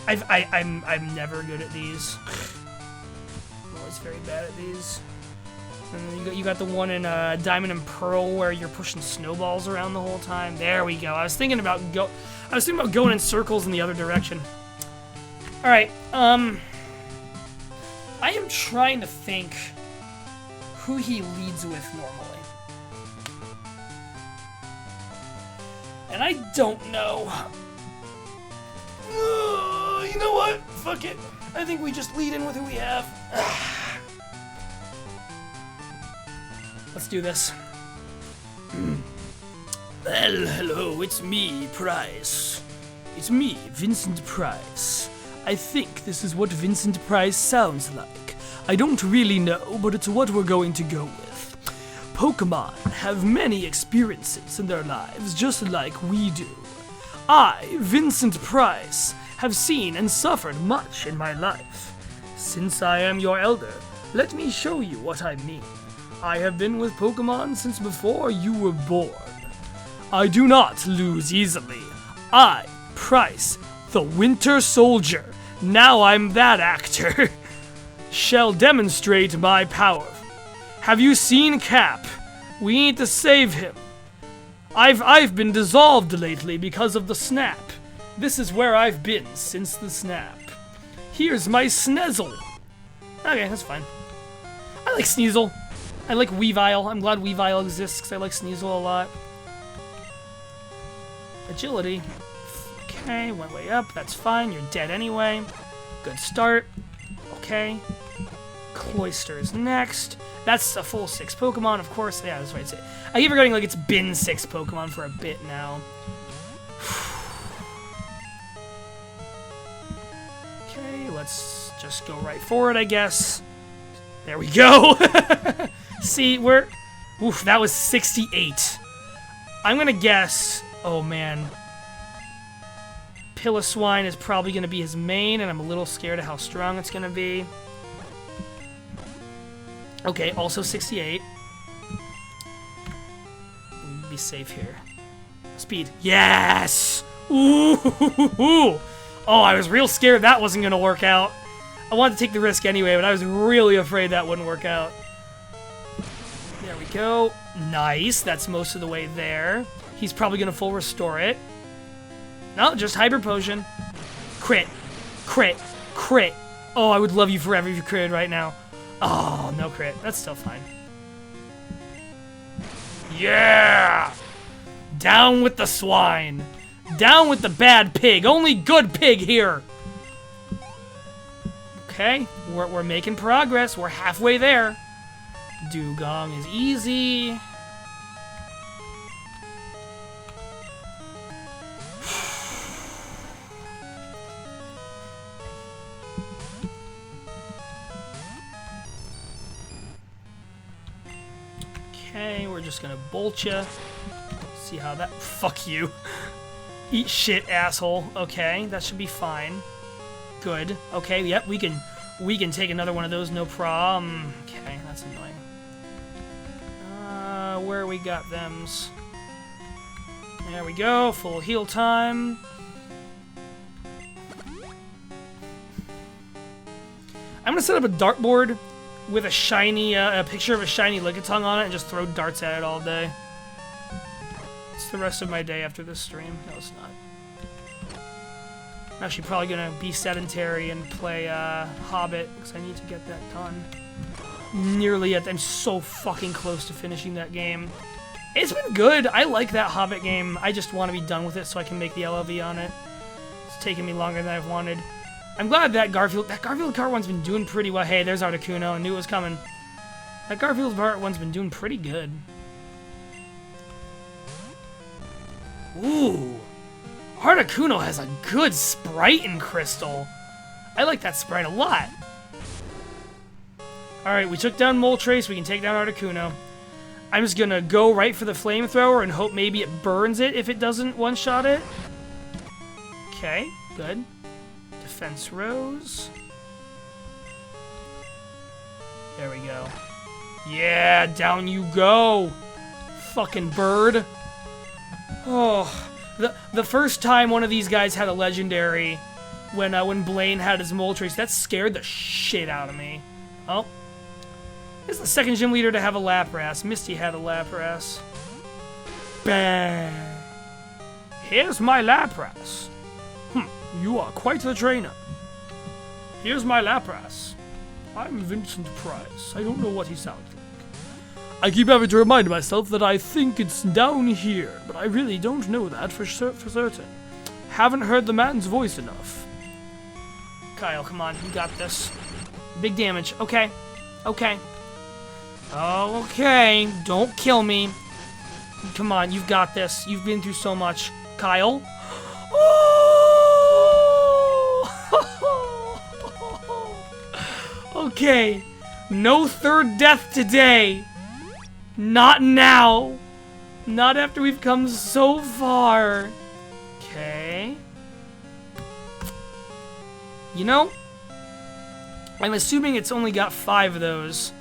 I'm never good at these. I'm always very bad at these. And you got the one in Diamond and Pearl where you're pushing snowballs around the whole time. There we go. I was thinking about going in circles in the other direction. All right. I am trying to think who he leads with normally, and I don't know. You know what? Fuck it. I think we just lead in with who we have. Let's do this. Well, hello, it's me, Pryce. It's me, Vincent Pryce. I think this is what Vincent Pryce sounds like. I don't really know, but it's what we're going to go with. Pokemon have many experiences in their lives, just like we do. I, Vincent Pryce, have seen and suffered much in my life. Since I am your elder, let me show you what I mean. I have been with Pokemon since before you were born. I do not lose easily. I, Pryce, the Winter Soldier, now I'm that actor, shall demonstrate my power. Have you seen Cap? We need to save him. I've been dissolved lately because of the snap. This is where I've been since the snap. Here's my Sneasel. Okay, that's fine. I like Sneasel. I like Weavile. I'm glad Weavile exists because I like Sneasel a lot. Agility. Okay, went way up. That's fine. You're dead anyway. Good start. Okay. Cloyster is next. That's a full 6 Pokemon, of course. Yeah, that's right. I keep forgetting like it's been 6 Pokemon for a bit now. Okay, let's just go right for it, I guess. There we go. See, oof, that was 68. I'm gonna guess. Oh man. Piloswine is probably gonna be his main, and I'm a little scared of how strong it's gonna be. Okay, also 68. Be safe here. Speed. Yes! Ooh! Oh, I was real scared that wasn't gonna work out. I wanted to take the risk anyway, but I was really afraid that wouldn't work out. There we go. Nice. That's most of the way there. He's probably gonna full restore it. No, just Hyper Potion. Crit. Crit. Crit. Oh, I would love you forever if you critted right now. Oh, no crit. That's still fine. Yeah! Down with the swine. Down with the bad pig. Only good pig here. Okay, we're making progress. We're halfway there. Dugong is easy. Okay, we're just gonna bolt ya. See how that... Fuck you. Eat shit, asshole. Okay, that should be fine. Good. Okay, yep, we can take another one of those, no problem. Okay, that's annoying. Where we got thems? There we go, full heal time. I'm gonna set up a dartboard with a shiny, a picture of a shiny Lickitung on it and just throw darts at it all day. It's the rest of my day after this stream. No, it's not. I'm actually probably gonna be sedentary and play Hobbit because I need to get that done. Nearly at. I'm so fucking close to finishing that game. It's been good. I like that Hobbit game. I just want to be done with it so I can make the LLV on it. It's taken me longer than I've wanted. I'm glad that Garfield cart one's been doing pretty well. Hey, there's Articuno. I knew it was coming. That Garfield cart one's been doing pretty good. Ooh. Articuno has a good sprite in Crystal. I like that sprite a lot. Alright, we took down Moltres. We can take down Articuno. I'm just gonna go right for the flamethrower and hope maybe it burns it if it doesn't one-shot it. Okay, good. Defense Rose. There we go. Yeah, down you go. fucking bird. Oh, the first time one of these guys had a legendary, when Blaine had his Moltres, that scared the shit out of me. Oh, this is the second gym leader to have a Lapras. Misty had a Lapras. Bang. Here's my Lapras. You are quite the trainer. Here's my Lapras. I'm Vincent Pryce. I don't know what he sounds like. I keep having to remind myself that I think it's down here, but I really don't know that for certain. Haven't heard the man's voice enough. Kyle, come on, you got this. Big damage. Okay. Okay. Okay. Don't kill me. Come on, you've got this. You've been through so much. Kyle? Okay. No third death today. Not now. Not after we've come so far. Okay. You know, I'm assuming it's only got 5 of those.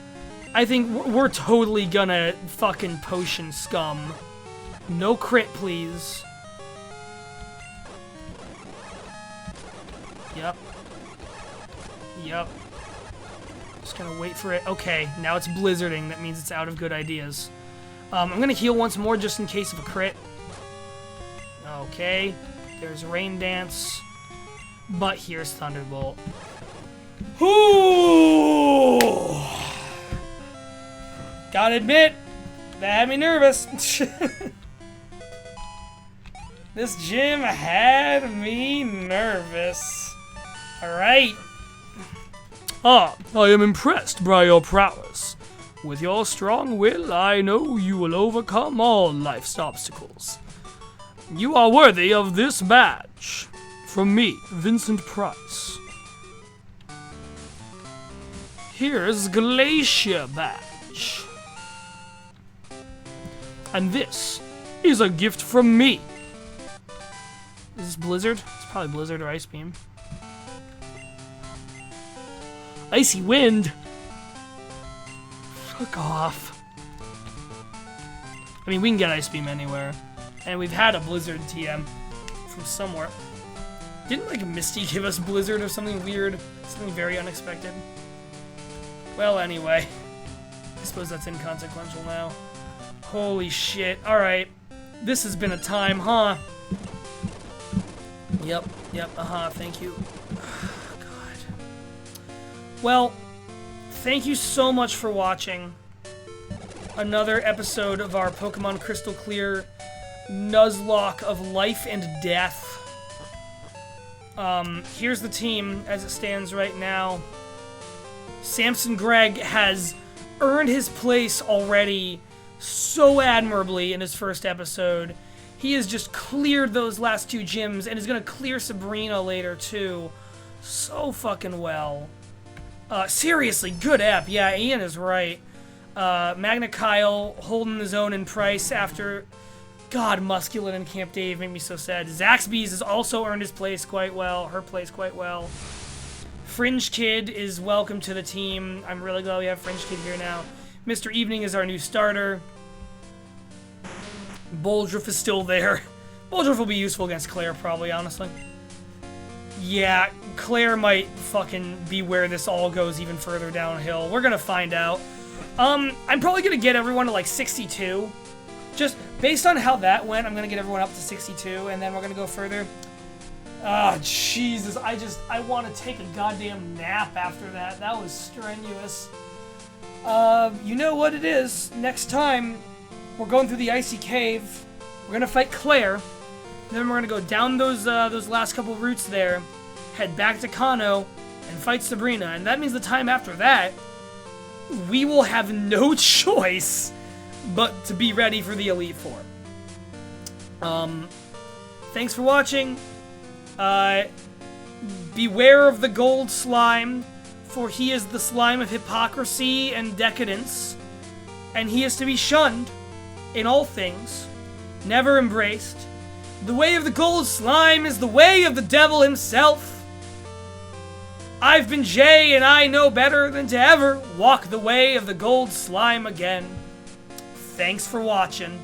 I think we're totally gonna fucking potion scum. No crit, please. Yep. Yep. Just gonna wait for it. Okay, now it's blizzarding. That means it's out of good ideas. I'm gonna heal once more just in case of a crit. Okay. There's Rain Dance. But here's Thunderbolt. Ooh! Gotta admit, that had me nervous. This gym had me nervous. Alright. I am impressed by your prowess. With your strong will, I know you will overcome all life's obstacles. You are worthy of this badge. From me, Vincent Pryce. Here's Glacier Badge. And this is a gift from me. Is this Blizzard? It's probably Blizzard or Ice Beam. Icy Wind? Fuck off. I mean, we can get Ice Beam anywhere. And we've had a Blizzard TM from somewhere. Didn't, like, Misty give us Blizzard or something weird? Something very unexpected? Well, anyway. I suppose that's inconsequential now. Holy shit. Alright. This has been a time, huh? Yep, thank you. God. Well, thank you so much for watching another episode of our Pokemon Crystal Clear Nuzlocke of Life and Death. Here's the team as it stands right now. Samson Gregg has earned his place already so admirably in his first episode. He has just cleared those last 2 gyms and is going to clear Sabrina later too. So fucking well. Seriously, good app. Yeah, Ian is right. Magna Kyle holding his own in Pryce after... God, Musculin and Camp Dave make me so sad. Zaxby's has also earned his place quite well. Her place quite well. Fringe Kid is welcome to the team. I'm really glad we have Fringe Kid here now. Mr. Evening is our new starter. Boldriff is still there. Boldriff will be useful against Claire, probably, honestly. Yeah, Claire might fucking be where this all goes even further downhill. We're gonna find out. I'm probably gonna get everyone to, like, 62. Just based on how that went, I'm gonna get everyone up to 62, and then we're gonna go further. Ah, Jesus, I want to take a goddamn nap after that. That was strenuous. You know what it is. Next time, we're going through the Icy Cave. We're gonna fight Claire. Then we're gonna go down those last couple routes there, head back to Kano, and fight Sabrina. And that means the time after that, we will have no choice but to be ready for the Elite Four. Thanks for watching. Beware of the gold slime, for he is the slime of hypocrisy and decadence, and he is to be shunned in all things, never embraced. The way of the gold slime is the way of the devil himself. I've been Jay, and I know better than to ever walk the way of the gold slime again. Thanks for watching.